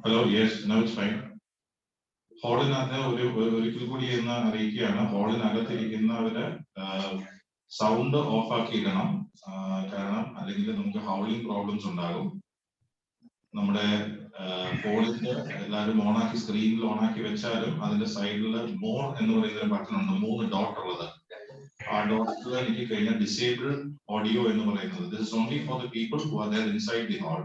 Hello, yes, now it's fine. ഹാളിനകത്ത് ഒരിക്കൽ കൂടി എന്ന് അറിയിക്കുകയാണ്, ഹാളിനകത്തിരിക്കുന്നവര് സൗണ്ട് ഓഫ് ആക്കിയിടണം. കാരണം അല്ലെങ്കിൽ നമുക്ക് ഹൗളിംഗ് പ്രോബ്ലംസ് ഉണ്ടാകും. നമ്മുടെ ഫോണിൽ എല്ലാവരും ഓണാക്കി, സ്ക്രീനിൽ ഓണാക്കി വെച്ചാലും അതിന്റെ സൈഡിൽ മോർ എന്ന് പറയുന്ന ഒരു ബട്ടൺ ഉണ്ട്, 3 ഡോട്ട് ഉള്ളത്. ആ ഡോട്ടിൽ എനിക്ക് കഴിഞ്ഞാൽ ഡിസേബിൾ ഓഡിയോ എന്ന് പറയുന്നത്. This is only for the people who are there inside the hall.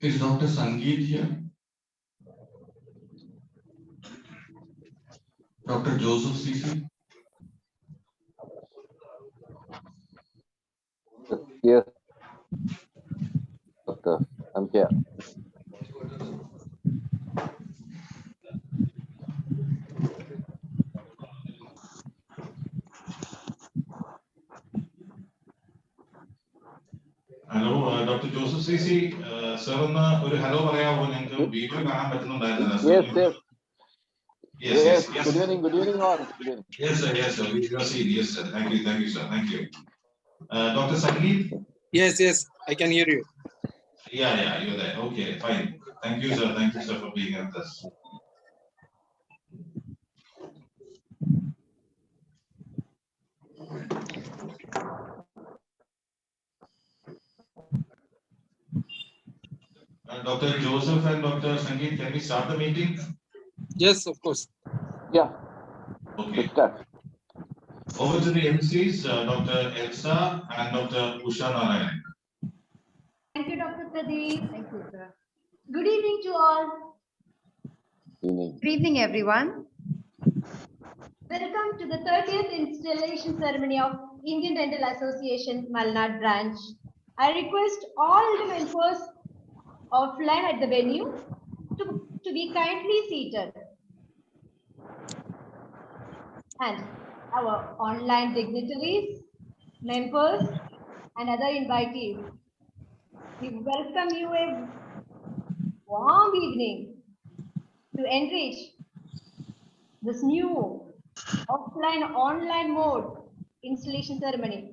Is Dr. Sangeet here? Dr. Joseph CC? Yes, doctor, I'm here. Hello, Dr. Joseph CC, sir, ഒരു hello പറയാമോ? ഞങ്ങൾക്ക് video കാണാൻ പറ്റുന്നുണ്ടായിരുന്നില്ല. Yes. Good evening all. Yes sir, we are seeing. Yes sir, thank you sir, thank you. Dr. Sangeet? Yes, I can hear you. Yeah, you're there. Okay, fine. Thank you sir for being with us. Dr. Joseph and Dr. Sangeet, can we start the meeting? Yes, of course. Yeah. Okay. Start. Over to the MCs, Dr. Elsa and Dr. Usha Narayan. Thank you, Dr. Pradeep. Thank you, sir. Good evening to all. Evening. Good evening, everyone. Welcome to the 30th installation ceremony of Indian Dental Association Malnad branch. I request all the members offline at the venue to be kindly seated. And our online dignitaries, members, and other invitees, we welcome you a warm evening to enrich this new offline-online mode installation ceremony.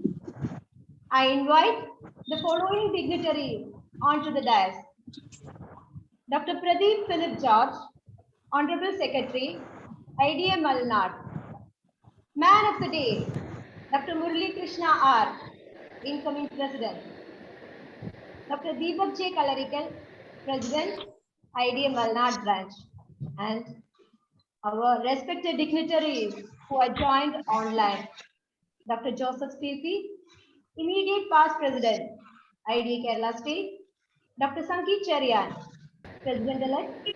I invite the following dignitaries onto the dais. Dr. Pradeep Philip George, Honorable Secretary, IDA Malnad. Man of the Day, Dr. Murali Krishna R, Incoming President. Dr. Deepak J. Kalarikal, President, IDA Malnad Branch. And our respected dignitaries who are joined online. Dr. Joseph Spilpi, Immediate Past President, IDA Kerala State. Dr. Sankeet Cherian, President-elect,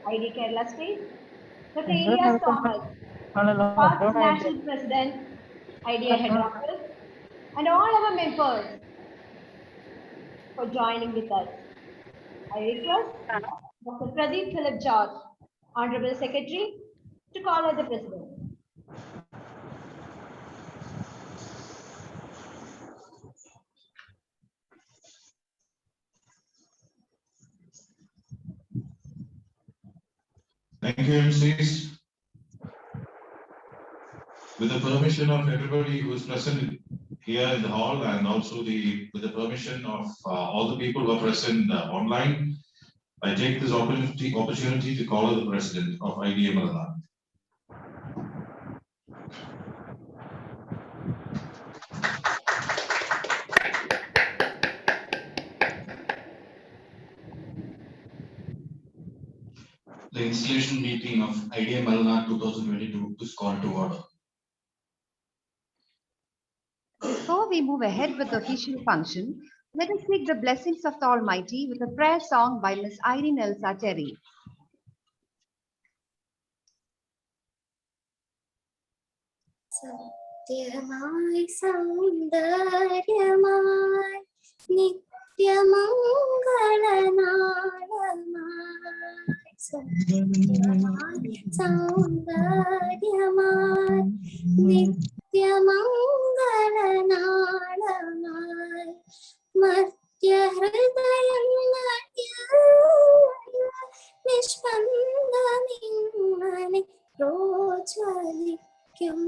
IDA Kerala State. Dr. Elias Thomas, Past National President, IDA Head Office. And all our members for joining with us. I request Dr. Pradeep Philip George, Honorable Secretary, to call as the President. Thank you, MCs. With the permission of everybody who is present here in the hall, and also with the permission of all the people who are present online, I take this opportunity to call the President of IDA Malnad. The installation meeting of IDA Malnad 2022 is called to order. Before we move ahead with the official function, let us seek the blessings of the Almighty with a prayer song by Miss Irene Elsa Terry. സത്യമായി സൗന്ദര്യമായി നിത്യമംഗളനാളമായി സത്യമായി സൗന്ദര്യമായി നിത്യമംഗളനാളമായി മർത്യഹൃദയങ്ങളിൽ നിഷ്പന്ദമിങ്ങനെ പ്രോജ്വലിക്കും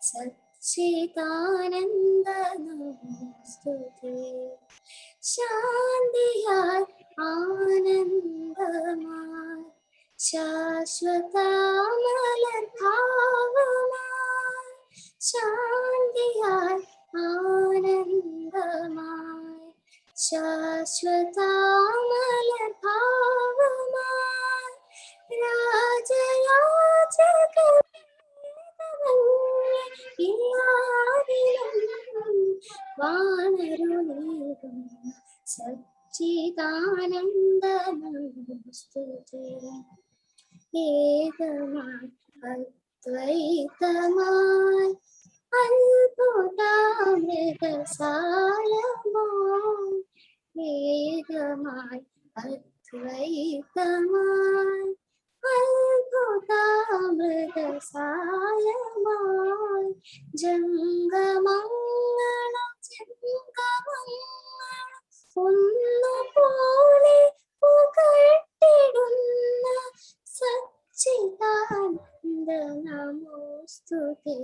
സച്ചിദാനന്ദ നമസ്തുതേ ശാന്തിയായി ആനന്ദമായി ശാശ്വതമലർഭാവമായി ശാന്തിയായി ആനന്ദമായി ശാശ്വതമലർഭാവമായി രാജയാചക വാനരുളേകും സച്ചിദാനന്ദ നമസ്തുതേ ഏകമായി അദ്വൈതമായി അത്ഭുതാമൃതസാരമായി ഏകമായി അദ്വൈതമായി അത്ഭുതാമൃതസാരമായി ജംഗമങ്ങളും ജംഗമങ്ങളും ഒന്നുപോലെ പുകഴ്ത്തിടുന്ന സച്ചിദാനന്ദ നമോസ്തുതേ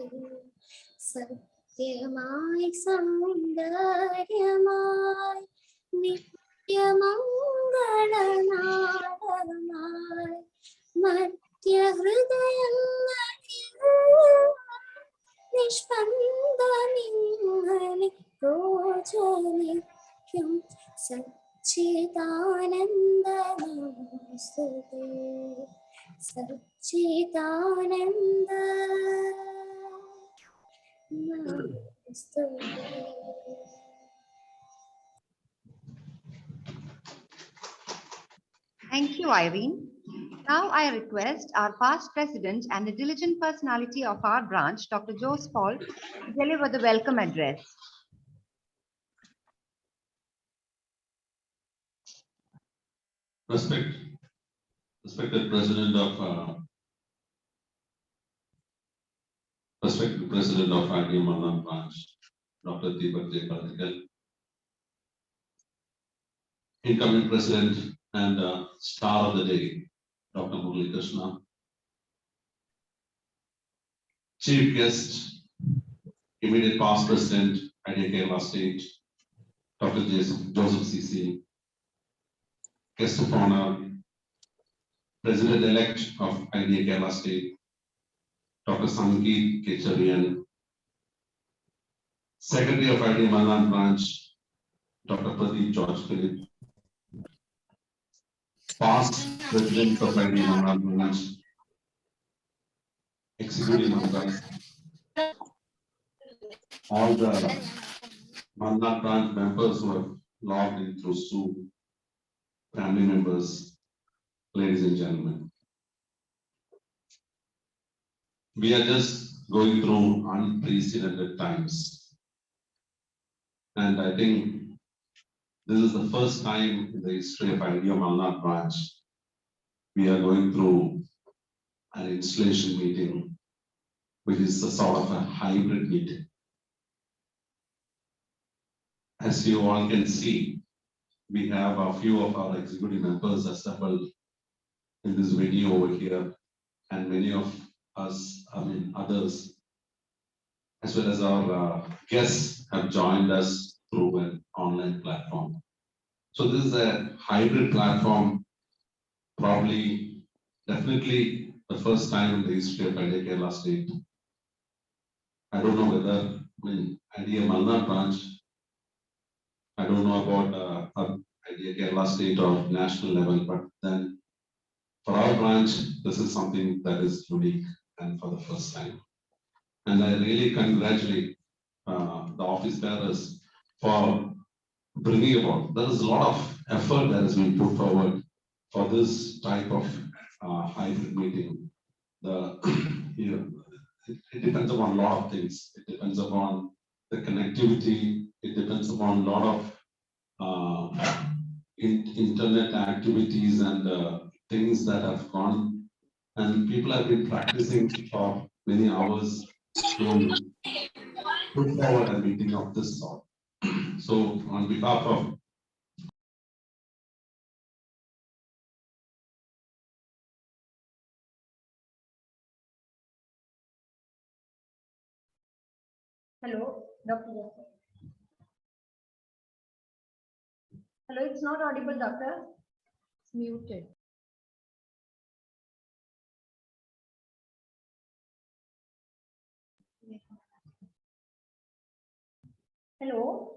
സത്യമായി സൗന്ദര്യമായി നിത്യമംഗളനാളമായി മധ്യഹൃദയങ്ങളിൽ നിഷ്പന്ദമിങ്ങനെ പ്രോജ്വലിക്കും സച്ചിദാനന്ദ നമസ്തുതേ സച്ചിദാനന്ദ നമസ്തുതേ. Thank you, Irene. Now I request our past president and the diligent personality of our branch, Dr. Jose Paul, to deliver the welcome address. Respected President of IDM Malnad branch, Dr. Deepak J. Karthikal, incoming President and star of the day, Dr. Murali Krishna, Chief Guest, immediate past President, IDA Kerala State, Dr. Joseph C.C., Guest of Honor, President-elect of IDA Kerala State, Dr. Sangeet Kecharian, Secretary of IDA Malnad branch, Dr. Pradeep George Philip, past President of IDA Malnad branch, executive members, all the Malnad branch members who have logged in through Zoom, family members, ladies and gentlemen. We are just going through unprecedented times. And I think this is the first time in the history of IDA Malnad branch we are going through an installation meeting, which is a sort of a hybrid meeting. As you all can see, we have a few of our executive members assembled in this venue over here, and many of us, others, as well as our guests have joined us through an online platform. So this is a hybrid platform, probably, definitely the first time in the history of IDA Kerala State. I don't know whether, IDA Malnad branch, I don't know about IDA Kerala State or national level, but then for our branch, this is something that is unique and for the first time. And I really congratulate the office bearers for bringing about. There is a lot of effort that has been put forward for this type of hybrid meeting. It depends upon a lot of things. It depends upon the connectivity. It depends upon a lot of internet activities and things that have gone, and people have been practicing for many hours to put forward a meeting of this sort. So on behalf of Hello, Dr. Joseph. Hello, it's not audible, doctor. It's muted. Hello.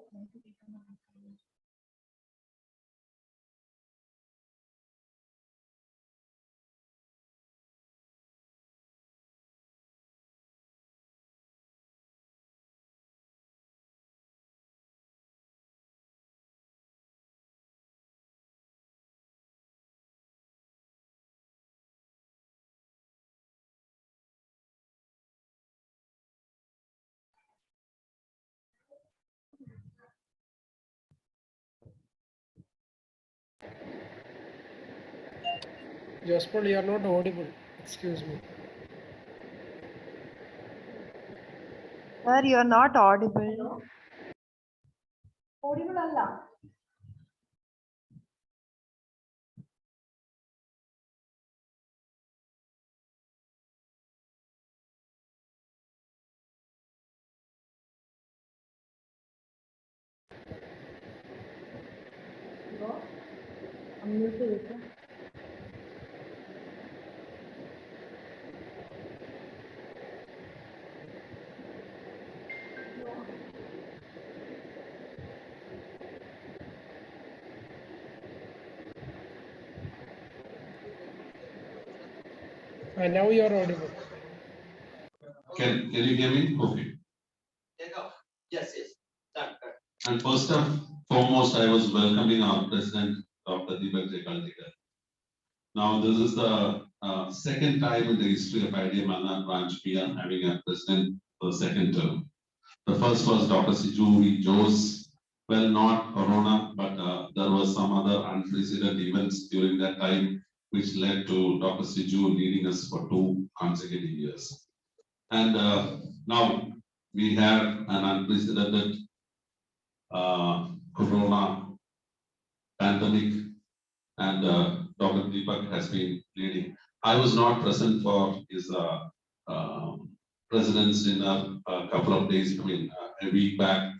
Jospal, you are not audible. Excuse me. Sir, you are not audible. Audible Allah. Unmute. Now you are audible. can you hear me? Okay. Yes. Done. And first and foremost, I was welcoming our president, Dr. Deepak J. Karthikal. Now, this is the second time in the history of IDA Malnad branch we are having a president for the second term. The first was Dr. Siju Jose. Well, not Corona, but there was some other unprecedented events during that time, which led to Dr. Siju leading us for 2 consecutive years. And now we have an unprecedented Corona pandemic, and Dr. Deepak has been leading. I was not present for his president's dinner a couple of days, a week back,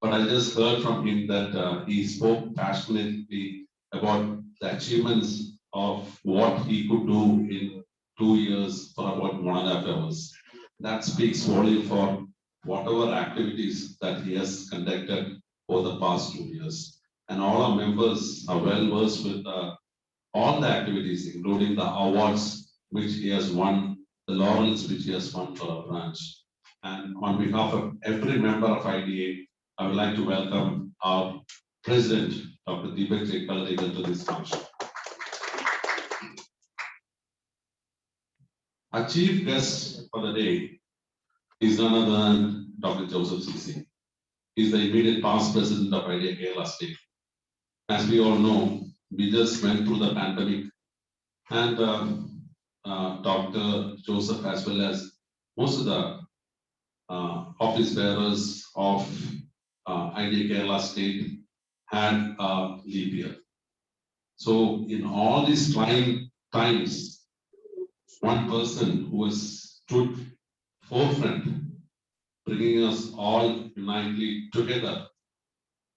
but I just heard from him that he spoke passionately about the achievements of what he could do in 2 years for about 1.5 hours. That speaks volume for whatever activities that he has conducted over the past 2 years. And all our members are well versed with all the activities, including the awards which he has won, the laurels which he has won for our branch. And on behalf of every member of IDA, I would like to welcome our President, Dr. Deepak Kaladigal, to this function. Our chief guest for the day is none other than Dr. Joseph CC. He is the immediate past president of IDA Kerala State. As we all know, we just went through the pandemic, and Dr. Joseph, as well as most of the office bearers of IDA Kerala State, had a leap year. So in all these trying times, one person who has stood forefront, bringing us all unitedly together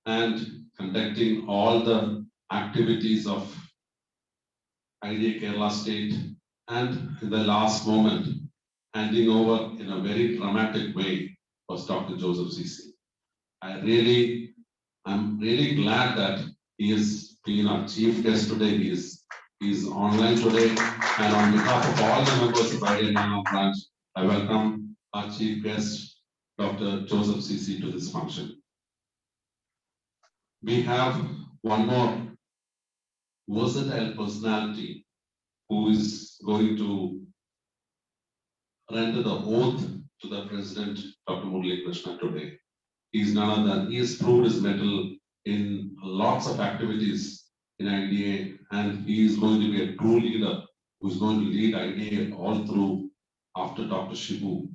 and conducting all the activities of IDA Kerala State, and in the last moment, handing over in a very dramatic way, was Dr. Joseph CC. I'm really glad that he has been our chief guest today. He is online today, and on behalf of all the members of IDA Malnad branch, I welcome our chief guest, Dr. Joseph CC, to this function. We have one more versatile personality who is going to render the oath to the President, Dr. Murali Krishna, today. He is none other than, he has proved his mettle in lots of activities in IDA, and he is going to be a true leader who is going to lead IDA all through after Dr. Shibu.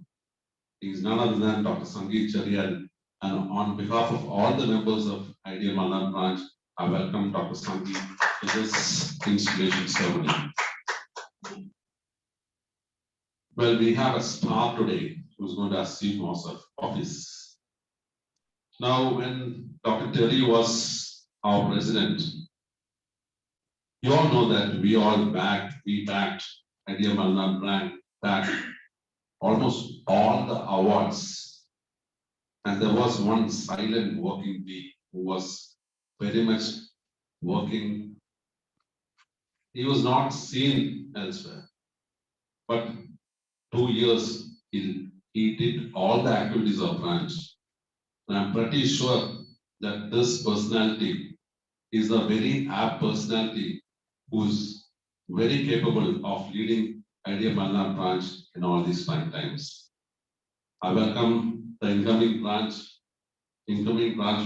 He is none other than Dr. Sangeet Charial, and on behalf of all the members of IDA Malnad branch, I welcome Dr. Sangeet to this installation ceremony. Well, we have a star today who's going to assume office. Now, when Dr. Terry was our president, you all know that we backed IDA Malnad branch, backed almost all the awards. And there was one silent working bee who was very much working. He was not seen elsewhere. But 2 years, he did all the activities of branch. And I'm pretty sure that this personality is a very apt personality who's very capable of leading IDA Malnad branch in all these trying times. I welcome the incoming branch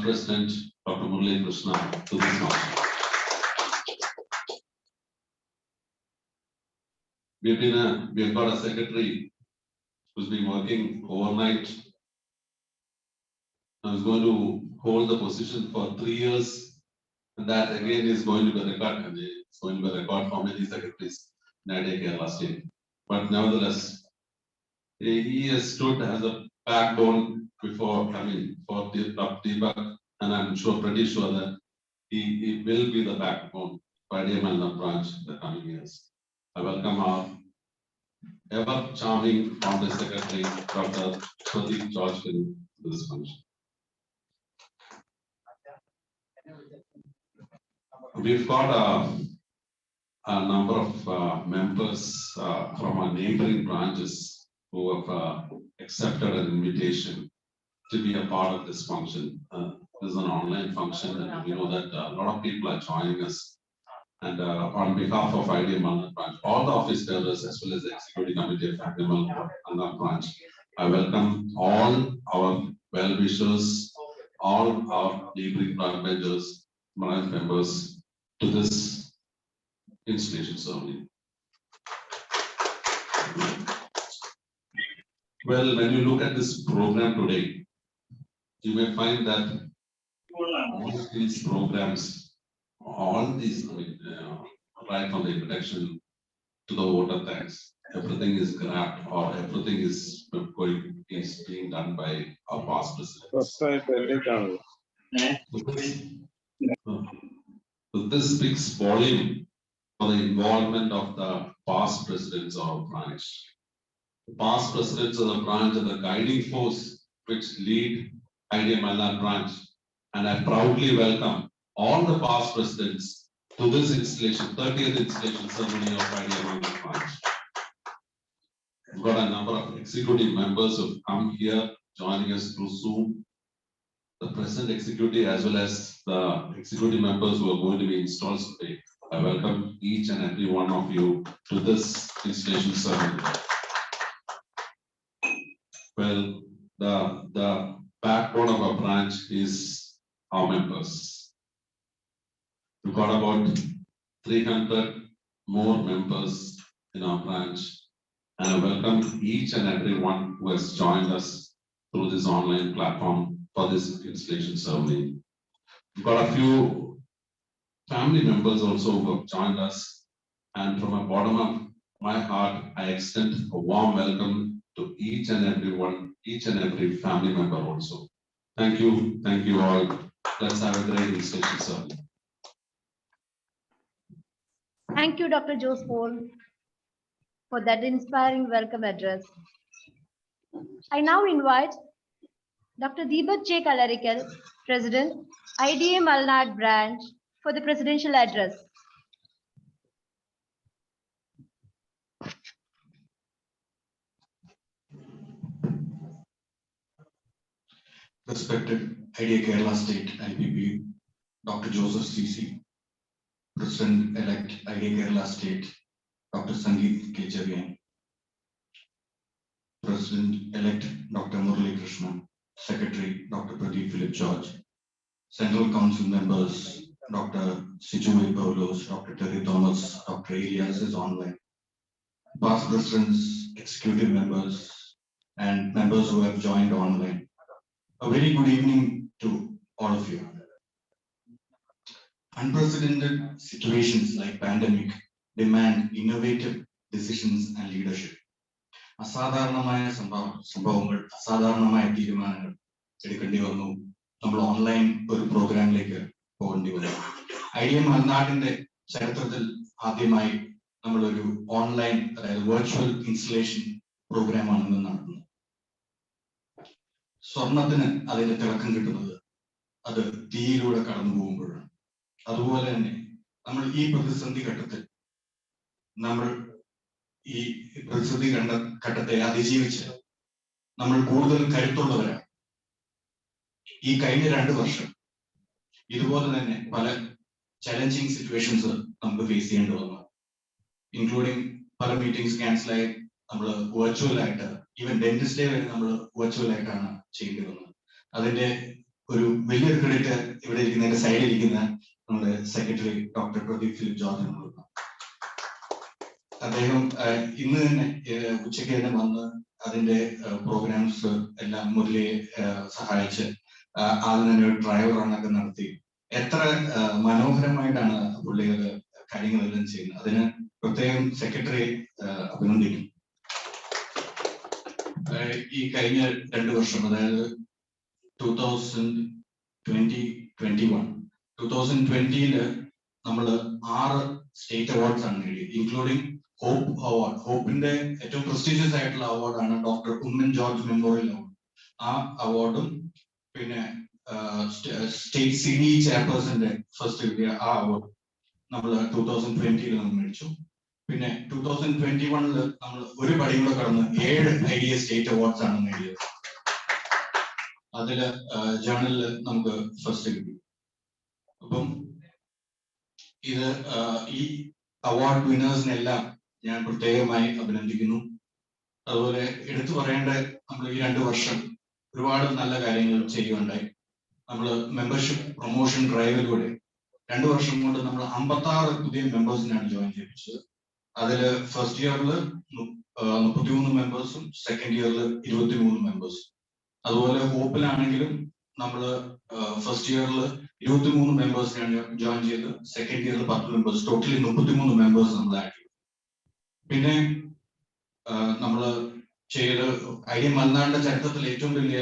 president, Dr. Murali Krishna, to this function. We've got a secretary who's been working overnight. I was going to hold the position for 3 years, and that again is going to be a record, and it's going to be a record for many secretaries in IDA Kerala State. But nevertheless, he has stood as a backbone for Deepak, and I'm pretty sure that he will be the backbone for IDA Malnad branch in the coming years. I welcome our ever charming Founding Secretary, Dr. Pradeep George, to this function. We've got a number of members from our neighboring branches who have accepted an invitation to be a part of this function. This is an online function, and we know that a lot of people are joining us And on behalf of IDM Malnad branch, all the office bearers as well as the executive committee of IDM Malnad branch, I welcome all our well-wishers, all our neighboring backbenchers, branch members to this installation ceremony. Well, when you look at this program today, you may find that all these programs, right from the introduction to the voter thanks, everything is grabbed or everything is being done by our past presidents. So this speaks volume for the involvement of the past presidents of our branch. The past presidents of the branch are the guiding force which lead IDM Malnad branch, and I proudly welcome all the past presidents to this installation, 30th installation ceremony of IDM Malnad branch. We've got a number of executive members who have come here joining us through Zoom. The present executive as well as the executive members who are going to be installed today. I welcome each and every one of you to this installation ceremony. Well, the backbone of our branch is our members. We've got about 300 more members in our branch, and I welcome each and every one who has joined us through this online platform for this installation ceremony. We've got a few family members also who have joined us, and from the bottom of my heart, I extend a warm welcome to each and every family member also. Thank you all. Let's have a great installation ceremony. Thank you, Dr. Jose Paul, for that inspiring welcome address. I now invite Dr. Deepak J. Kalarikal, President, IDM Malnad branch, for the presidential address. Respected IDA Kerala State IPP, Dr. Joseph CC, President-elect IDA Kerala State, Dr. Sangeet Kechavian, President-elect Dr. Murali Krishna, Secretary Dr. Pradeep Philip George, Central Council members Dr. Siju Paulos, Dr. Terry Thomas, Dr. Elias is online, past presidents, executive members, and members who have joined online. A very good evening to all of you. Unprecedented situations like pandemic demand innovative decisions and leadership. അസാധാരണമായ സംഭവങ്ങൾ, അസാധാരണമായ തീരുമാനങ്ങൾ എടുക്കേണ്ടി വന്നു. നമ്മൾ online ഒരു പ്രോഗ്രാമിലേക്ക് പോകേണ്ടി വന്നു. IDM Malnadന്റെ ചരിത്രത്തിൽ ആദ്യമായി നമ്മളൊരു ഓൺലൈൻ, അതായത് വെർച്വൽ ഇൻസ്റ്റലേഷൻ പ്രോഗ്രാമാണ് ഇന്ന് നടത്തുന്നത്. സ്വർണത്തിന് അതിന്റെ തിളക്കം കിട്ടുന്നത് അത് തീയിലൂടെ കടന്നു പോകുമ്പോഴാണ്. അതുപോലെ തന്നെ നമ്മൾ ഈ പ്രതിസന്ധി ഘട്ടത്തിൽ ഘട്ടത്തെ അതിജീവിച്ച് നമ്മൾ കൂടുതൽ കരുത്തുള്ളവരാണ്. ഈ കഴിഞ്ഞ 2 വർഷം ഇതുപോലെ തന്നെ പല ചലഞ്ചിങ് സിറ്റുവേഷൻസ് നമുക്ക് ഫേസ് ചെയ്യേണ്ടി വന്നു. ഇൻക്ലൂഡിങ് പല മീറ്റിംഗ്സ് ക്യാൻസലായി നമ്മൾ വെർച്വൽ ആയിട്ട്, ഈവൻ ഡെന്റിസ്റ്റ് ഡേ വരെ നമ്മൾ വെർച്വൽ ആയിട്ടാണ് ചെയ്യേണ്ടി വന്നത്. അതിന്റെ ഒരു വലിയൊരു ക്രെഡിറ്റ് ഇവിടെ ഇരിക്കുന്ന എന്റെ സൈഡിൽ ഇരിക്കുന്ന നമ്മുടെ secretary doctor Pradeep Philip George കൊടുക്കണം. അദ്ദേഹം ഇന്ന് തന്നെ ഉച്ചയ്ക്ക് തന്നെ വന്ന് അതിന്റെ പ്രോഗ്രാംസ് എല്ലാം മുരളിയെ സഹായിച്ച് ആദ്യം തന്നെ ഒരു ട്രയൽ റണ്ണൊക്കെ നടത്തി എത്ര മനോഹരമായിട്ടാണ് പുള്ളി അത് കാര്യങ്ങളെല്ലാം ചെയ്യുന്നത്. അതിന് പ്രത്യേകം സെക്രട്ടറി അഭിനന്ദിക്കും. ഈ കഴിഞ്ഞ 2 വർഷം, അതായത് 2020 നമ്മൾ 6 സ്റ്റേറ്റ് അവാർഡ്സ് ആണ് നേടിയത്, ഇൻക്ലൂഡിംഗ് ഹോപ്പ് അവാർഡ്. ഹോപ്പിന്റെ ഏറ്റവും പ്രസ്റ്റീജിയസ് ആയിട്ടുള്ള അവാർഡാണ് doctor Oommen George memorial award. ആ അവാർഡും പിന്നെ സ്റ്റേറ്റ് CD ചെയർപേഴ്സന്റെ ഫസ്റ്റ് കിട്ടിയ ആ അവാർഡ് നമ്മൾ 2020 നമ്മൾ മേടിച്ചു. പിന്നെ 2021 നമ്മൾ ഒരു പടി കൂടെ കടന്ന് 7 IDA സ്റ്റേറ്റ് അവാർഡ്സ് ആണ് നേടിയത്. അതില് ജേർണലില് നമുക്ക് ഫസ്റ്റ് കിട്ടി. അപ്പം ഇത് ഈ അവാർഡ് വിന്നേഴ്സിനെല്ലാം ഞാൻ പ്രത്യേകമായി അഭിനന്ദിക്കുന്നു. അതുപോലെ എടുത്തു പറയേണ്ട നമ്മൾ ഈ 2 വർഷം ഒരുപാട് നല്ല കാര്യങ്ങൾ ചെയ്യുകയുണ്ടായി. നമ്മൾ മെമ്പർഷിപ്പ് പ്രൊമോഷൻ ഡ്രൈവിലൂടെ 2 വർഷം കൊണ്ട് നമ്മൾ 56 പുതിയ മെമ്പേഴ്സിനാണ് ജോയിൻ ചെയ്യിപ്പിച്ചത്. അതിൽ ഫസ്റ്റ് ഇയറിൽ 33 മെമ്പേഴ്സും സെക്കൻഡ് ഇയറിൽ 23 മെമ്പേഴ്സും. അതുപോലെ ഹോപ്പിലാണെങ്കിലും നമ്മൾ ഫസ്റ്റ് ഇയറിൽ 23 മെമ്പേഴ്സിനാണ് ജോയിൻ ചെയ്ത്, സെക്കൻഡ് ഇയറിൽ 10 മെമ്പേഴ്സ്, ടോട്ടലി 33 മെമ്പേഴ്സ് നമ്മൾ ആഡ് ചെയ്തു. പിന്നെ നമ്മൾ ചെയ്ത് ഐഡിയ മലനാടിന്റെ ചരിത്രത്തിൽ ഏറ്റവും വലിയ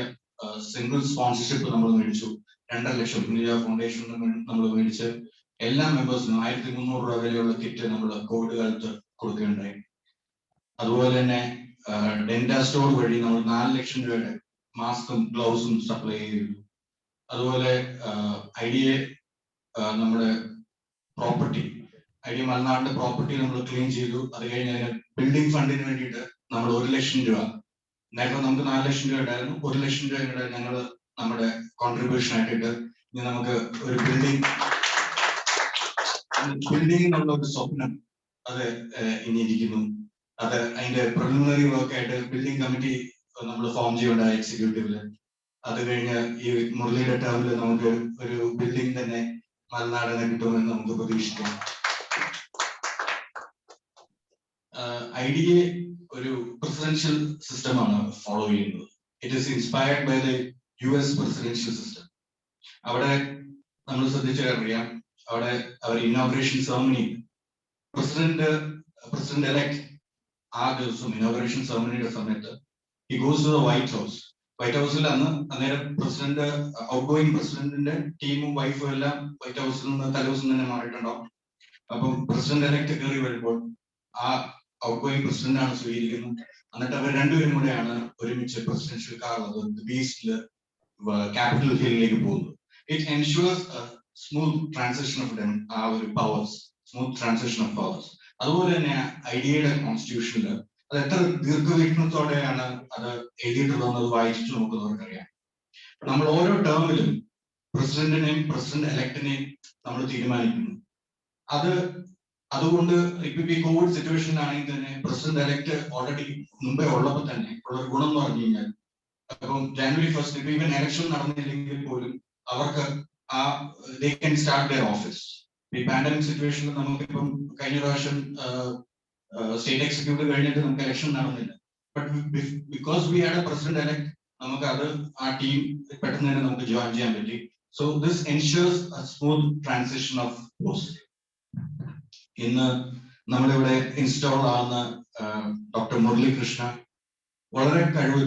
സിംഗിൾ സ്പോൺസർഷിപ്പ് നമ്മൾ മേടിച്ചു. 2.5 ലക്ഷം ഇന്ത്യ ഫൗണ്ടേഷനിൽ നമ്മൾ മേടിച്ച് എല്ലാ മെമ്പേഴ്സിനും 1300 രൂപ വിലയുള്ള കിറ്റ് നമ്മൾ കോവിഡ് കാലത്ത് കൊടുക്കുകയുണ്ടായി. അതുപോലെ തന്നെ ഡെന്റാ സ്റ്റോർ വഴി നമ്മൾ 4 ലക്ഷം രൂപയുടെ മാസ്കും ഗ്ലൗസും സപ്ലൈ ചെയ്തു. അതുപോലെ ഐഡിയ നമ്മുടെ പ്രോപ്പർട്ടി, ഐഡിയ മലനാടിന്റെ പ്രോപ്പർട്ടി നമ്മൾ ക്ലീൻ ചെയ്തു. അത് കഴിഞ്ഞ് ബിൽഡിംഗ് ഫണ്ടിന് വേണ്ടിയിട്ട് നമ്മൾ 1 ലക്ഷം രൂപ, നേരത്തെ നമുക്ക് 4 ലക്ഷം രൂപ ഉണ്ടായിരുന്നു, 1 ലക്ഷം രൂപ കൂടെ ഞങ്ങൾ നമ്മുടെ കോൺട്രിബ്യൂഷൻ ആയിട്ടിട്ട് ഇനി നമുക്ക് ഒരു ബിൽഡിംഗ് എന്നുള്ള ഒരു സ്വപ്നം അത് ഇനി ഇരിക്കുന്നു. അത് അതിന്റെ പ്രിലിമിനറി വർക്ക് ആയിട്ട് ബിൽഡിംഗ് കമ്മിറ്റി നമ്മൾ ഫോം ചെയ്യുന്നുണ്ടായി എക്സിക്യൂട്ടീവില്. അത് കഴിഞ്ഞ് ഈ മുരളിയുടെ ടേമില് നമുക്ക് ഒരു ബിൽഡിംഗ് തന്നെ മലനാടിനെ കിട്ടുമെന്ന് നമുക്ക് പ്രതീക്ഷിക്കാം. ഐഡിയ ഒരു പ്രസിഡൻഷ്യൽ സിസ്റ്റമാണ് ഫോളോ ചെയ്യുന്നത്. It is inspired by the US presidential system. അവിടെ നമ്മൾ ശ്രദ്ധിച്ചാൽ അറിയാം, അവിടെ അവർ ഇനോഗ്രേഷൻ സെറമണി പ്രസിഡന്റ് എലക്ട് ആ ദിവസം ഇനോഗ്രേഷൻ സെറമണിയുടെ സമയത്ത് he goes to the White House. White ഹൗസിൽ അന്നേരം പ്രസിഡന്റ്, ഔട്ട് ഗോയിങ് പ്രസിഡന്റിന്റെ ടീമും വൈഫും എല്ലാം വൈറ്റ് ഹൗസിൽ നിന്ന് തലേദിവസം തന്നെ മാറിയിട്ടുണ്ടാവും. അപ്പം പ്രസിഡന്റ് എലക്ട് കയറി വരുമ്പോൾ ആ ഔട്ട് ഗോയിങ് പ്രസിഡന്റ് ആണ് സ്വീകരിക്കുന്നത്. എന്നിട്ട് അവർ രണ്ടുപേരും കൂടെയാണ് ഒരുമിച്ച് പ്രസിഡൻഷ്യൽ കാർ ബീസ്റ്റില് ക്യാപിറ്റൽ ഹില്ലിലേക്ക് പോകുന്നത്. It ensures smooth transition of ആ ഒരു powers, smooth transition of powers. അതുപോലെ തന്നെ ഐഡിയയുടെ കോൺസ്റ്റിറ്റ്യൂഷനിൽ അത് എത്ര ദീർഘവീക്ഷണത്തോടെയാണ് അത് എഴുതിയിട്ടുള്ളത് വായിച്ചിട്ട് നോക്കുന്നവർക്കറിയാം. നമ്മൾ ഓരോ ടേമിലും പ്രസിഡന്റിനെയും പ്രസിഡന്റ് എലക്ടിനെയും നമ്മൾ തീരുമാനിക്കുന്നു. അതുകൊണ്ട് ഇപ്പൊ ഈ കോവിഡ് സിറ്റുവേഷനിലാണെങ്കിൽ തന്നെ പ്രസിഡന്റ് എലക്ട് ഓൾറെഡി മുമ്പേ ഉള്ളപ്പോൾ തന്നെ ഉള്ള ഒരു ഗുണം എന്ന് പറഞ്ഞു കഴിഞ്ഞാൽ, അപ്പം January 1 ഇപ്പൊ ഈവൻ എലക്ഷൻ നടന്നില്ലെങ്കിൽ പോലും അവർക്ക് they can start their office. ഈ പാൻഡമിക് സിറ്റുവേഷനിൽ നമുക്കിപ്പം കഴിഞ്ഞ പ്രാവശ്യം സ്റ്റേറ്റ് എക്സിക്യൂട്ടീവ് കഴിഞ്ഞിട്ട് നമുക്ക് ഇലക്ഷൻ നടന്നില്ല. But because we had A president elect, നമുക്ക് അത് ആ ടീം പെട്ടെന്ന് തന്നെ നമുക്ക് ജോയിൻ ചെയ്യാൻ പറ്റി. So this ensures A smooth transition of post. ഇന്ന് നമ്മളിവിടെ ഇൻസ്റ്റാൾ ആവുന്ന ഡോക്ടർ മുരളി കൃഷ്ണ വളരെ കഴിവ്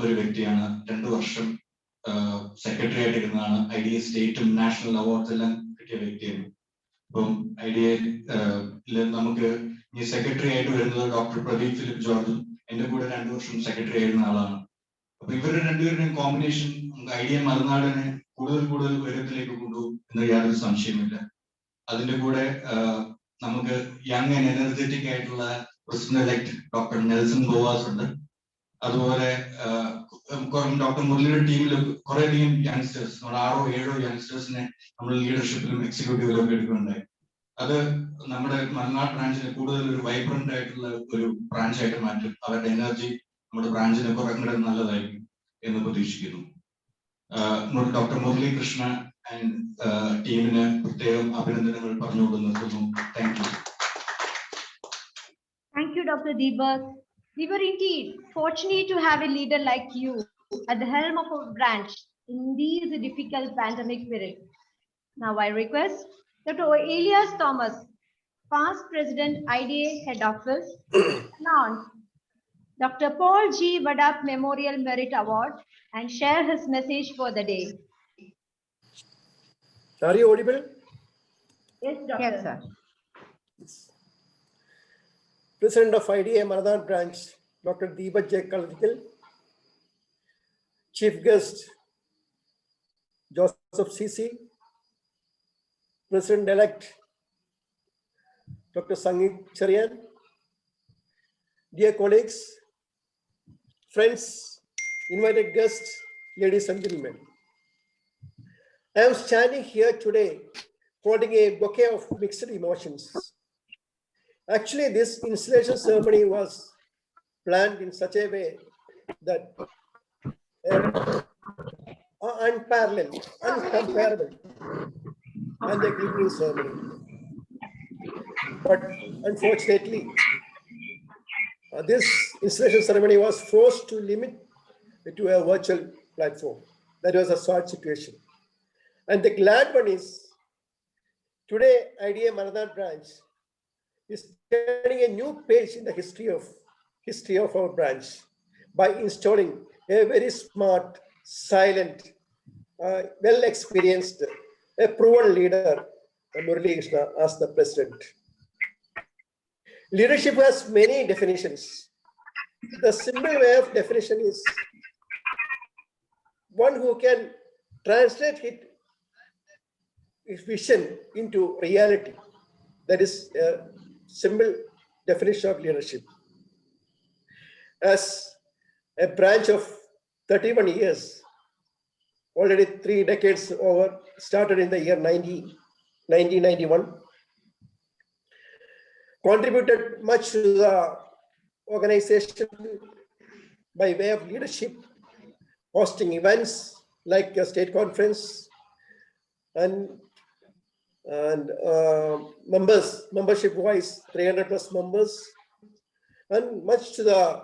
ഒരു വ്യക്തിയാണ്. 2 വർഷം സെക്രട്ടറി ആയിട്ടിരുന്നതാണ്. ഐഡിയ സ്റ്റേറ്റും നാഷണൽ അവാർഡ്സ് എല്ലാം കിട്ടിയ വ്യക്തിയാണ്. അപ്പം ഐഡിയയില് നമുക്ക് ഈ സെക്രട്ടറി ആയിട്ട് വരുന്നത് ഡോക്ടർ പ്രദീപ് ഫിലിപ്പ് ജോർജും എന്റെ കൂടെ 2 വർഷം സെക്രട്ടറി ആയിരുന്ന ആളാണ്. അപ്പൊ ഇവരുടെ രണ്ടുപേരുടെയും കോമ്പിനേഷൻ നമുക്ക് ഐഡിയ മലനാടിനെ കൂടുതൽ ഉയരത്തിലേക്ക് കൊണ്ടുപോകും എന്ന് യാതൊരു സംശയമില്ല. അതിന്റെ കൂടെ നമുക്ക് യങ് ആൻഡ് എനർജറ്റിക് ആയിട്ടുള്ള president elect doctor Nelson Goa's ഉണ്ട്. അതുപോലെ ഡോക്ടർ മുരളിയുടെ ടീമിൽ കുറേയധികം യങ്സ്റ്റേഴ്സ്, നമ്മൾ 6-7 യങ്സ്റ്റേഴ്സിനെ നമ്മൾ ലീഡർഷിപ്പിലും എക്സിക്യൂട്ടീവിലും എടുക്കുന്നുണ്ടായി. അത് നമ്മുടെ മലനാട് ബ്രാഞ്ചിനെ കൂടുതൽ ഒരു വൈബ്രന്റ് ആയിട്ടുള്ള ഒരു ബ്രാഞ്ചായിട്ട് മാറ്റും. അവരുടെ എനർജി നമ്മുടെ ബ്രാഞ്ചിന് കുറെ കൂടെ നല്ലതായിരിക്കും എന്ന് പ്രതീക്ഷിക്കുന്നു. ഡോക്ടർ മുരളി കൃഷ്ണ ആൻഡ് ടീമിന് പ്രത്യേകം അഭിനന്ദനങ്ങൾ പറഞ്ഞുകൊണ്ട് നിർത്തുന്നു. Thank you. Thank you, Dr. Deepak. We were indeed fortunate to have a leader like you at the helm of our branch in these difficult pandemic period. Now I request Dr. Elias Thomas, past President IDA Head Office, announce Dr. Paul G. Vadap Memorial Merit Award and share his message for the day. Are you audible? Yes, Doctor. Yes, sir. President of IDA Maladar Branch, Dr. Deepak J. Kalvikal, Chief Guest, Joseph C.C., President-elect, Dr. Sangeet Charian, dear colleagues, friends, invited guests, ladies and gentlemen. I am standing here today holding a bouquet of mixed emotions. Actually, this installation ceremony was planned in such a way that unparalleled, uncomparable, and a glittering ceremony. But unfortunately, this installation ceremony was forced to limit it to a virtual platform. That was a sad situation. And the glad one is, today IDA Maranatha branch is turning a new page in the history of our branch by installing a very smart, silent, well experienced, a proven leader, Murali Krishna, as the president. Leadership has many definitions. The simple way of definition is one who can translate his vision into reality. That is a simple definition of leadership. As a branch of 31 years, already 3 decades over, started in the year 1991, contributed much to the organization by way of leadership, hosting events like a state conference and membership wise 300 plus members, and much to the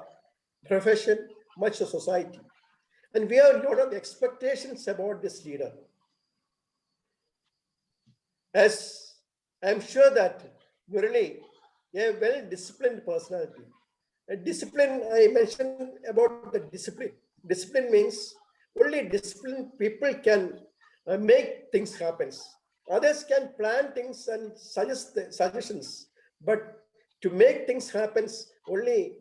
profession, much to society. And we have a lot of expectations about this leader. As I'm sure that Murali, a well-disciplined personality. A discipline, I mentioned about the discipline. Discipline means only disciplined people can make things happen. Others can plan things and suggest suggestions, but to make things happen, only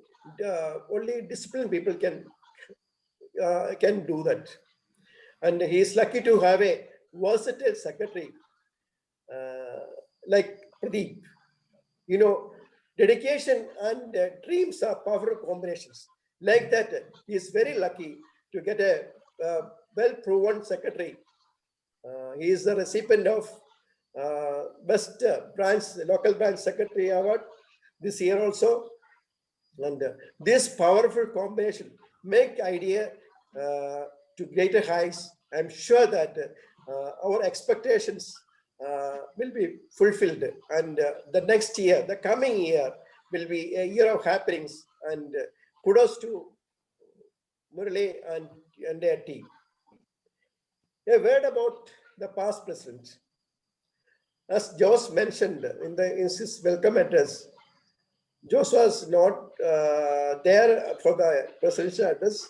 disciplined people can do that. And he is lucky to have a versatile secretary like Pradeep. You know, dedication and dreams are powerful combinations. Like that, he is very lucky to get a well-proven secretary. He is the recipient of Best Local Branch Secretary Award this year also. And this powerful combination make IDA to greater heights. I'm sure that our expectations will be fulfilled, and the next year, the coming year, will be a year of happenings. And kudos to Murali and their team. A word about the past president. As Jose mentioned in his welcome address, Jose was not there for the presidential address,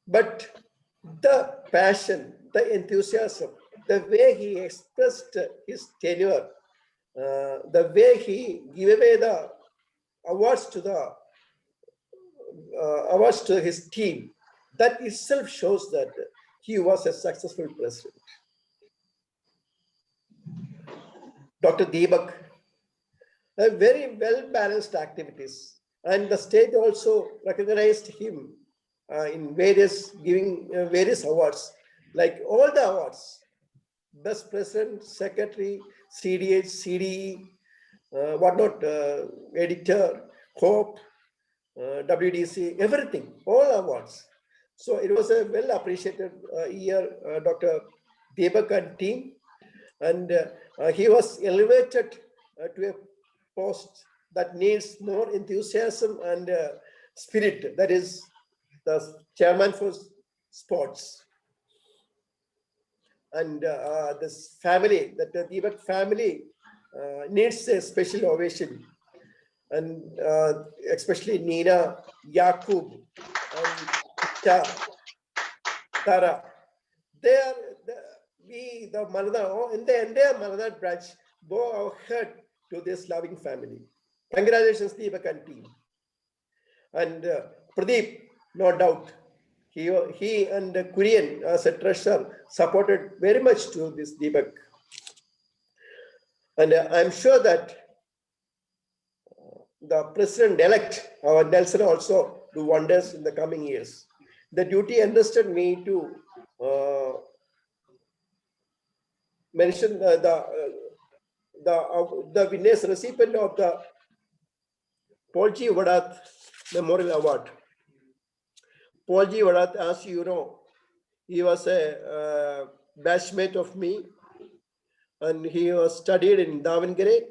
but the passion, the enthusiasm, the way he expressed his tenure, the way he gave away the awards to his team, that itself shows that he was a successful president. Dr. Deepak, very well-balanced activities, and the state also recognized him in giving various awards, like all the awards. Best President, Secretary, CDH, CDE, whatnot, Editor, Hope, WDC, everything, all awards. So it was a well appreciated year, Dr. Deepak and team. And he was elevated to a post that needs more enthusiasm and spirit. That is the chairman for sports. And this family, that the Deepak family needs a special ovation. And especially Nina, Yakub, and Tara. They are the Maranatha, in the entire Maranatha branch, bow our head to this loving family. Congratulations, Deepak and team. And Pradeep, no doubt, he and Kurian as a treasurer supported very much to this Deepak. And I'm sure that the president-elect, our Nelson, also do wonders in the coming years. The duty entrusted me to mention the winners recipient of the Paul G. Vadath Memorial Award. Paul G. Vadath, as you know, he was a batchmate of me, and he was studied in Davangere.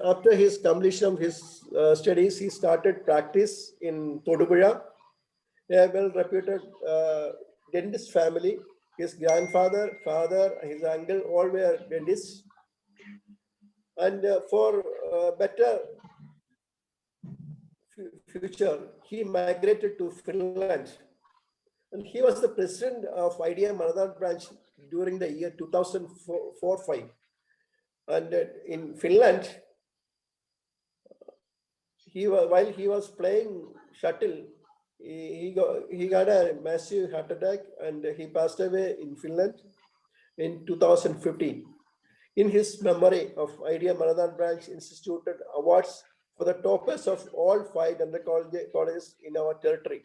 After his completion of his studies, he started practice in Todupuzha, a well-reputed dentist family. His grandfather, father, his uncle, all were dentists. And for better future, he migrated to Finland. And he was the president of IDM Malanad branch during the year 2004-05. And in Finland, while he was playing shuttle, he got a massive heart attack and he passed away in Finland in 2015. In his memory of IDM Malanad branch instituted awards for the toppers of all 5 dental colleges in our territory.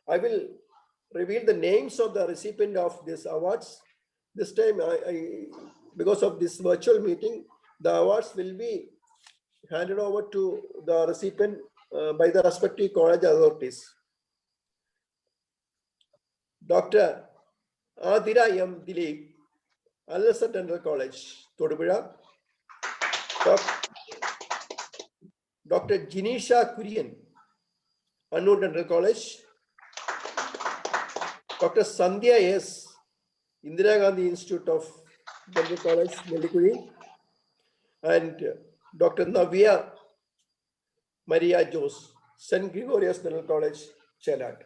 I will reveal the names of the recipient of these awards. This time, because of this virtual meeting, the awards will be handed over to the recipient by the respective college authorities. Dr. Adira M. Dilip, Al-Nassar Dental College, Todupuzha. Dr. Jinisha Kurian, Annur Dental College. Dr. Sandhya S., Indira Gandhi Institute of Dental College, Nelikuri. And Dr. Navya Maria Jose, St. Gregorius Dental College, Chelad.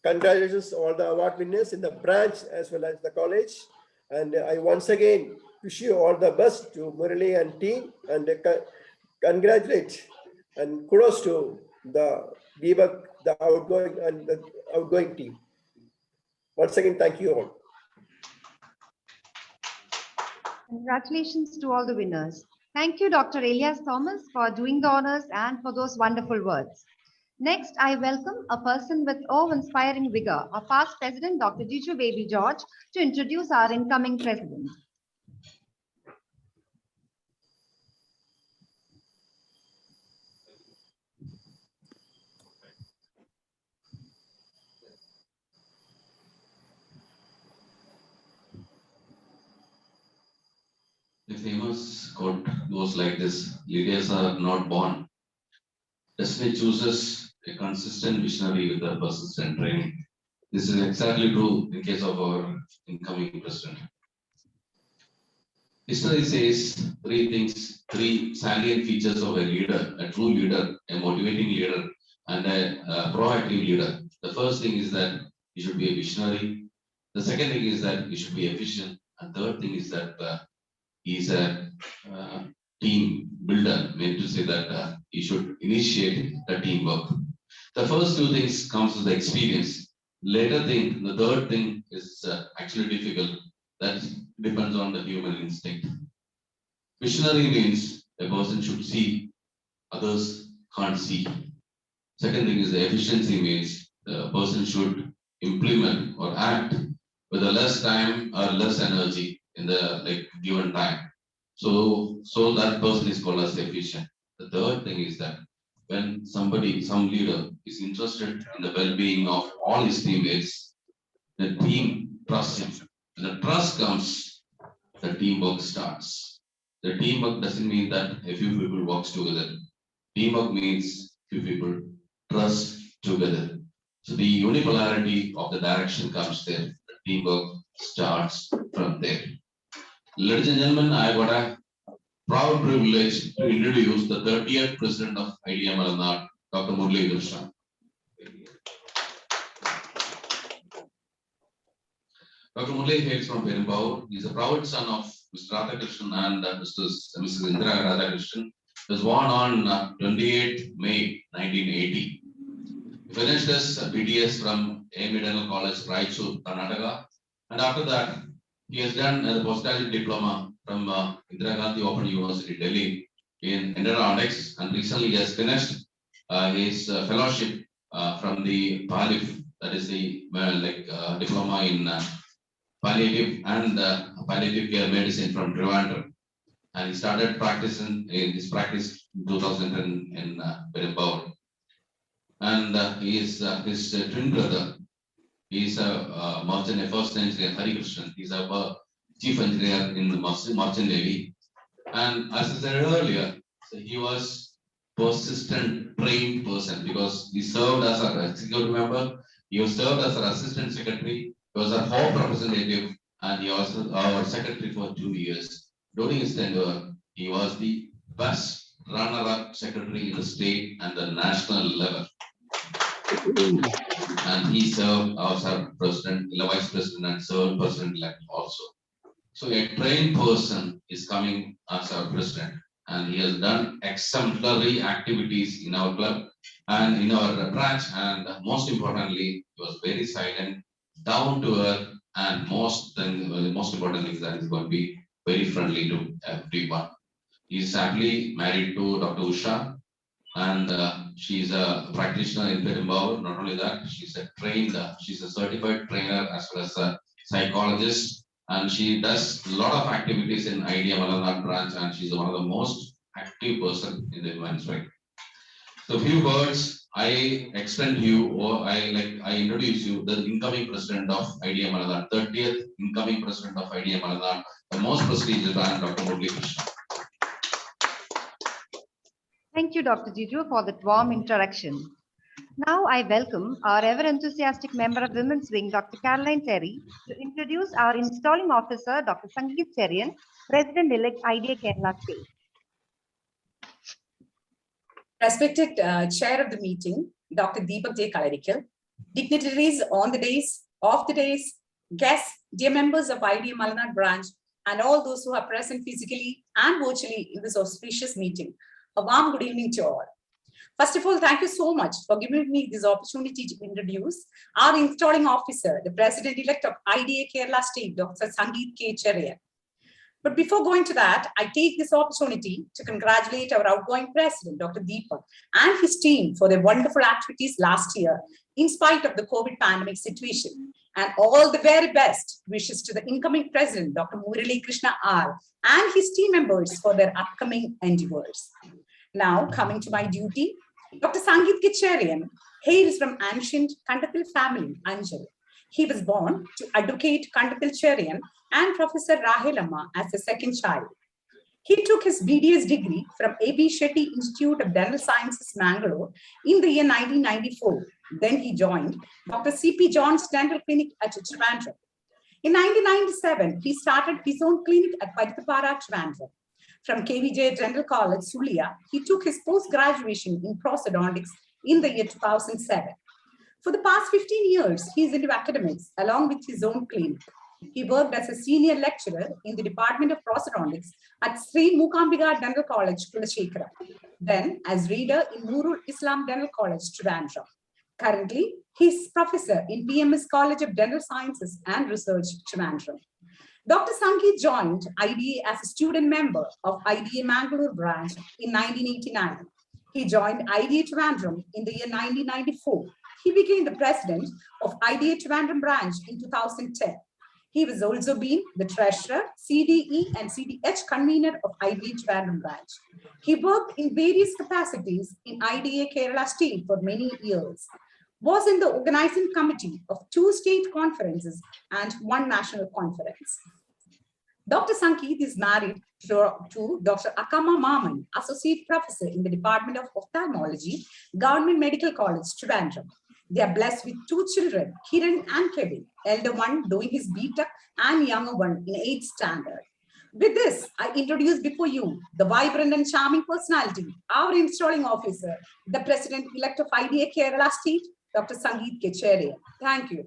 Congratulations to all the award winners in the branch as well as the college. And I once again wish you all the best to Murali and team, and congratulate and kudos to the Deepak, the outgoing team. Once again, thank you all. Congratulations to all the winners. Thank you, Dr. Elias Thomas, for doing the honors and for those wonderful words. Next, I welcome a person with awe-inspiring vigor, our past president, Dr. Jiju Baby George, to introduce our incoming president. The famous quote goes like this: leaders are not born. Destiny chooses a consistent visionary with a persistent training. This is exactly true in case of our incoming president. History says 3 things, 3 salient features of a leader, a true leader, a motivating leader, and a proactive leader. The first thing is that you should be a visionary. The second thing is that you should be efficient. And third thing is that he is a team builder, meant to say that he should initiate the teamwork. The first 2 things comes with the experience. Later thing, the third thing is actually difficult. That depends on the human instinct. Visionary means a person should see, others can't see. Second thing is the efficiency means the person should implement or act with a less time or less energy in the given time. So that person is called as efficient. The third thing is that when some leader is interested in the well-being of all his teammates, the team trusts him. When the trust comes, the teamwork starts. The teamwork doesn't mean that a few people work together. Teamwork means few people trust together. So the unipolarity of the direction comes there. The teamwork starts from there. Ladies and gentlemen, I got a proud privilege to introduce the 30th president of IDM Malanad, Dr. Murali Krishna. Dr. Murali hails from Perumbavoor. He is a proud son of Mr. Radhakrishnan and Mrs. Indira Radhakrishnan. He was born on 28 May 1980. He finished his BDS from AME Dental College, Raichur, Karnataka. And after that, he has done a postgraduate diploma from Indira Gandhi Open University, Delhi in endodontics, and recently he has finished his fellowship from the PALIF, that is the diploma in palliative and palliative care medicine from Trivandrum. And he started practicing in his practice in 2010 in Perambur. And he is his twin brother. He is a merchant, first engineer, Hari Krishnan. He's a chief engineer in the merchant navy. And as I said earlier, so he was persistent, trained person because he served as an executive member. He was served as an assistant secretary. He was a home representative, and he was our secretary for 2 years. During his tenure, he was the best runner-up secretary in the state and the national level. And he served as our president, vice president, and served president-elect also. So a trained person is coming as our president, and he has done exemplary activities in our club and in our branch. And most importantly, he was very silent, down to earth, and most important thing is that he's going to be very friendly to everyone. He's happily married to Dr. Usha, and she's a practitioner in Perambur. Not only that, she's a certified trainer as well as a psychologist, and she does a lot of activities in IDEA Malanar branch, and she's one of the most active person in the women's right. So, few words I explain to you, or I introduce you the incoming president of IDEA Malanar, 30th incoming president of IDEA Malanar, the most prestigious man, Dr. Murali Krishna. Thank you, Dr. Jiju, for that warm introduction. Now I welcome our ever enthusiastic member of Women's Wing, Dr. Caroline Terry, to introduce our installing officer, Dr. Sangeet Cherian, President-elect IDEA Kerala State. Respected Chair of the meeting, Dr. Deepak J. Kalarikal, dignitaries on the days, off the days, guests, dear members of IDEA Malanar branch, and all those who are present physically and virtually in this auspicious meeting. A warm good evening to all. First of all, thank you so much for giving me this opportunity to introduce our installing officer, the President-elect of IDEA Kerala State, Dr. Sangeet K. Cherian. But before going to that, I take this opportunity to congratulate our outgoing President, Dr. Deepak, and his team for their wonderful activities last year, in spite of the COVID pandemic situation. And all the very best wishes to the incoming President, Dr. Murali Krishna R, and his team members for their upcoming endeavors. Now, coming to my duty, Dr. Sangeet K. Cherian hails from ancient Kandathil family, Anjal. He was born to Advocate Kandathil Cherian and Professor Rahelamma as a second child. He took his BDS degree from A.B. Shetty Institute of Dental Sciences, Mangalore in the year 1994. Then he joined Dr. C.P. John's Dental Clinic at Trivandrum. In 1997, he started his own clinic at Padithapara, Trivandrum. From KVJ Dental College, Sulia, he took his post-graduation in prosthodontics in the year 2007. For the past 15 years, he is into academics along with his own clinic. He worked as a senior lecturer in the Department of Prosthodontics at Sri Mookambika Dental College, Kulashekara. Then as reader in Nurul Islam Dental College, Trivandrum. Currently, he is professor in PMS College of Dental Sciences and Research, Trivandrum. Dr. Sangeet joined IDEA as a student member of IDEA Mangalore branch in 1989. He joined IDEA Trivandrum in the year 1994. He became the president of IDEA Trivandrum branch in 2010. He was also been the treasurer, CDE and CDH convener of IDEA Trivandrum branch. He worked in various capacities in IDEA Kerala State for many years. Was in the organizing committee of 2 state conferences and 1 national conference. Dr. Sangeet is married to Dr. Akama Maman, Associate Professor in the Department of Ophthalmology, Government Medical College, Trivandrum. They are blessed with 2 children, Kiran and Kevin, elder one doing his BTech and younger one in 8th standard. With this, I introduce before you the vibrant and charming personality, our installing officer, the President-elect of IDEA Kerala State, Dr. Sangeet K. Cherian. Thank you.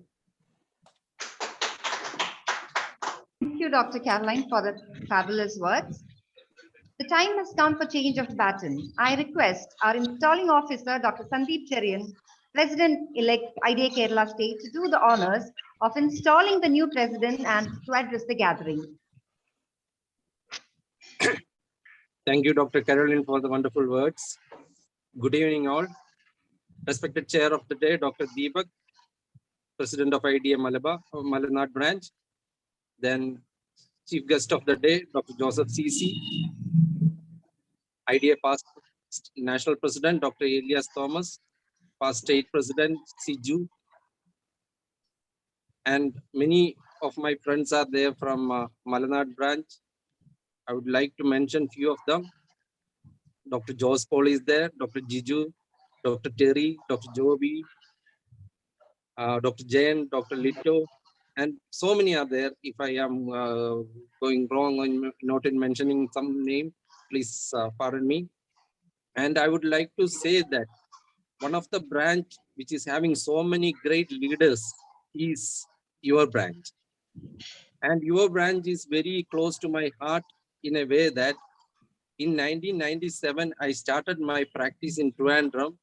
Thank you, Dr. Caroline, for the fabulous words. The time has come for change of baton. I request our installing officer, Dr. Sandeep Cherian, President-elect IDEA Kerala State, to do the honors of installing the new president and to address the gathering. Thank you, Dr. Caroline, for the wonderful words. Good evening, all. Respected Chair of the day, Dr. Deepak, President of IDA Malabar, Malanad branch. Then Chief Guest of the Day, Dr. Joseph CC. IDA past National President, Dr. Elias Thomas. Past State President, Siju. And many of my friends are there from Malanad branch. I would like to mention few of them. Dr. Jos Paul is there, Dr. Jiju, Dr. Terry, Dr. Joby, Dr. Jain, Dr. Lito, and so many are there. If I am going wrong or not in mentioning some name, please pardon me. And I would like to say that one of the branch which is having so many great leaders is your branch. And your branch is very close to my heart in a way that in 1997, I started my practice in Trivandrum.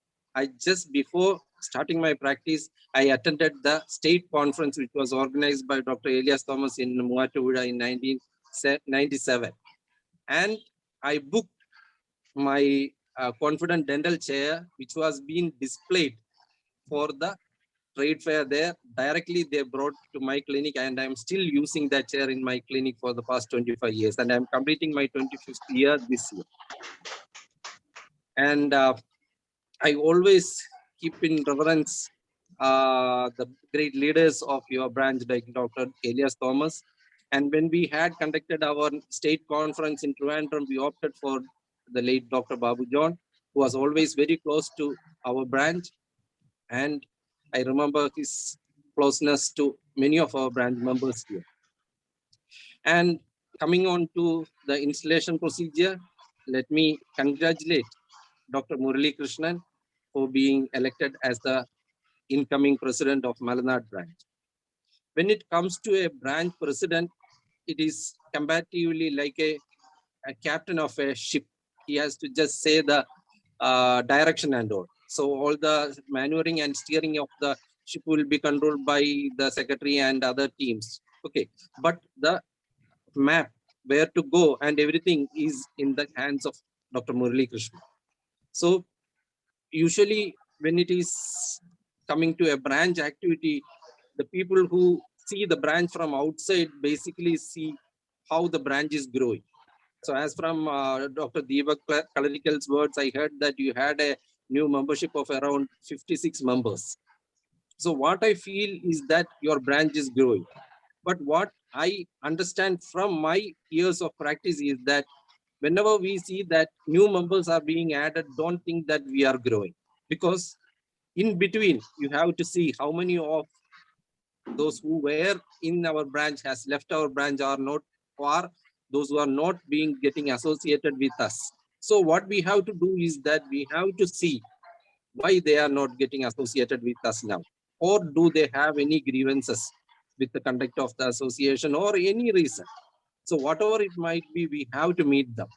Before starting my practice, I attended the state conference which was organized by Dr. Elias Thomas in Muatuvida in 1997. And I booked my confident dental chair, which was being displayed for the trade fair there. Directly they brought to my clinic, and I'm still using that chair in my clinic for the past 25 years, and I'm completing my 25th year this year. And I always keep in reverence the great leaders of your branch like Dr. Elias Thomas. And when we had conducted our state conference in Trivandrum, we opted for the late Dr. Babu John, who was always very close to our branch. And I remember his closeness to many of our branch members here. And coming on to the installation procedure, let me congratulate Dr. Murali Krishnan for being elected as the incoming president of Malanad branch. When it comes to a branch president, it is comparatively like a captain of a ship. He has to just say the direction and all. So all the maneuvering and steering of the ship will be controlled by the secretary and other teams. Okay, but the map, where to go and everything is in the hands of Dr. Murali Krishnan. So usually when it is coming to a branch activity, the people who see the branch from outside basically see how the branch is growing. So as from Dr. Deepak Kalarikal's words, I heard that you had a new membership of around 56 members. So what I feel is that your branch is growing. But what I understand from my years of practice is that whenever we see that new members are being added, don't think that we are growing. Because in between, you have to see how many of those who were in our branch has left our branch or not, or those who are not getting associated with us. So what we have to do is that we have to see why they are not getting associated with us now, or do they have any grievances with the conduct of the association or any reason. So whatever it might be, we have to meet them.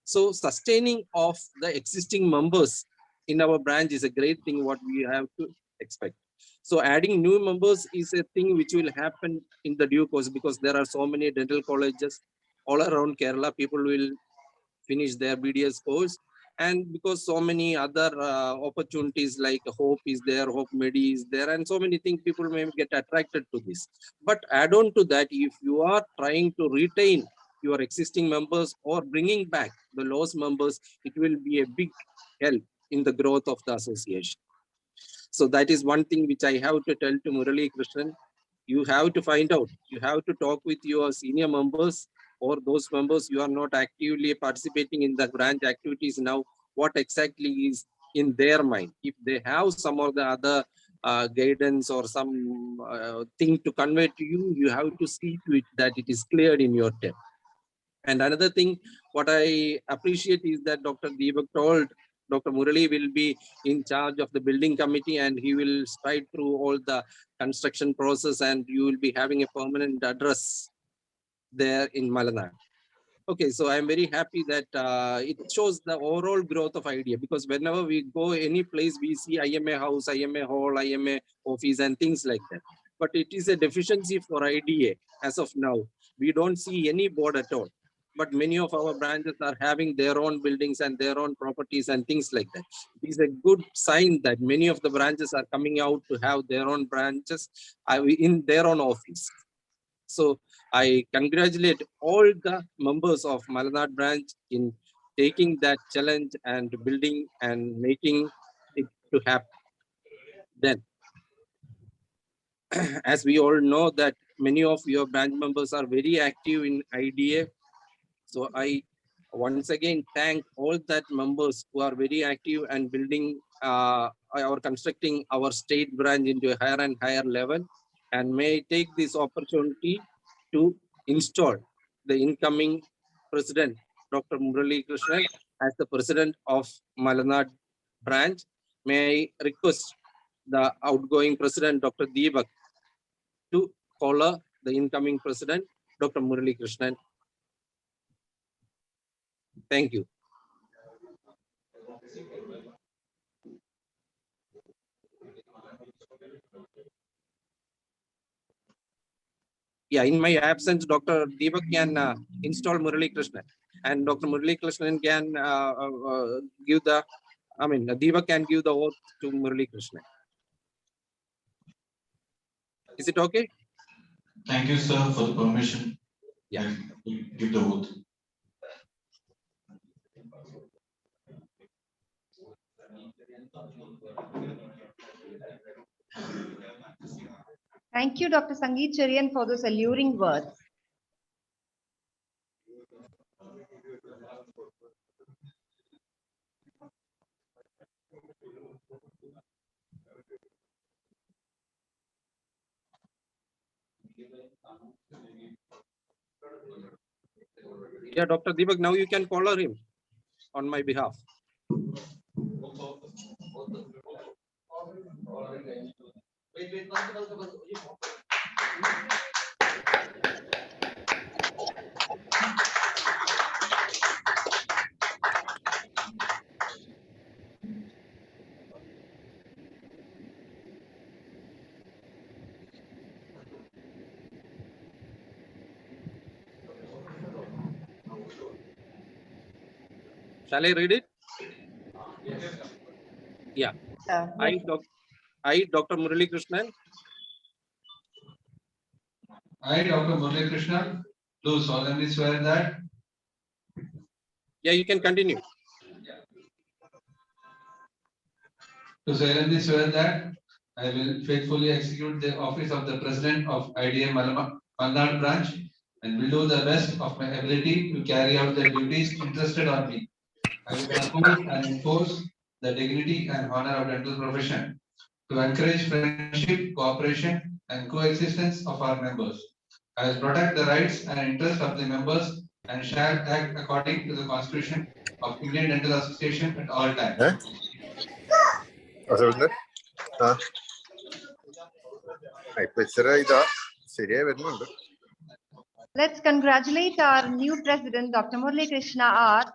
So sustaining of the existing members in our branch is a great thing what we have to expect. So adding new members is a thing which will happen in the due course, because there are so many dental colleges all around Kerala. People will finish their BDS course, and because so many other opportunities like Hope is there, Hope Medi is there, and so many things, people may get attracted to this. But add on to that, if you are trying to retain your existing members or bringing back the lost members, it will be a big help in the growth of the association. So that is one thing which I have to tell to Murali Krishnan. You have to find out, you have to talk with your senior members or those members you are not actively participating in the branch activities now, what exactly is in their mind. If they have some or the other guidance or some thing to convey to you, you have to see to it that it is cleared in your term. And another thing, what I appreciate is that Dr. Deepak told Dr. Murali will be in charge of the building committee, and he will stride through all the construction process, and you will be having a permanent address there in Malanad. Okay, so I'm very happy that it shows the overall growth of IDA, because whenever we go any place, we see IMA house, IMA hall, IMA office and things like that. But it is a deficiency for IDA as of now. We don't see any board at all. but many of our branches are having their own buildings and their own properties and things like that. It is a good sign that many of the branches are coming out to have their own branches in their own office. So I congratulate all the members of Malnad branch in taking that challenge and building and making it to happen. Then, as we all know that many of your branch members are very active in IDA. So I once again thank all that members who are very active and building or constructing our state branch into a higher and higher level. And may I take this opportunity to install the incoming president, Dr. Murali Krishnan, as the president of Malnad branch. May I request the outgoing president, Dr. Deepak, to follow the incoming president, Dr. Murali Krishnan. Thank you. Yeah, in my absence, Dr. Deepak can install Murali Krishnan, and Dr. Murali Krishnan can give the, Deepak can give the oath to Murali Krishnan. Is it okay? Thank you, sir, for the permission. Yeah. Give the oath. Thank you, Dr. Sangeet Cherian, for those alluring words. Yeah, Dr. Deepak, now you can call him on my behalf. Shall I read it? Yeah. I, Dr. Murali Krishnan. I, Dr. Murali Krishnan, do solemnly swear that. Yeah, you can continue. To solemnly swear that I will faithfully execute the office of the President of IDA Malnad branch and will do the best of my ability to carry out the duties entrusted on me. I will uphold and enforce the dignity and honor of dental profession to encourage friendship, cooperation, and coexistence of our members. I will protect the rights and interests of the members and shall act according to the Constitution of Indian Dental Association at all times. Let's congratulate our new president, Dr. Murali Krishna R,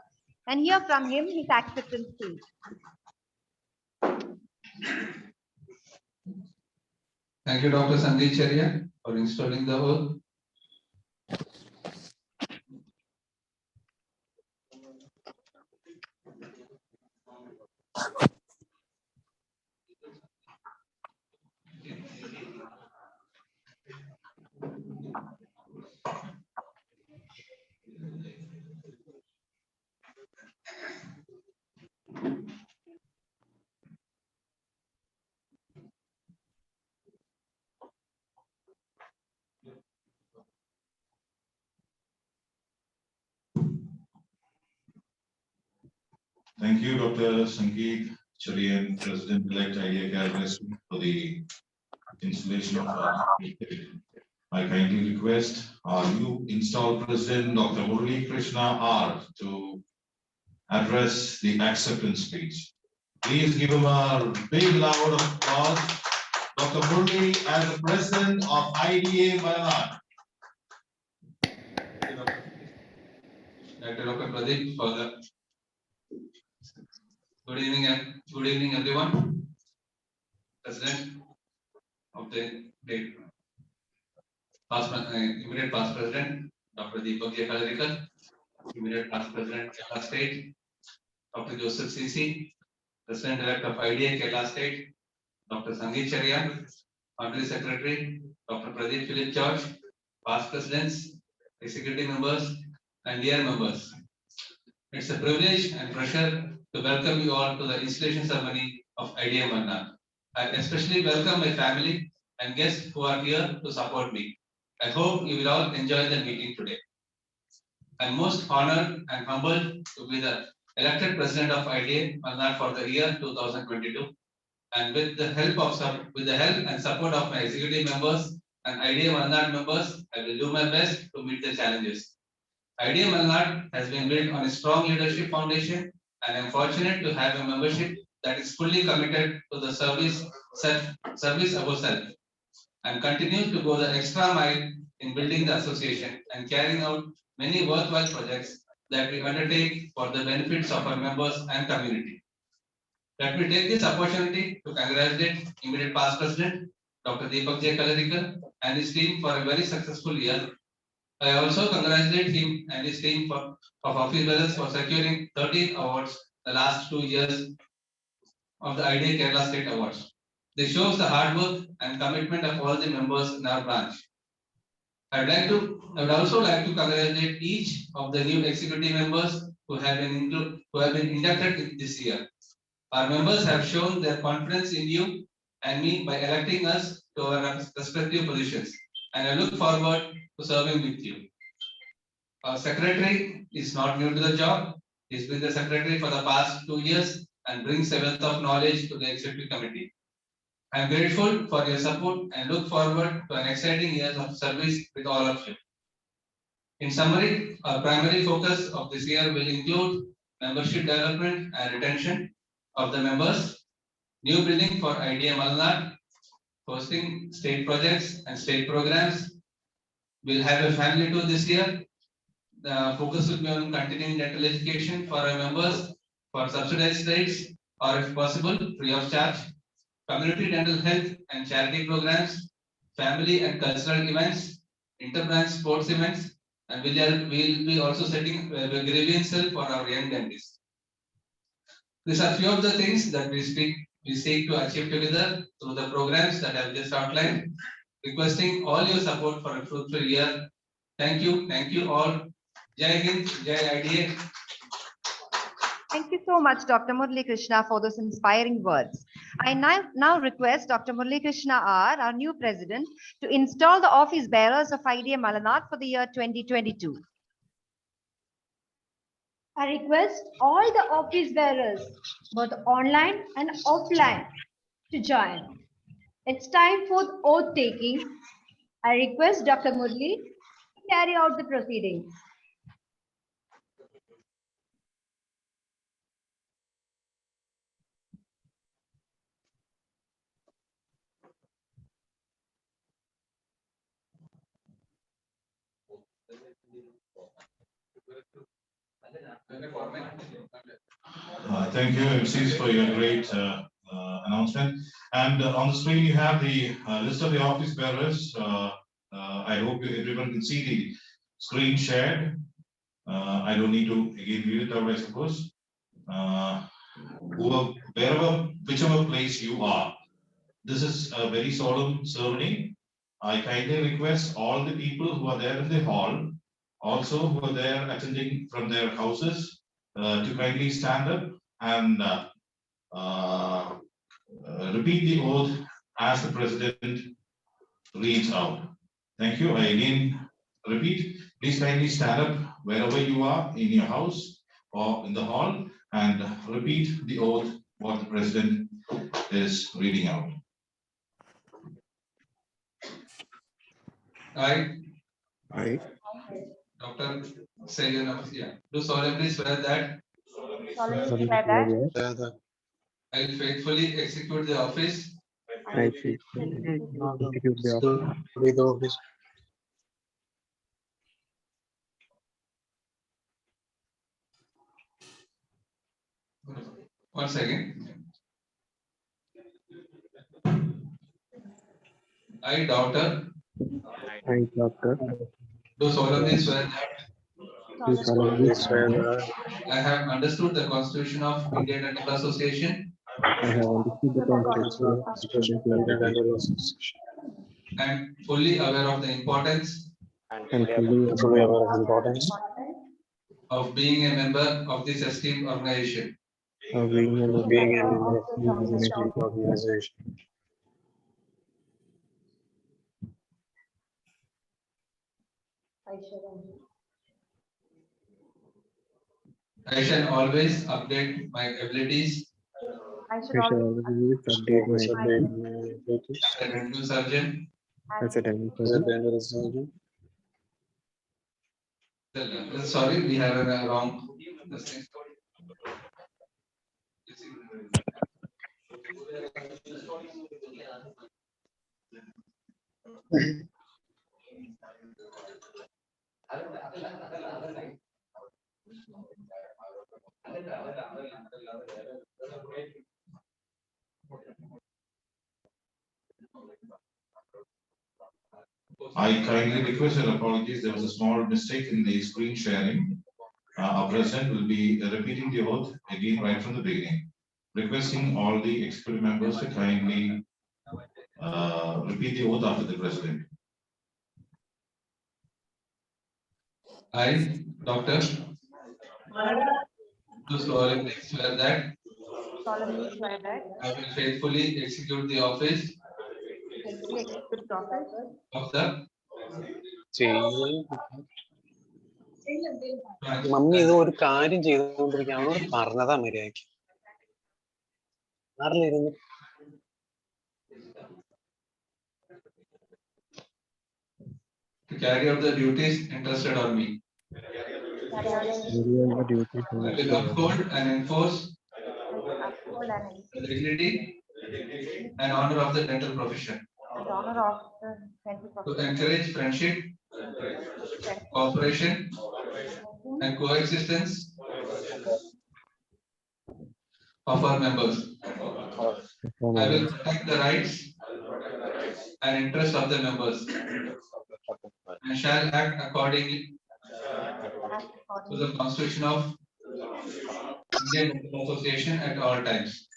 and hear from him his acceptance speech. Thank you, Dr. Sangeet Cherian, for installing the oath. Thank you, Dr. Sangeet Cherian, President-elect IDA Cabinet, for the installation of our. I kindly request our new installed President, Dr. Murali Krishna R, to address the acceptance speech. Please give him a big loud applause. Dr. Murali as the President of IDA Malnad. Dr. Pradeep for the good evening everyone. President of the immediate past President, Dr. Deepak J. Kalarikar, immediate past president, Kerala State, Dr. Joseph CC, President-elect of IDA, Kerala State, Dr. Sangeet Cherian, Honorary Secretary, Dr. Pradeep Philip George, past presidents, executive members, and dear members. It's a privilege and pleasure to welcome you all to the installation ceremony of IDA Malnad. I especially welcome my family and guests who are here to support me. I hope you will all enjoy the meeting today. I'm most honored and humbled to be the elected president of IDA Malnad for the year 2022. And with the help and support of my executive members and IDA Malnad members, I will do my best to meet the challenges. IDA Malnad has been built on a strong leadership foundation, and I am fortunate to have a membership that is fully committed to the service above self, and continue to go the extra mile in building the association and carrying out many worthwhile projects that we undertake for the benefits of our members and community. Let me take this opportunity to congratulate immediate past president, Dr. Deepak J. Kalarikar, and his team for a very successful year. I also congratulate him and his team of office bearers for securing 13 awards the last 2 years of the IDA Kerala State Awards. This shows the hard work and commitment of all the members in our branch. I would also like to congratulate each of the new executive members who have been inducted this year. Our members have shown their confidence in you and me by electing us to our respective positions, and I look forward to serving with you. Our secretary is not new to the job. He's been the secretary for the past 2 years and brings a wealth of knowledge to the executive committee. I am grateful for your support and look forward to an exciting year of service with all of you. In summary, our primary focus of this year will include membership development and retention of the members, new building for IDA Malnad, hosting state projects and state programs. We'll have a family tour this year. The focus will be on continuing dental education for our members for subsidized rates, or if possible, free of charge. Community dental health and charity programs, family and cultural events, inter-branch sports events, and we'll be also setting a grievance cell for our young dentists. These are few of the things that we seek to achieve together through the programs that I've just outlined. Requesting all your support for a fruitful year. Thank you all. Jai Hind, Jai IDA. Thank you so much, Dr. Murali Krishna, for those inspiring words. I now request Dr. Murali Krishna R, our new president, to install the office bearers of IDA Malnad for the year 2022. I request all the office bearers, both online and offline, to join. It's time for oath taking. I request Dr. Murali to carry out the proceedings. Thank you, MCs, for your great announcement. And on the screen, you have the list of the office bearers. I hope everyone can see the screen shared. I don't need to again read it out, I suppose. Whichever place you are, this is a very solemn ceremony. I kindly request all the people who are there in the hall, also who are there attending from their houses, to kindly stand up and repeat the oath as the president reads out. Thank you. I again repeat, please kindly stand up wherever you are in your house or in the hall and repeat the oath what the president is reading out. I, Dr. Sayan, do solemnly swear that I will faithfully execute the office One second. I, doctor, do solemnly swear solemnly swear that I have understood the Constitution of Indian Dental Association I have understood the Constitution of Indian Dental Association and fully aware of the importance and fully aware of the importance of being a member of this esteemed organization. of being a member of the organization. I shall always update my abilities I I should shall always always update my abilities as a dental surgeon. as a dental surgeon. Sorry, we have a wrong. I kindly request your apologies. There was a small mistake in the screen sharing. Our president will be repeating the oath again right from the beginning, requesting all the executive members to kindly repeat the oath after the president. I, Doctor, do solemnly swear that solemnly swear that I will faithfully execute the office of the mummy ഇത് ഒരു കാര്യം ചെയ്തുകൊണ്ടിരിക്കുക അവനോട് പറഞ്ഞതാ മര്യാദക്ക് അറിഞ്ഞിരുന്നു to carry out the duties entrusted on me. I will uphold and enforce the dignity and honor of the dental profession. To encourage friendship, cooperation, and coexistence of our members. I will protect the rights and interests of the members and shall act accordingly to the Constitution of Indian Dental Association at all times.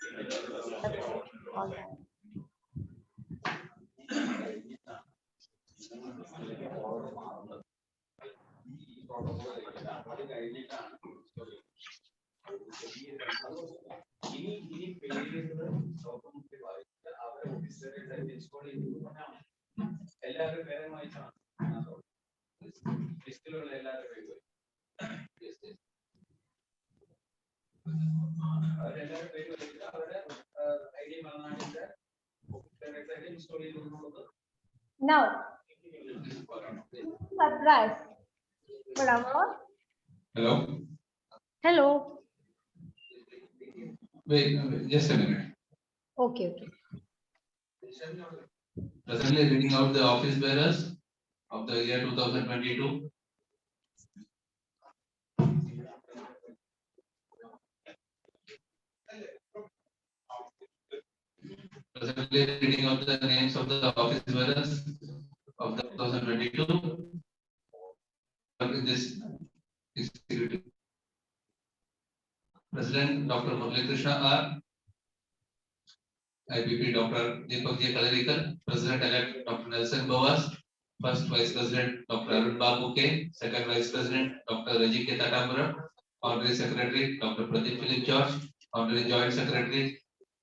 Now, surprise. Bravo. Hello? Hello. Wait, just a minute. Okay, okay. Presently reading out the office bearers of the year 2022. Presently reading out the names of the office bearers of the 2022. In this executive. President Dr. Murali Krishna R. IPP Dr. Deepak J. Kalarikar, President-elect Dr. Nelson Boas, First Vice President Dr. Arun Babu K, Second Vice President Dr. Raji K. Tatamura, Honorary Secretary Dr. Pradeep Philip George, Honorary Joint Secretary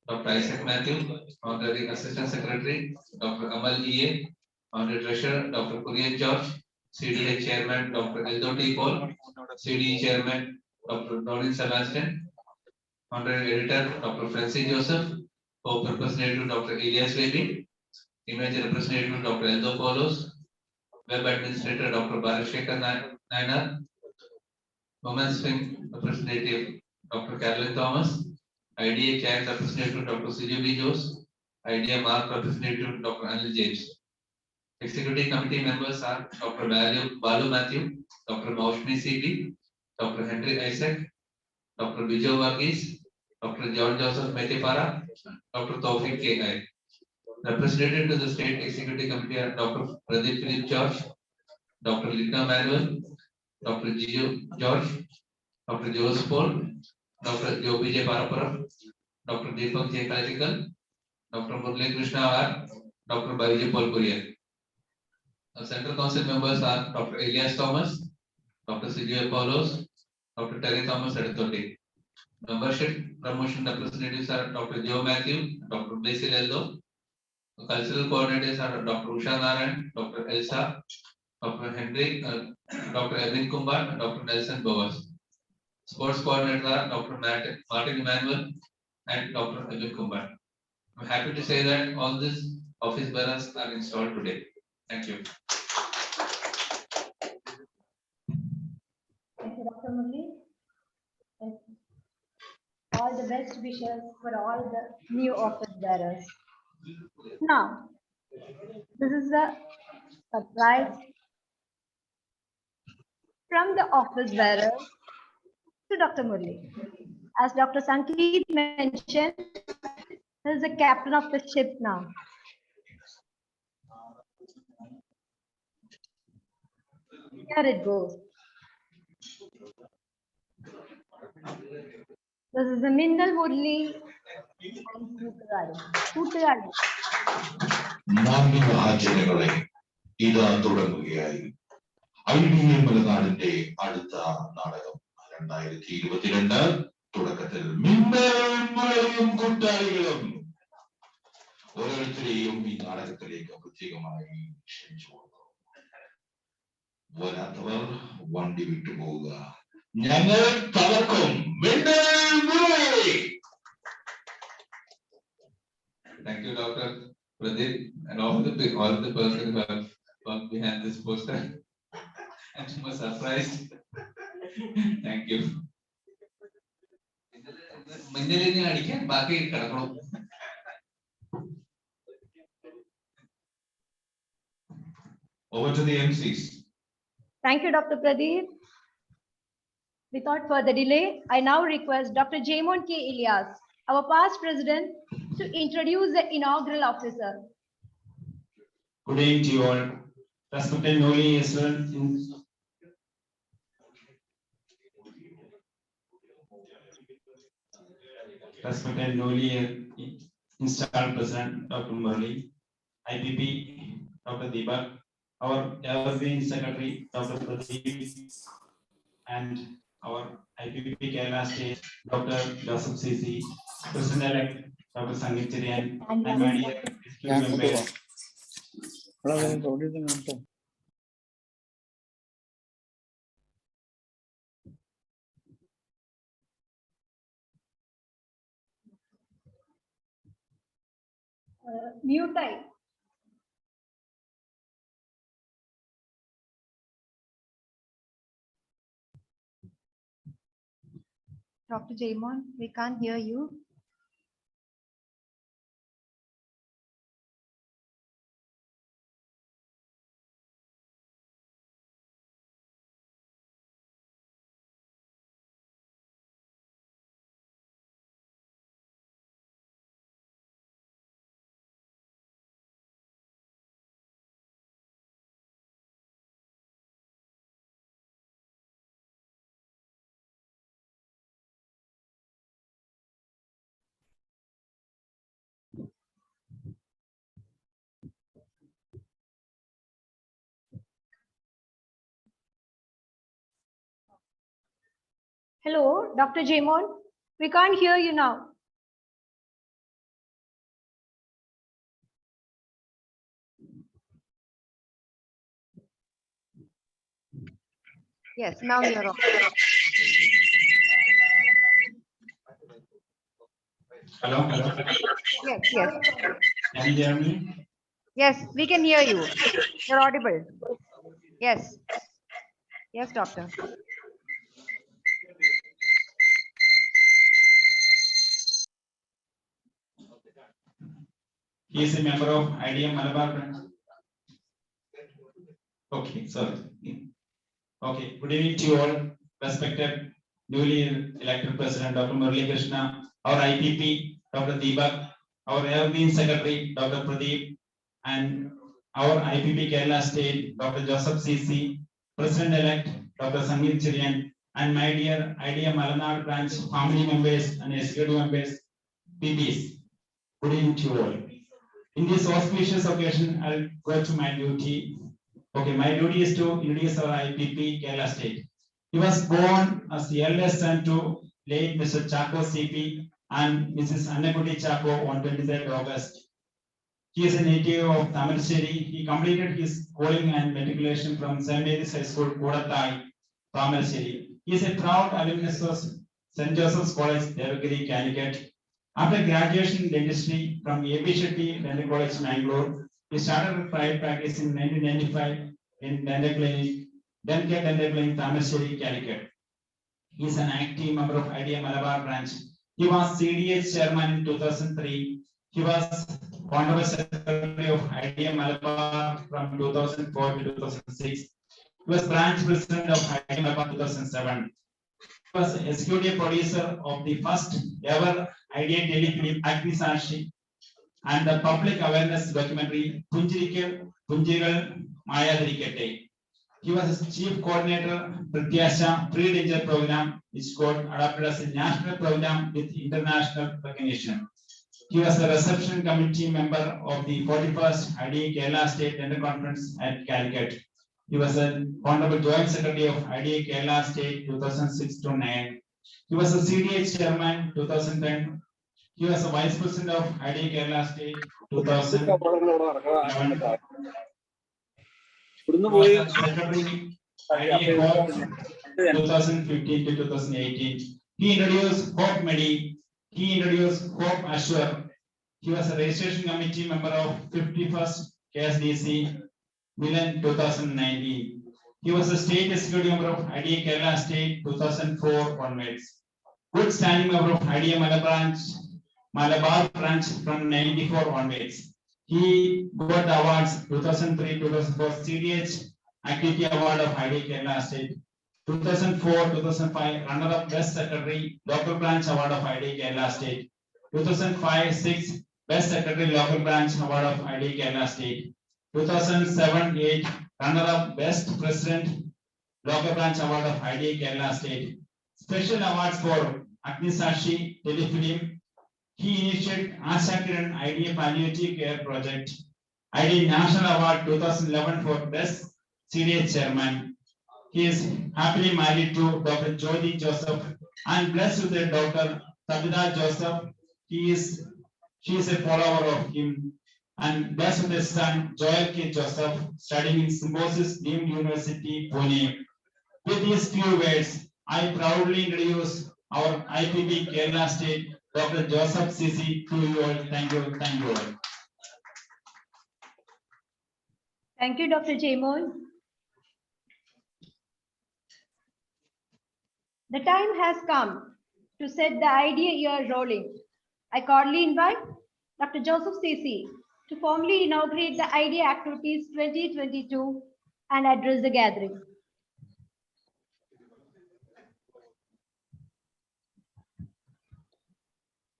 Dr. Isaac Matthew, Honorary Assistant Secretary Dr. Amal E.A., Honorary Treasurer Dr. Kurian George, CDA Chairman Dr. Eldo T. Paul, CDE Chairman Dr. Norin Sebastian, Honorary Editor Dr. Francis Joseph, Co-Representative Dr. Elias Baby, Image Representative Dr. Eldo Paulos, Web Administrator Dr. Barashekar Nainar, Women's Wing Representative Dr. Carolyn Thomas, IDA Child Representative Dr. CGB Jose, IDA Mark Representative Dr. Anil James. Executive Committee members are Dr. Balu Matthew, Dr. Maushmi C.B., Dr. Henry Isaac, Dr. Vijay Varghese, Dr. John Joseph Metipara, Dr. Taufik K.I. Representative to the State Executive Committee are Dr. Pradeep Philip George, Dr. Lina Manuel, Dr. Gio George, Dr. Joseph Paul, Dr. Joby J. Paraparam, Dr. Deepak J. Kalikal, Dr. Murli Krishna R, Dr. Barijay Paul Kurian. Our Central Council members are Dr. Elias Thomas, Dr. C.J. Paulos, Dr. Terry Thomas Editoti. Membership promotion representatives are Dr. Joe Matthew, Dr. Basil Eldo. The cultural coordinators are Dr. Usha Narayan, Dr. Elsa, Dr. Henry, Dr. Edwin Kumbar, and Dr. Nelson Boas. Sports coordinators are Dr. Martin Emmanuel and Dr. Edwin Kumbar. I'm happy to say that all these office bearers are installed today. Thank you. Thank you, Dr. Murli. And all the best wishes for all the new office bearers. Now, this is a surprise from the office bearer to Dr. Murli. As Dr. Sankeet mentioned, he is the captain of the ship now. Here it goes. This is the Mindal Murli and Kootaradi. മാന്യമഹാജനങ്ങളെ ഇതാ തുടങ്ങുകയായി IDM മലനാടിന്റെ അടുത്ത നാടകം 2022 തുടക്കത്തിൽ മിന്നലും കൂട്ടാളികളും ഓരോരുത്തരെയും ഈ നാടകത്തിലേക്ക് പ്രത്യേകമായി ക്ഷണിച്ചു കൊടുക്കുന്നു. വരാത്തവർ വണ്ടി വിട്ടുപോവുക. ഞങ്ങൾ തകർക്കും. Thank you, Dr. Pradeep, and all the persons who have worked behind this poster. And you were surprised. Thank you. Minjalini adikan baki kadakonu. Over to the MCs. Thank you, Dr. Pradeep. Without further delay, I now request Dr. Jaimon K. Ilyas, our past president, to introduce the inaugural officer. Good evening to you all. Respected newly installed President Dr. Murli, IPP Dr. Deepak, our evergreen Secretary Dr. Pradeep, and our IPP Kerala State Dr. Joseph C.C., President-elect Dr. Sangeet Cherian, and my dear members. Mute. Dr. Jaimon, we can't hear you. Hello, Dr. Jaimon. We can't hear you now. Yes, now you're on. Hello. Yes, yes. Can you hear me? Yes, we can hear you. You're audible. Yes. Yes, doctor. He is a member of IDM Malabar branch. Okay, sorry. Okay, good evening to you all, respected newly elected President Dr. Murli Krishna, our IPP Dr. Deepak, our evergreen Secretary Dr. Pradeep, and our IPP Kerala State Dr. Joseph C.C., President-elect Dr. Sangeet Chirian, and my dear IDA Malanad branch family members and executive members, PPs. Good evening to you all. In this auspicious occasion, I'll go to my duty. Okay, my duty is to introduce our IPP Kerala State. He was born as the eldest son to late Mr. Chako CP and Mrs. Annakuti Chako on 23rd August. He is a native of Tamarcheri. He completed his schooling and matriculation from St. Mary's High School, Kodathai, Tamarcheri. He is a proud alumnus of St. Joseph's College, Devagiri, Calicut. After graduation in dentistry from A.B. Shetty Dental College, Mangalore, he started private practice in 1995 in Dental Clinic, then kept Dental Clinic, Tamarcheri, Calicut. He is an active member of IDA Malabar branch. He was CDH chairman in 2003. He was Honorable Secretary of IDA Malabar from 2004 to 2006. He was branch president of IDA Malabar 2007. He was executive producer of the first ever IDA telefilm Agnisashi and the public awareness documentary Punjirigal Mayadrikete. He was chief coordinator Pratyasha pre-danger program, which got adopted as a national program with international recognition. He was a reception committee member of the 41st IDA Kerala State Dental Conference at Calicut. He was an honorable joint secretary of IDA Kerala State 2006 to 9. He was a CDH chairman 2010. He was a vice president of IDA Kerala State 2011. Secretary IDA Hope 2015 to 2018. He introduced Hope Medi. He introduced Hope Assure. He was a registration committee member of 51st KSDC Milan 2019. He was a state executive member of IDA Kerala State 2004 onwards. Good standing member of IDA Malabar branch from 94 onwards. He got the awards 2003-2004 CDH Activity Award of IDA Kerala State, 2004-2005 runner-up Best Secretary Local Branch Award of IDA Kerala State, 2005-06 Best Secretary Local Branch Award of IDA Kerala State, 2007-08 runner-up Best President Local Branch Award of IDA Kerala State. Special awards for Agnisashi telefilm. He initiated Asha Kiran IDA Palliative Care Project, IDA National Award 2011 for Best CDH Chairman. He is happily married to Dr. Jyoti Joseph and blessed with a daughter, Tabitha Joseph. She is a follower of him and blessed with a son, Joel K. Joseph, studying in Symbiosis Deemed University, Pune. With these few words, I proudly introduce our IPP Kerala State, Dr. Joseph CC, to you all. Thank you. Thank you all. Thank you, Dr. Jaimon. The time has come to set the IDA year rolling. I cordially invite Dr. Joseph CC to formally inaugurate the IDA Activities 2022 and address the gathering.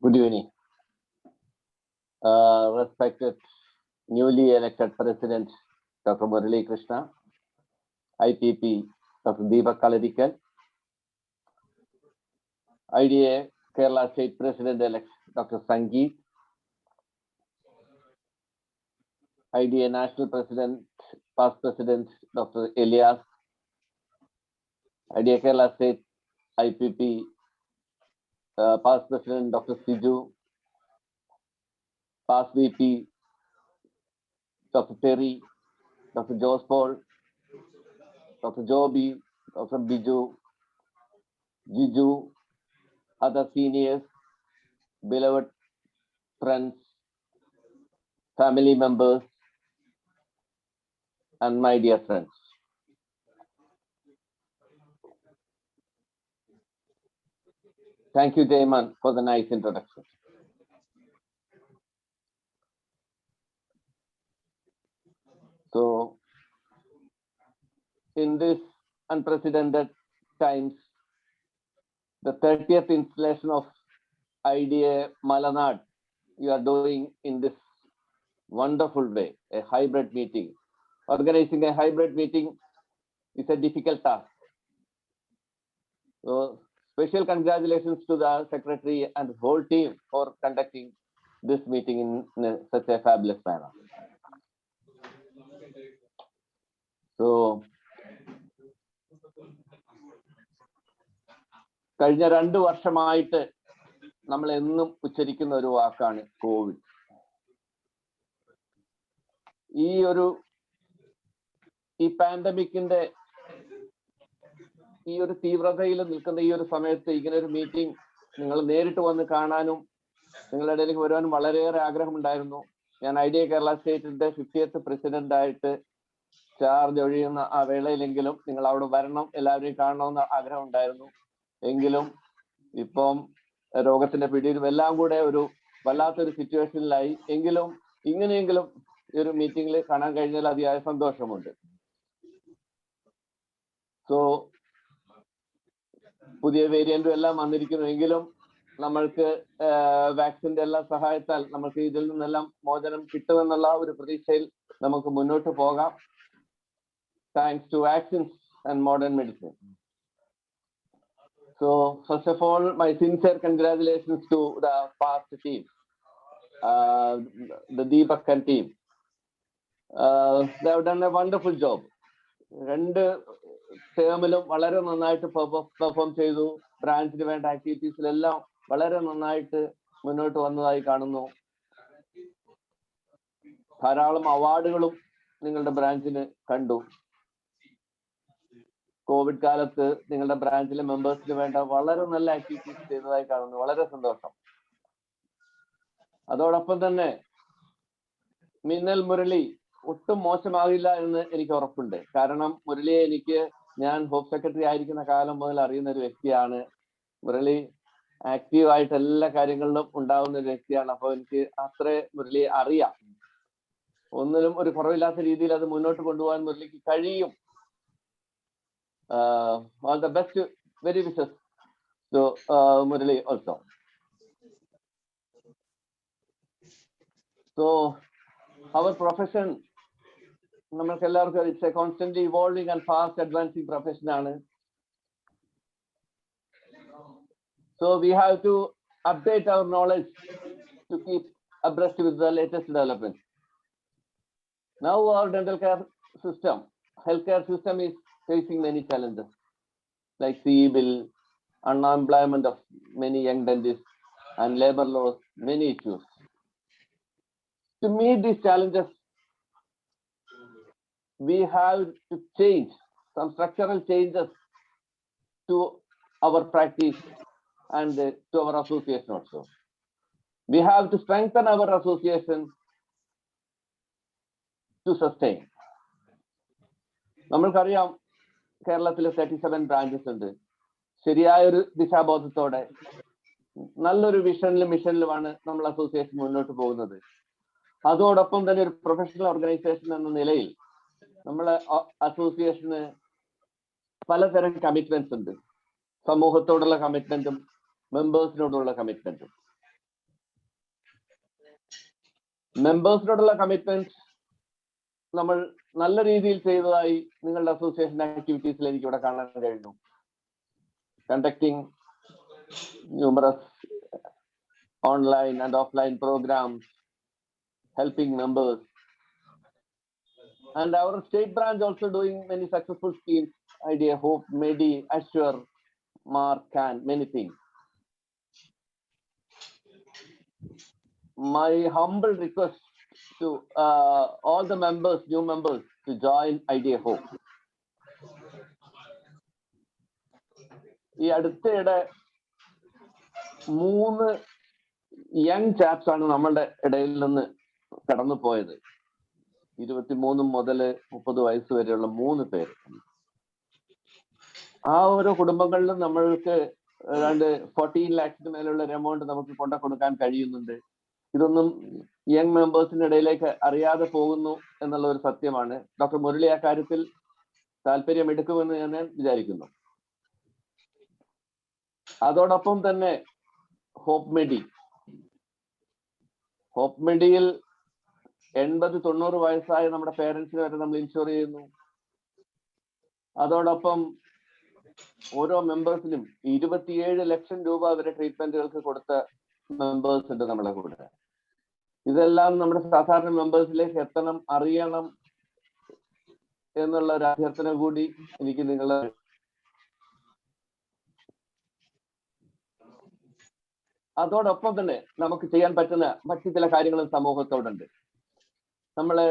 Good evening. Respected newly elected President Dr. Murali Krishna, IPP Dr. Deepak Kaladikal, IDA Kerala State President-elect Dr. Sangeet, IDA National President, past President Dr. Elias, IDA Kerala State IPP past President Dr. Siju, past VP Dr. Terry, Dr. Jose Paul, Dr. Joby, Dr. Biju, Jiju, other seniors, beloved friends, family members, and my dear friends. Thank you, Jaiman, for the nice introduction. So, in this unprecedented times, the 30th installation of IDA Malanad, you are doing in this wonderful way, a hybrid meeting. Organizing a hybrid meeting is a difficult task. So special congratulations to the secretary and whole team for conducting this meeting in such a fabulous manner. So, കഴിഞ്ഞ 2 വർഷമായിട്ട് നമ്മൾ എന്നും ഉച്ചരിക്കുന്ന ഒരു വാക്കാണ് Covid. ഈ പാൻഡമിക്കിന്റെ ഈ ഒരു തീവ്രതയിൽ നിൽക്കുന്ന ഈ ഒരു സമയത്ത് ഇങ്ങനെ ഒരു മീറ്റിംഗ് നിങ്ങൾ നേരിട്ട് വന്ന് കാണാനും നിങ്ങളുടെ ഇടയിലേക്ക് വരുവാനും വളരെയേറെ ആഗ്രഹമുണ്ടായിരുന്നു. ഞാൻ ഐഡിയ കേരള സ്റ്റേറ്റിന്റെ 50th പ്രസിഡന്റ് ആയിട്ട് ചാർജ് ഒഴിയുന്ന ആ വേളയിലെങ്കിലും നിങ്ങൾ അവിടെ വരണം, എല്ലാവരെയും കാണണമെന്ന് ആഗ്രഹം ഉണ്ടായിരുന്നു. എങ്കിലും ഇപ്പം രോഗത്തിന്റെ പിടിയിലും എല്ലാം കൂടെ ഒരു വല്ലാത്തൊരു സിറ്റുവേഷനിലായി. എങ്കിലും ഇങ്ങനെയെങ്കിലും ഈ ഒരു മീറ്റിംഗിൽ കാണാൻ കഴിഞ്ഞാൽ അതിയായ സന്തോഷമുണ്ട്. സോ പുതിയ വേരിയന്റും എല്ലാം വന്നിരിക്കുന്നു. എങ്കിലും നമ്മൾക്ക് വാക്സിന്റെ എല്ലാ സഹായത്താൽ നമുക്ക് ഇതിൽ നിന്നെല്ലാം മോചനം കിട്ടുമെന്നുള്ള ഒരു പ്രതീക്ഷയിൽ നമുക്ക് മുന്നോട്ട് പോകാം. Thanks to vaccines and modern medicine. So first of all, my sincere congratulations to the past team, the Deepak and team. They have done a wonderful job. 2 ടേമിലും വളരെ നന്നായിട്ട് പെർഫോം ചെയ്തു. ബ്രാഞ്ചിന് വേണ്ട ആക്ടിവിറ്റീസിലെല്ലാം വളരെ നന്നായിട്ട് മുന്നോട്ട് വന്നതായി കാണുന്നു. ധാരാളം അവാർഡുകളും നിങ്ങളുടെ ബ്രാഞ്ചിന് കണ്ടു. കോവിഡ് കാലത്ത് നിങ്ങളുടെ ബ്രാഞ്ചിലെ മെമ്പേഴ്സിന് വേണ്ട വളരെ നല്ല ആക്ടിവിറ്റീസ് ചെയ്തതായി കാണുന്നു. വളരെ സന്തോഷം. അതോടൊപ്പം തന്നെ മിന്നൽ മുരളി ഒട്ടും മോശമാകില്ല എന്ന് എനിക്ക് ഉറപ്പുണ്ട്. കാരണം മുരളിയെ ഞാൻ ഹോം സെക്രട്ടറി ആയിരിക്കുന്ന കാലം മുതൽ അറിയുന്ന ഒരു വ്യക്തിയാണ്. മുരളി ആക്റ്റീവായിട്ട് എല്ലാ കാര്യങ്ങളിലും ഉണ്ടാവുന്ന ഒരു വ്യക്തിയാണ്. അപ്പോൾ എനിക്ക് അത്ര മുരളിയെ അറിയാം. ഒന്നിലും ഒരു കുറവില്ലാത്ത രീതിയിൽ അത് മുന്നോട്ട് കൊണ്ടുപോകാൻ മുരളിക്ക് കഴിയും. All the best, very wishes to Murali also. So our profession, നമ്മൾക്ക് എല്ലാവർക്കും it's a constantly evolving and fast advancing profession ആണ്. So we have to update our knowledge to keep abreast with the latest developments. Now our dental care system, healthcare system is facing many challenges like CE bill, unemployment of many young dentists, and labor laws, many issues. To meet these challenges, we have to change some structural changes to our practice and to our association also. We have to strengthen our association to sustain. നമ്മൾക്കറിയാം കേരളത്തിലെ 37 branches ഉണ്ട്. ശരിയായ ഒരു ദിശാബോധത്തോടെ നല്ലൊരു മിഷനിലുമാണ് നമ്മൾ association മുന്നോട്ട് പോകുന്നത്. അതോടൊപ്പം തന്നെ ഒരു പ്രൊഫഷണൽ ഓർഗനൈസേഷൻ എന്ന നിലയിൽ നമ്മളെ അസോസിയേഷന് പലതരം കമ്മിറ്റ്മെന്റ്സ് ഉണ്ട്. സമൂഹത്തോടുള്ള കമ്മിറ്റ്മെന്റും മെമ്പേഴ്സിനോടുള്ള കമ്മിറ്റ്മെന്റും. മെമ്പേഴ്സിനോടുള്ള കമ്മിറ്റ്മെന്റ് നമ്മൾ നല്ല രീതിയിൽ ചെയ്തതായി നിങ്ങളുടെ അസോസിയേഷൻ ആക്ടിവിറ്റീസിൽ എനിക്ക് ഇവിടെ കാണാൻ കഴിഞ്ഞു. Conducting numerous online and offline programs, helping members, and our state branch also doing many successful schemes, Idea, Hope, Medi, Assure, Mark, and many things. My humble request to all the members, new members, to join Idea Hope. ഈ അടുത്തിടെ 3 young chops ആണ് നമ്മളുടെ ഇടയിൽ നിന്ന് കടന്നു പോയത്. 23 മുതൽ 30 വയസ്സ് വരെയുള്ള 3 പേര്. ആ ഓരോ കുടുംബങ്ങളിലും നമ്മൾക്ക് 14 lakhs മേലുള്ള ഒരു എമൗണ്ട് നമുക്ക് കൊടുക്കാൻ കഴിയുന്നുണ്ട്. ഇതൊന്നും യങ് മെമ്പേഴ്സിന്റെ ഇടയിലേക്ക് അറിയാതെ പോകുന്നു എന്നുള്ള ഒരു സത്യമാണ്. ഡോക്ടർ മുരളി ആ കാര്യത്തിൽ താല്പര്യം എടുക്കുമെന്ന് ഞാൻ വിചാരിക്കുന്നു. അതോടൊപ്പം തന്നെ ഹോപ്പ് മെഡിയിൽ 80-90 വയസ്സായ നമ്മുടെ പേരൻസിനെ വരെ നമ്മൾ ഇൻഷുർ ചെയ്യുന്നു. അതോടൊപ്പം ഓരോ മെമ്പേഴ്സിനും 27 ലക്ഷം രൂപ വരെ ട്രീറ്റ്മെന്റുകൾക്ക് കൊടുത്ത മെമ്പേഴ്സ് ഉണ്ട് നമ്മുടെ കൂടെ. ഇതെല്ലാം നമ്മുടെ സാധാരണ മെമ്പേഴ്സിലേക്ക് എത്തണം, അറിയണം എന്നുള്ള ഒരു അഭ്യർത്ഥന കൂടി എനിക്ക് നിങ്ങളെ. അതോടൊപ്പം തന്നെ നമുക്ക് ചെയ്യാൻ പറ്റുന്ന മറ്റു ചില കാര്യങ്ങളും സമൂഹത്തോടുണ്ട്. നമ്മള്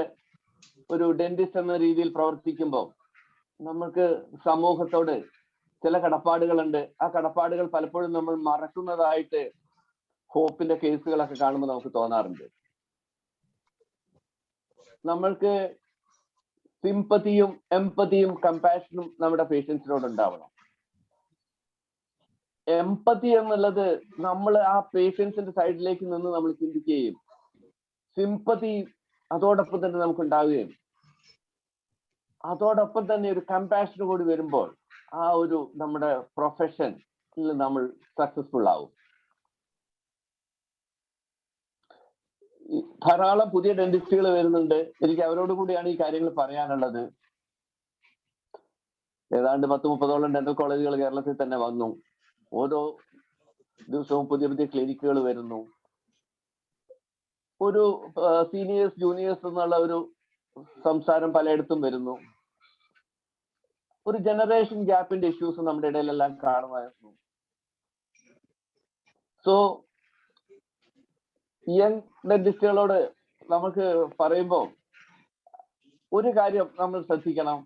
ഒരു ഡെന്റിസ്റ്റ് എന്ന രീതിയിൽ പ്രവർത്തിക്കുമ്പോൾ നമുക്ക് സമൂഹത്തോട് ചില കടപ്പാടുകളുണ്ട്. ആ കടപ്പാടുകൾ പലപ്പോഴും നമ്മൾ മറക്കുന്നതായിട്ട് ഹോപ്പിന്റെ കേസുകളൊക്കെ കാണുമ്പോൾ നമുക്ക് തോന്നാറുണ്ട്. നമ്മൾക്ക് സിമ്പതിയും എംപതിയും കമ്പാഷനും നമ്മുടെ പേഷ്യൻസിനോട് ഉണ്ടാവണം. എംപതി എന്നുള്ളത് നമ്മൾ ആ പേഷ്യൻസിന്റെ സൈഡിലേക്ക് നിന്ന് നമ്മൾ ചിന്തിക്കുകയും സിമ്പതി അതോടൊപ്പം തന്നെ നമുക്ക് ഉണ്ടാവുകയും അതോടൊപ്പം തന്നെ ഒരു കമ്പാഷൻ കൂടി വരുമ്പോൾ ആ ഒരു നമ്മുടെ പ്രൊഫഷനിൽ നമ്മൾ സക്സസ്ഫുൾ ആവും. ധാരാളം പുതിയ ഡെന്റിസ്റ്റുകൾ വരുന്നുണ്ട്. എനിക്ക് അവരോട് കൂടിയാണ് ഈ കാര്യങ്ങൾ പറയാനുള്ളത്. ഏതാണ്ട് 10-30ഓളം ഡെന്റൽ കോളേജുകൾ കേരളത്തിൽ തന്നെ വന്നു. ഓരോ ദിവസവും പുതിയ പുതിയ ക്ലിനിക്കുകൾ വരുന്നു. ഒരു സീനിയേഴ്സ് ജൂനിയേഴ്സ് എന്നുള്ള ഒരു സംസാരം പലയിടത്തും വരുന്നു. ഒരു ജനറേഷൻ ഗ്യാപ്പിന്റെ ഇഷ്യൂസ് നമ്മുടെ ഇടയിലെല്ലാം കാണുമായിരുന്നു. സോ യങ് ഡെന്റിസ്റ്റുകളോട് നമുക്ക് പറയുമ്പോൾ ഒരു കാര്യം നമ്മൾ ശ്രദ്ധിക്കണം.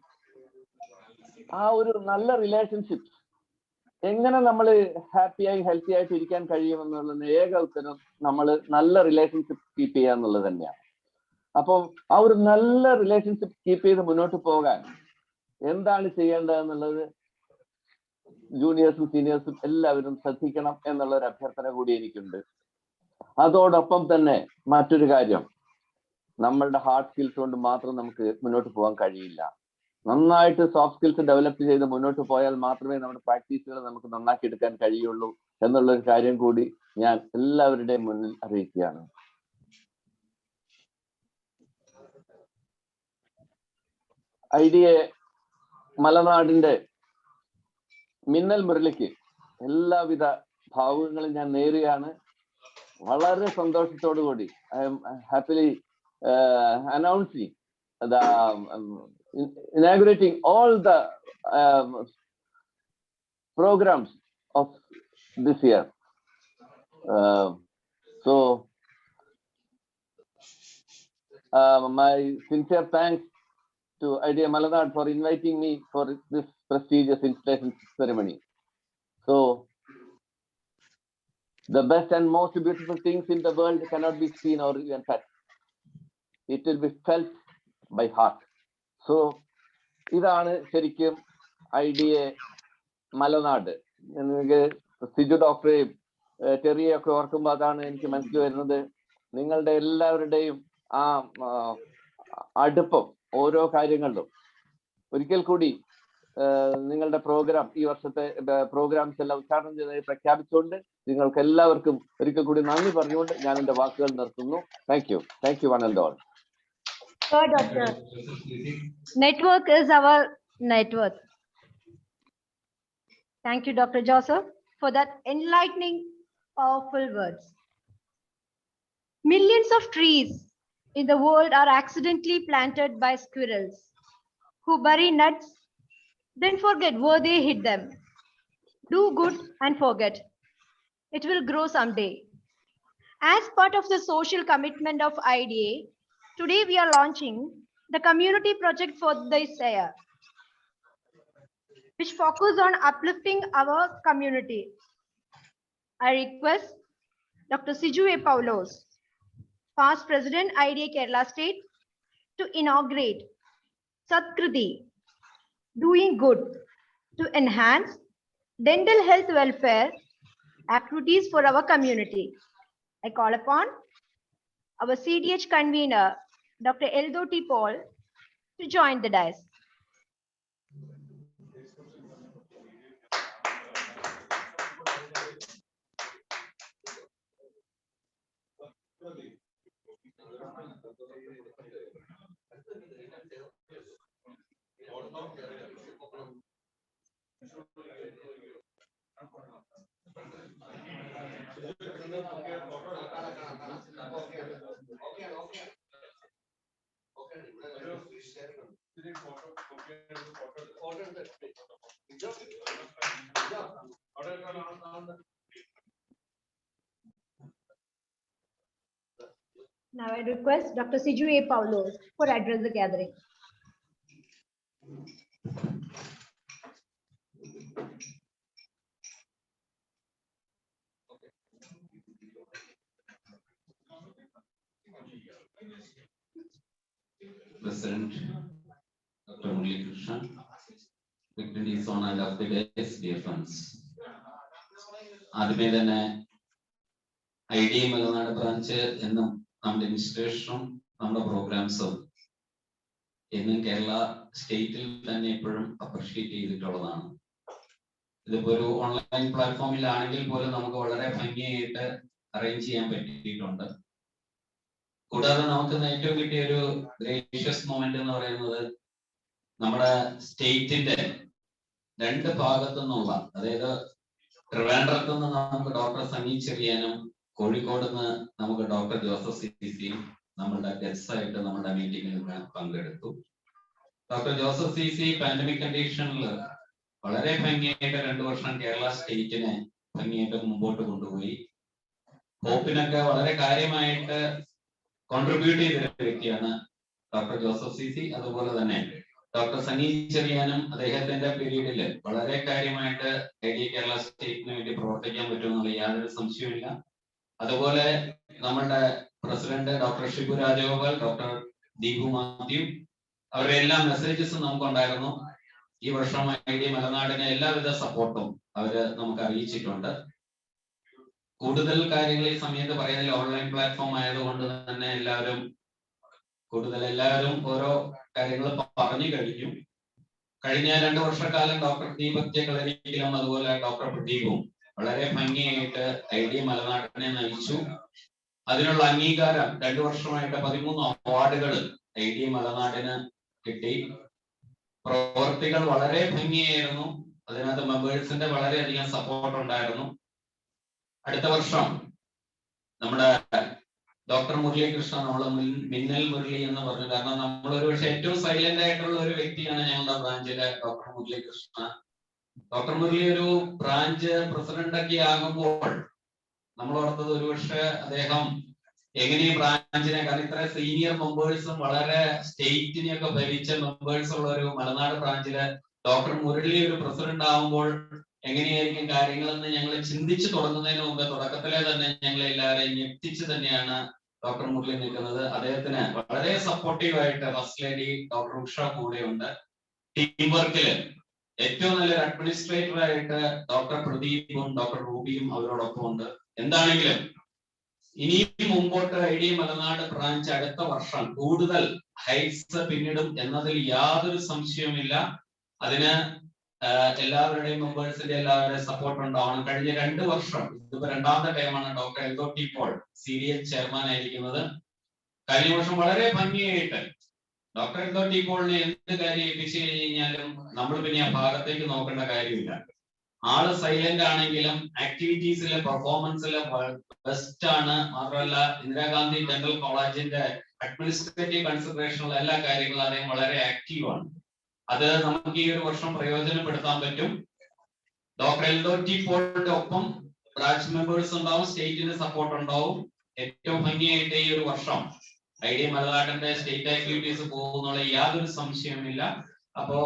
ആ ഒരു നല്ല റിലേഷൻഷിപ്പ് എങ്ങനെ നമ്മൾ ഹാപ്പിയായി ഹെൽത്തി ആയിട്ട് ഇരിക്കാൻ കഴിയുമെന്നുള്ള ഏക ഉത്തരം നമ്മൾ നല്ല റിലേഷൻഷിപ്പ് കീപ്പ് ചെയ്യുക എന്നുള്ളത് തന്നെയാണ്. അപ്പം ആ ഒരു നല്ല റിലേഷൻഷിപ്പ് കീപ്പ് ചെയ്ത് മുന്നോട്ട് പോകാൻ എന്താണ് ചെയ്യേണ്ടതെന്നുള്ളത് ജൂനിയേഴ്സും സീനിയേഴ്സും എല്ലാവരും ശ്രദ്ധിക്കണം എന്നുള്ള ഒരു അഭ്യർത്ഥന കൂടി എനിക്കുണ്ട്. അതോടൊപ്പം തന്നെ മറ്റൊരു കാര്യം, നമ്മളുടെ ഹാർഡ് സ്കിൽസ് കൊണ്ട് മാത്രം നമുക്ക് മുന്നോട്ട് പോകാൻ കഴിയില്ല. നന്നായിട്ട് സോഫ്റ്റ് സ്കിൽസ് ഡെവലപ്പ് ചെയ്ത് മുന്നോട്ട് പോയാൽ മാത്രമേ നമ്മുടെ പ്രാക്ടീസുകൾ നമുക്ക് നന്നാക്കി എടുക്കാൻ കഴിയുള്ളൂ എന്നുള്ള ഒരു കാര്യം കൂടി ഞാൻ എല്ലാവരുടെയും മുന്നിൽ അറിയിക്കുകയാണ്. IDA മലനാടിന്റെ മിന്നൽ മുരളിക്ക് എല്ലാവിധ ഭാവുകങ്ങളും ഞാൻ നേരുകയാണ്. വളരെ സന്തോഷത്തോടു കൂടി I M happily announcing the inaugurating all the programs of this year. So my sincere thanks to IDA Malanad for inviting me for this prestigious installation ceremony. So the best and most beautiful things in the world cannot be seen or even touched. It will be felt by heart. So ഇതാണ് ശരിക്കും IDA മലനാട്. എനിക്ക് സിജു ഡോക്ടറെയും ടെറിയെ ഒക്കെ ഓർക്കുമ്പോൾ അതാണ് എനിക്ക് മനസ്സിൽ വരുന്നത്. നിങ്ങളുടെ എല്ലാവരുടെയും ആ അടുപ്പം ഓരോ കാര്യങ്ങളിലും. ഒരിക്കൽ കൂടി നിങ്ങളുടെ പ്രോഗ്രാം, ഈ വർഷത്തെ പ്രോഗ്രാംസ് എല്ലാം ഉദ്ഘാടനം ചെയ്തതായി പ്രഖ്യാപിച്ചുകൊണ്ട് നിങ്ങൾക്ക് എല്ലാവർക്കും ഒരിക്കൽ കൂടി നന്ദി പറഞ്ഞുകൊണ്ട് ഞാൻ എന്റെ വാക്കുകൾ നിർത്തുന്നു. Thank you one and all. Sure, doctor. Network is our net worth. Thank you, Dr. Joseph, for that enlightening, powerful words. Millions of trees in the world are accidentally planted by squirrels who bury nuts, then forget where they hid them. Do good and forget. It will grow someday. As part of the social commitment of IDA, today we are launching the community project for this year, which focuses on uplifting our community. I request Dr. Siju A. Paulos, past President IDA Kerala State, to inaugurate Satkriti, doing good, to enhance dental health welfare activities for our community. I call upon our CDH convener, Dr. Eldo T. Paul, to join the dais. Now I request Dr. Siju A. Paulos for address the gathering. President Dr. Murali Krishna, dignitaries on and of the days, dear friends. ആദ്യമേ തന്നെ IDA മലനാട് branch എന്നും നമ്മുടെ ഇൻസ്റ്റിറ്റ്യൂഷനും നമ്മുടെ പ്രോഗ്രാംസും എന്നും കേരള സ്റ്റേറ്റിൽ തന്നെ എപ്പോഴും appreciate ചെയ്തിട്ടുള്ളതാണ്. ഇതിപ്പോ ഒരു ഓൺലൈൻ പ്ലാറ്റ്ഫോമിലാണെങ്കിൽ പോലും നമുക്ക് വളരെ ഭംഗിയായിട്ട് അറേഞ്ച് ചെയ്യാൻ പറ്റിയിട്ടുണ്ട്. കൂടാതെ നമുക്ക് ഏറ്റവും കിട്ടിയ ഒരു ഗ്രേഷ്യസ് മൊമെന്റ് എന്ന് പറയുന്നത് നമ്മുടെ സ്റ്റേറ്റിന്റെ രണ്ട് ഭാഗത്തു നിന്നുള്ള, അതായത് ട്രിവാൻഡ്രത്ത് നിന്ന് നമുക്ക് ഡോക്ടർ സനി ചെറിയാനും കോഴിക്കോട് നിന്ന് നമുക്ക് ഡോക്ടർ ജോസഫ് CC നമ്മളുടെ ഗസ്റ്റ് ആയിട്ട് നമ്മുടെ മീറ്റിംഗിൽ പങ്കെടുത്തു. ഡോക്ടർ ജോസഫ് CC പാൻഡമിക് കണ്ടീഷനിൽ വളരെ ഭംഗിയായിട്ട് 2 വർഷം കേരള സ്റ്റേറ്റിനെ ഭംഗിയായിട്ട് മുമ്പോട്ട് കൊണ്ടുപോയി. ഹോപ്പിനൊക്കെ വളരെ കാര്യമായിട്ട് കോൺട്രിബ്യൂട്ട് ചെയ്ത വ്യക്തിയാണ് ഡോക്ടർ ജോസഫ് CC. അതുപോലെ തന്നെ ഡോക്ടർ സനി ചെറിയാനും അദ്ദേഹത്തിന്റെ പീരീഡിൽ വളരെ കാര്യമായിട്ട് IDA കേരള സ്റ്റേറ്റിന് വേണ്ടി പ്രവർത്തിക്കാൻ പറ്റുമെന്നുള്ള യാതൊരു സംശയവുമില്ല. അതുപോലെ നമ്മുടെ president doctor Shibu Rajagopal, doctor Deepu Mathew, അവരുടെ എല്ലാ മെസ്സേജസും നമുക്കുണ്ടായിരുന്നു. ഈ വർഷം IDA മലനാടിന് എല്ലാവിധ സപ്പോർട്ടും അവര് നമുക്ക് അറിയിച്ചിട്ടുണ്ട്. കൂടുതൽ കാര്യങ്ങൾ ഈ സമയത്ത് പറയുന്നതിൽ ഓൺലൈൻ പ്ലാറ്റ്ഫോം ആയതുകൊണ്ട് തന്നെ എല്ലാവരും ഓരോ കാര്യങ്ങൾ പറഞ്ഞു കഴിഞ്ഞു. കഴിഞ്ഞ 2 വർഷക്കാലം ഡോക്ടർ ദീപക് കളരിക്കലും അതുപോലെ ഡോക്ടർ പ്രദീപും വളരെ ഭംഗിയായിട്ട് IDA മലനാടിനെ നയിച്ചു. അതിനുള്ള അംഗീകാരം 2 വർഷമായിട്ട് 13 അവാർഡുകൾ IDA മലനാടിന് കിട്ടി. പ്രവർത്തികൾ വളരെ ഭംഗിയായിരുന്നു. അതിനകത്ത് മെമ്പേഴ്സിന്റെ വളരെയധികം സപ്പോർട്ട് ഉണ്ടായിരുന്നു. അടുത്ത വർഷം നമ്മുടെ ഡോക്ടർ മുരളി കൃഷ്ണ, നമ്മൾ മിന്നൽ മുരളി എന്ന് പറഞ്ഞു, കാരണം നമ്മൾ ഒരു പക്ഷെ ഏറ്റവും സൈലന്റ് ആയിട്ടുള്ള ഒരു വ്യക്തിയാണ് ഞങ്ങളുടെ ബ്രാഞ്ചിലെ ഡോക്ടർ മുരളി കൃഷ്ണ. ഡോക്ടർ മുരളി ഒരു ബ്രാഞ്ച് പ്രസിഡന്റ് ഒക്കെ ആകുമ്പോൾ നമ്മൾ ഓർത്തത് ഒരുപക്ഷെ അദ്ദേഹം എങ്ങനെ ഈ ബ്രാഞ്ചിനെ, കാരണം ഇത്ര സീനിയർ മെമ്പേഴ്സും വളരെ സ്റ്റേറ്റിനെയൊക്കെ ഭരിച്ച മെമ്പേഴ്സ് ഉള്ള ഒരു മലനാട് ബ്രാഞ്ചില് ഡോക്ടർ മുരളി ഒരു പ്രസിഡന്റ് ആകുമ്പോൾ എങ്ങനെയായിരിക്കും കാര്യങ്ങളെന്ന് ഞങ്ങൾ ചിന്തിച്ചു തുടങ്ങുന്നതിന് മുമ്പ് തുടക്കത്തിലെ തന്നെ ഞങ്ങൾ എല്ലാവരെയും ഞെട്ടിച്ച് തന്നെയാണ് ഡോക്ടർ മുരളി നിൽക്കുന്നത്. അദ്ദേഹത്തിന് വളരെ സപ്പോർട്ടീവ് ആയിട്ട് ഫസ്റ്റ് ലേഡി ഡോക്ടർ ഉഷ കൂടെയുണ്ട്. ടീം വർക്കില് ഏറ്റവും നല്ലൊരു അഡ്മിനിസ്ട്രേറ്റർ ആയിട്ട് ഡോക്ടർ പ്രദീപും ഡോക്ടർ റൂബിയും അവരോടൊപ്പം ഉണ്ട്. എന്താണെങ്കിലും ഇനിയും മുമ്പോട്ട് IDA മലനാട് ബ്രാഞ്ച് അടുത്ത വർഷം കൂടുതൽ ഹൈറ്റ്സ് പിന്നിടും എന്നതിൽ യാതൊരു സംശയവുമില്ല. അതിന് എല്ലാവരുടെയും മെമ്പേഴ്സിന്റെ എല്ലാവരുടെയും സപ്പോർട്ട് ഉണ്ടാവണം. കഴിഞ്ഞ 2 വർഷം, ഇതിപ്പോ 2ാമത്തെ ടൈമാണ് doctor Eldo T Paul CDH chairman ആയിരിക്കുന്നത്. കഴിഞ്ഞ വർഷം വളരെ ഭംഗിയായിട്ട് ഡോക്ടർ എൽദോ ടി പോളിനെ എന്ത് കാര്യം ഏൽപ്പിച്ചു കഴിഞ്ഞാലും നമ്മൾ പിന്നെ ആ ഭാഗത്തേക്ക് നോക്കേണ്ട കാര്യമില്ല. ആള് സൈലന്റ് ആണെങ്കിലും ആക്ടിവിറ്റീസിലെ പെർഫോമൻസിലെ ബെസ്റ്റ് ആണ്. മാത്രമല്ല ഇന്ദിരാഗാന്ധി ഡെന്റൽ കോളേജിന്റെ അഡ്മിനിസ്ട്രേറ്റീവ് കൺസിഡറേഷനുള്ള എല്ലാ കാര്യങ്ങളും അദ്ദേഹം വളരെ ആക്റ്റീവ് ആണ്. അത് നമുക്ക് ഈ ഒരു വർഷം പ്രയോജനപ്പെടുത്താൻ പറ്റും. ഡോക്ടർ എൽദോ ടി പോളിന്റെ ഒപ്പം ബ്രാഞ്ച് മെമ്പേഴ്സ് ഉണ്ടാവും, സ്റ്റേറ്റിന്റെ സപ്പോർട്ട് ഉണ്ടാവും. ഏറ്റവും ഭംഗിയായിട്ട് ഈ ഒരു വർഷം IDA മലനാടിന്റെ സ്റ്റേറ്റ് ആക്ടിവിറ്റീസ് പോകുന്നുള്ള യാതൊരു സംശയവുമില്ല. അപ്പോ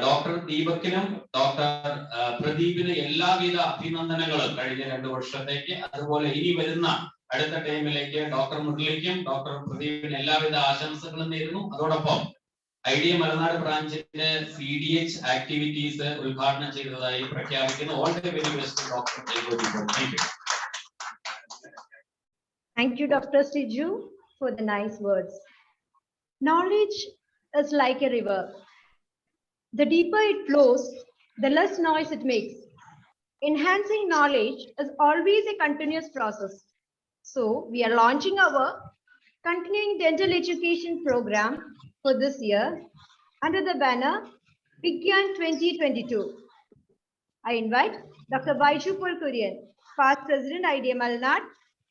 ഡോക്ടർ ദീപക്കിനും ഡോക്ടർ പ്രദീപിനും എല്ലാവിധ അഭിനന്ദനങ്ങളും കഴിഞ്ഞ 2 വർഷത്തേക്ക്. അതുപോലെ ഇനി വരുന്ന അടുത്ത ടൈമിലേക്ക് ഡോക്ടർ മുരളിക്കും ഡോക്ടർ പ്രദീപിനും എല്ലാവിധ ആശംസകളും നേരുന്നു. അതോടൊപ്പം IDA മലനാട് ബ്രാഞ്ചിന്റെ CDH ആക്ടിവിറ്റീസ് ഉദ്ഘാടനം ചെയ്തതായി പ്രഖ്യാപിക്കുന്നു. All the very best doctor. Thank you. Thank you, Dr. Siju, for the nice words. Knowledge is like a river. The deeper it flows, the less noise it makes. Enhancing knowledge is always a continuous process. So we are launching our continuing dental education program for this year under the banner Vigyan 2022. I invite Dr. Baiju Pulkurian past President IDA Malnad,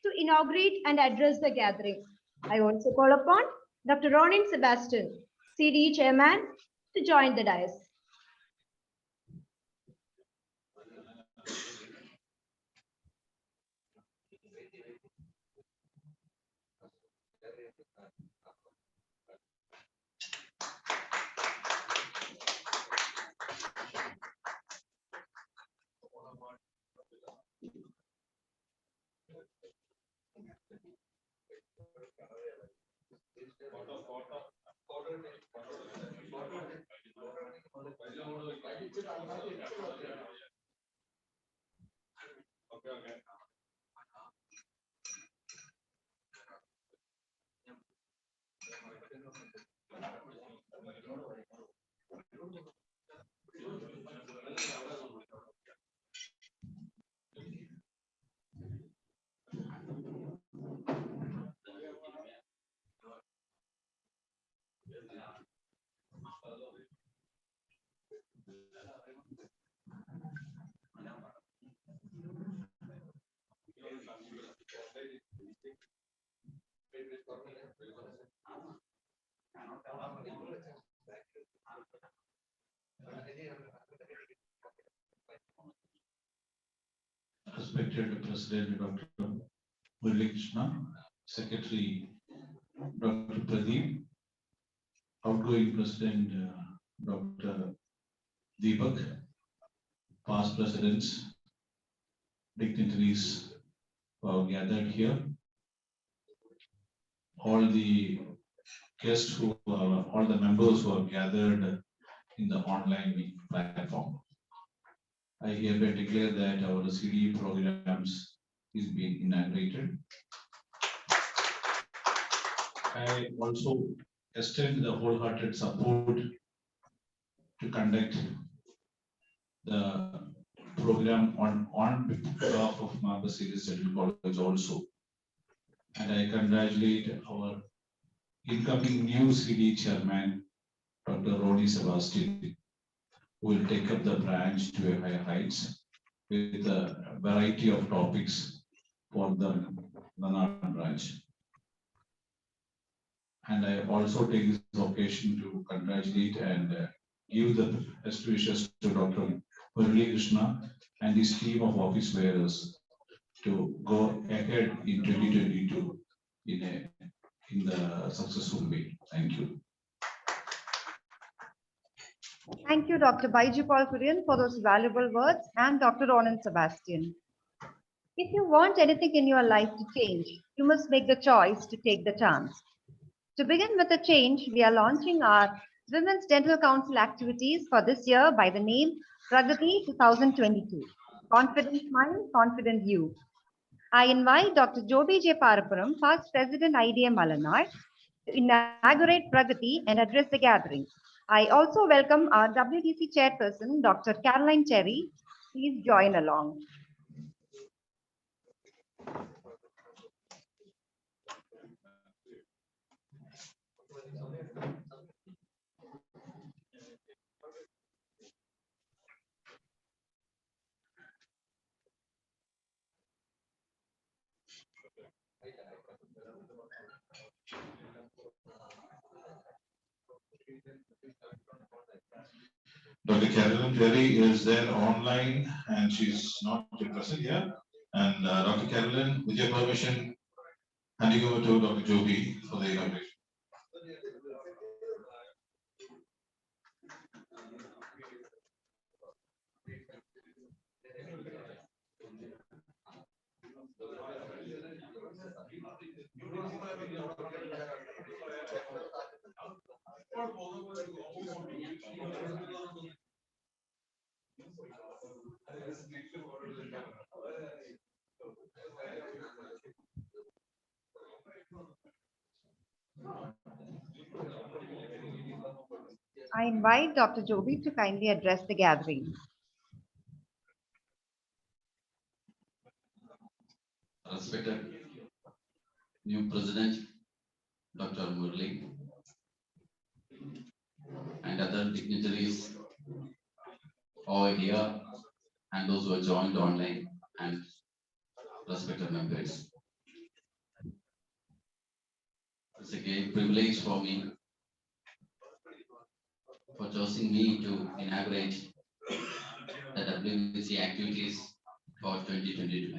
to inaugurate and address the gathering. I also call upon Dr. Ronin Sebastian, CDE Chairman, to join the dais. Respected President Dr. Murali Krishna, Secretary Dr. Pradeep, outgoing President Dr. Deepak, past presidents, dignitaries who are gathered here, all the guests who are, all the members who are gathered in the online platform. I hereby declare that our CDE programs is being inaugurated. I also extend the wholehearted support to conduct the program on behalf of Marcus Series Central College also. And I congratulate our incoming new CDE chairman, Dr. Roni Sebastian, who will take up the branch to a higher heights with a variety of topics for the Malnad branch. And I also take this occasion to congratulate and give the best wishes to Dr. Murali Krishna and his team of office bearers to go ahead in 2022 in the successful way. Thank you. Thank you, Dr. Baiju Paul Kurian, for those valuable words, and Dr. Ronan Sebastian. If you want anything in your life to change, you must make the choice to take the chance. To begin with the change, we are launching our Women's Dental Council activities for this year by the name Pragati 2022. Confident Mind, Confident You. I invite Dr. Joby J. Parapuram, past President IDA Malnad, to inaugurate Pragati and address the gathering. I also welcome our WDC chairperson, Dr. Caroline Cherry. Please join along. Dr. Caroline Cherry is there online and she's not present here. And Dr. Caroline, with your permission, handing over to Dr. Joby for the inauguration. I invite Dr. Joby to kindly address the gathering. Respected new President, Dr. Murali, and other dignitaries all here, and those who are joined online, and respected members. It's a great privilege for me for choosing me to inaugurate the WBC activities for 2022.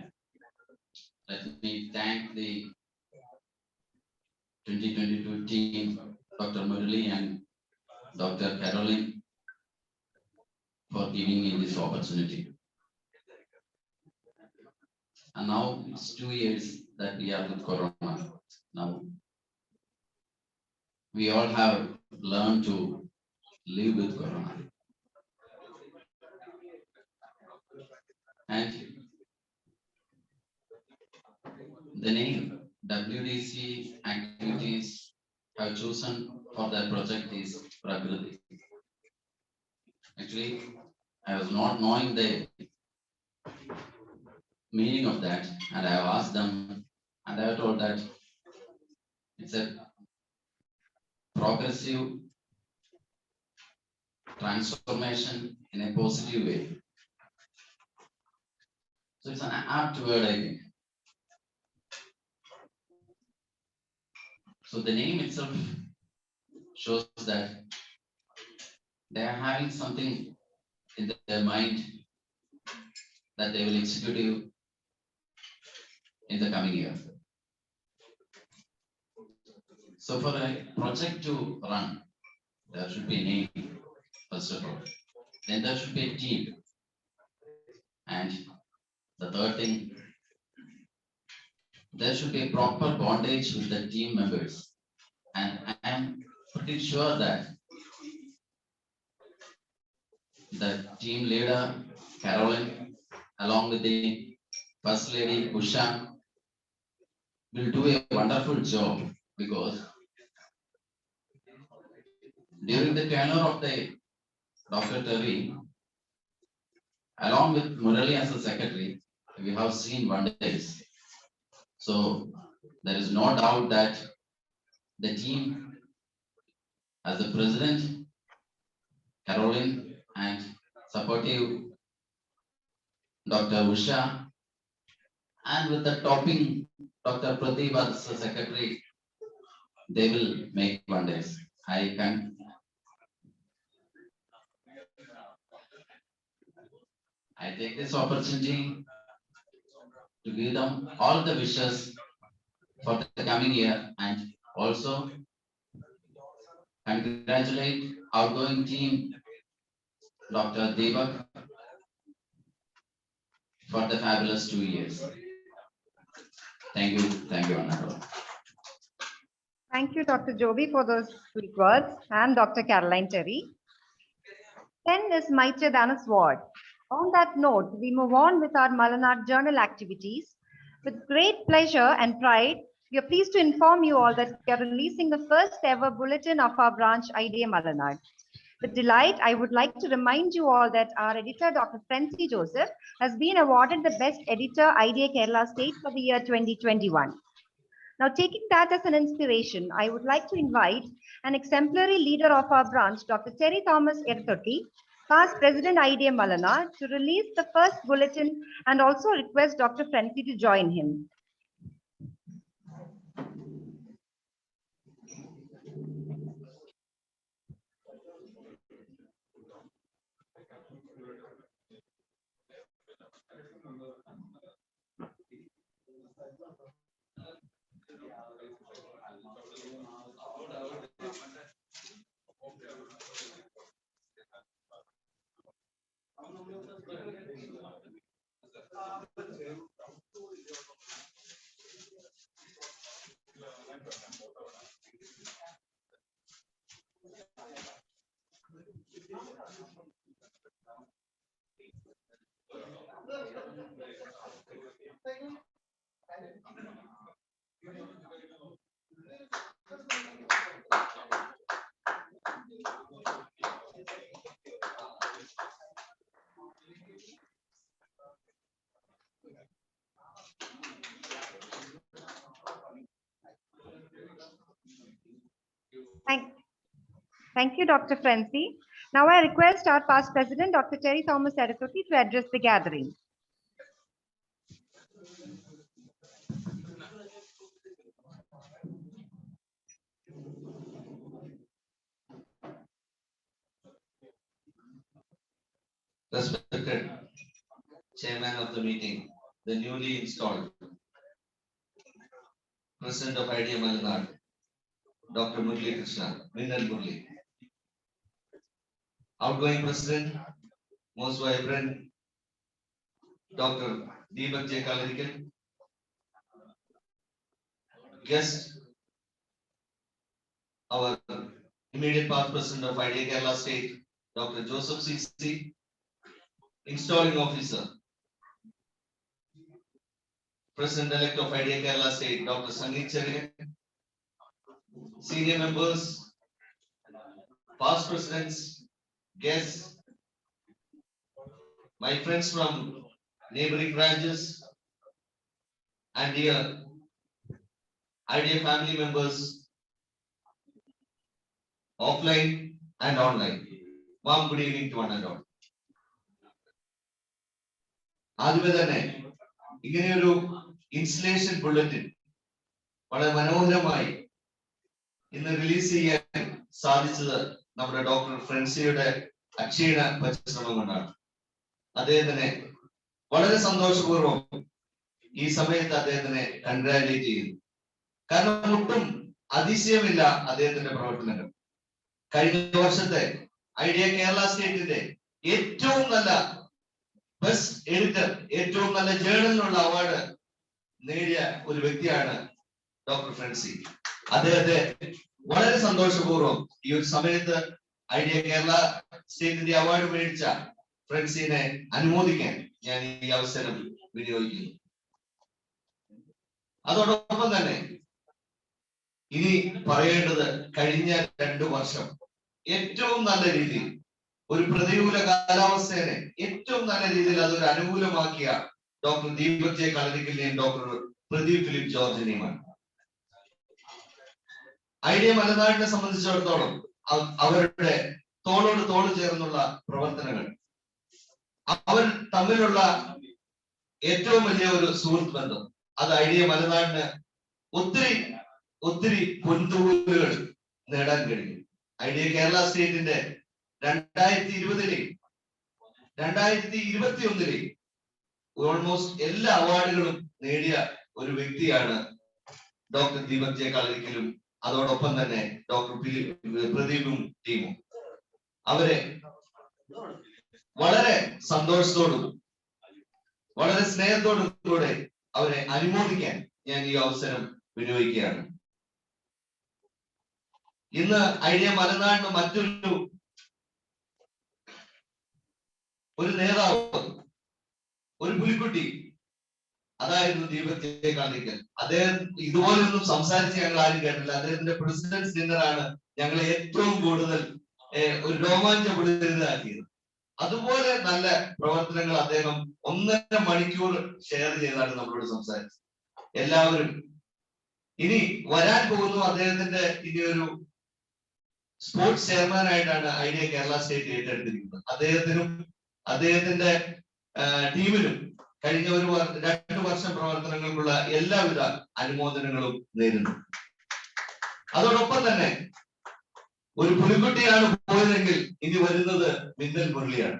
Let me thank the 2022 team, Dr. Murali and Dr. Caroline, for giving me this opportunity. And now it's 2 years that we are with Corona. Now we all have learned to live with Corona. And the name WDC activities I've chosen for that project is Prakriti. Actually, I was not knowing the meaning of that, and I have asked them, and I was told that it's a progressive transformation in a positive way. So it's an apt word, I think. So the name itself shows that they are having something in their mind that they will execute in the coming year. So for a project to run, there should be a name, first of all. Then there should be a team. And the third thing, there should be a proper bondage with the team members. And I am pretty sure that the team leader, Caroline, along with the First Lady, Usha, will do a wonderful job, because during the tenure of the Dr. Terry, along with Murali as a secretary, we have seen wonders. So there is no doubt that the team, as the president, Caroline, and supportive Dr. Usha, and with the topping Dr. Pradeep as the secretary, they will make wonders. I take this opportunity to give them all the wishes for the coming year, and also congratulate outgoing team, Dr. Deepak, for the fabulous 2 years. Thank you, Honorable. Thank you, Dr. Joby, for those sweet words, and Dr. Caroline Terry. 10 is mightier than a sword. On that note, we move on with our Malanad Journal activities. With great pleasure and pride, we are pleased to inform you all that we are releasing the first ever bulletin of our branch IDA Malanad. With delight, I would like to remind you all that our editor, Dr. Francie Joseph, has been awarded the Best Editor IDA Kerala State for the year 2021. Now, taking that as an inspiration, I would like to invite an exemplary leader of our branch, Dr. Terry Thomas Erthotti, past President IDA Malanad, to release the first bulletin, and also request Dr. Francie to join him. Thank you, Dr. Francie. Now I request our past president, Dr. Terry Thomas Erthotti, to address the gathering. respected chairman of the meeting, the newly installed President of IDA Malanad, Dr. Murli Krishna, Mindal Murli. Outgoing President, most vibrant Dr. Deepak J. Kalarikal. Guest, our immediate past President of IDA Kerala State, Dr. Joseph C. Installing Officer, President-elect of IDA Kerala State, Dr. Sangeet Cherian. Senior members, past presidents, guests, my friends from neighboring branches, and dear IDA family members, offline and online. Warm good evening to one and all. ആദ്യമേ തന്നെ ഇങ്ങനെയൊരു installation bulletin വളരെ മനോഹരമായി ഇന്ന് release ചെയ്യാൻ സാധിച്ചത് നമ്മുടെ doctor ഫ്രൻസിയുടെ അക്ഷീണ പരിശ്രമം കൊണ്ടാണ്. അദ്ദേഹത്തിനെ വളരെ സന്തോഷപൂർവ്വം ഈ സമയത്ത് അദ്ദേഹത്തിനെ കൺഗ്രാജുലേറ്റ് ചെയ്യുന്നു. കാരണം ഒട്ടും അതിശയമില്ല അദ്ദേഹത്തിന്റെ പ്രവർത്തനങ്ങൾ. കഴിഞ്ഞ വർഷത്തെ ഐഡിയ കേരള സ്റ്റേറ്റിന്റെ ഏറ്റവും നല്ല ബെസ്റ്റ് എഡിറ്റർ, ഏറ്റവും നല്ല ജേർണലിനുള്ള അവാർഡ് നേടിയ ഒരു വ്യക്തിയാണ് ഡോക്ടർ ഫ്രൻസി. അദ്ദേഹത്തെ വളരെ സന്തോഷപൂർവ്വം ഈ ഒരു സമയത്ത് ഐഡിയ കേരള സ്റ്റേറ്റിന്റെ അവാർഡ് മേടിച്ച ഫ്രൻസിനെ അനുമോദിക്കാൻ ഞാൻ ഈ അവസരം വിനിയോഗിക്കുന്നു. അതോടൊപ്പം തന്നെ ഇനി പറയേണ്ടത് കഴിഞ്ഞ 2 വർഷം ഏറ്റവും നല്ല രീതിയിൽ ഒരു പ്രതികൂല കാലാവസ്ഥയെ ഏറ്റവും നല്ല രീതിയിൽ അതൊരു അനുകൂലമാക്കിയ ഡോക്ടർ ദീപക് ജെ കളരിക്കലിനെയും ഡോക്ടർ പ്രദീപ് ഫിലിപ്പ് ജോർജിനെയുമാണ്. ഐഡിയ മലനാടിനെ സംബന്ധിച്ചിടത്തോളം അവരുടെ തോളോട് തോൾ ചേർന്നുള്ള പ്രവർത്തനങ്ങൾ, അവർ തമ്മിലുള്ള ഏറ്റവും വലിയ ഒരു സുഹൃത്ത് ബന്ധം, അത് ഐഡിയ മലനാടിന് ഒത്തിരി പൊൻതൂവലുകൾ നേടാൻ കഴിഞ്ഞു. ഐഡിയ കേരള സ്റ്റേറ്റിന്റെ 2020-ലെയും 2021-ലെയും ഓൾമോസ്റ്റ് എല്ലാ അവാർഡുകളും നേടിയ ഒരു വ്യക്തിയാണ് ഡോക്ടർ ദീപക് ജെ കളരിക്കലും അതോടൊപ്പം തന്നെ ഡോക്ടർ പ്രദീപും ടീമും. അവരെ വളരെ സന്തോഷത്തോടും വളരെ സ്നേഹത്തോടും കൂടെ അവരെ അനുമോദിക്കാൻ ഞാൻ ഈ അവസരം വിനിയോഗിക്കുകയാണ്. ഇന്ന് ഐഡിയ മലനാടിന് മറ്റൊരു നേതാവ്, ഒരു പുലിക്കുട്ടി, അതായിരുന്നു ദീപക് ജെ കളരിക്കൽ. അദ്ദേഹം ഇതുപോലൊന്നും സംസാരിച്ച് ഞങ്ങൾ ആരും കേട്ടില്ല. അദ്ദേഹത്തിന്റെ പ്രസിഡന്റ്സ് ഡിന്നറാണ് ഞങ്ങളെ ഏറ്റവും കൂടുതൽ ഒരു രോമാഞ്ചപ്പെടുത്തലാക്കിയത്. അതുപോലെ നല്ല പ്രവർത്തനങ്ങൾ അദ്ദേഹം 1.5 മണിക്കൂർ ഷെയർ ചെയ്താണ് നമ്മളോട് സംസാരിച്ചത്. എല്ലാവരും ഇനി വരാൻ പോകുന്നു. അദ്ദേഹത്തിന്റെ ഇനി ഒരു സ്പോർട്സ് ചെയർമാൻ ആയിട്ടാണ് ഐഡിയ കേരള സ്റ്റേറ്റ് ഏറ്റെടുത്തിരിക്കുന്നത്. അദ്ദേഹത്തിന്റെ ടീമിനും കഴിഞ്ഞ 2 വർഷം പ്രവർത്തനങ്ങൾക്കുള്ള എല്ലാവിധ അനുമോദനങ്ങളും നേരുന്നു. അതോടൊപ്പം തന്നെ ഒരു പുലിക്കുട്ടിയാണ് പോയതെങ്കിൽ ഇനി വരുന്നത് മിന്നൽ മുരളിയാണ്.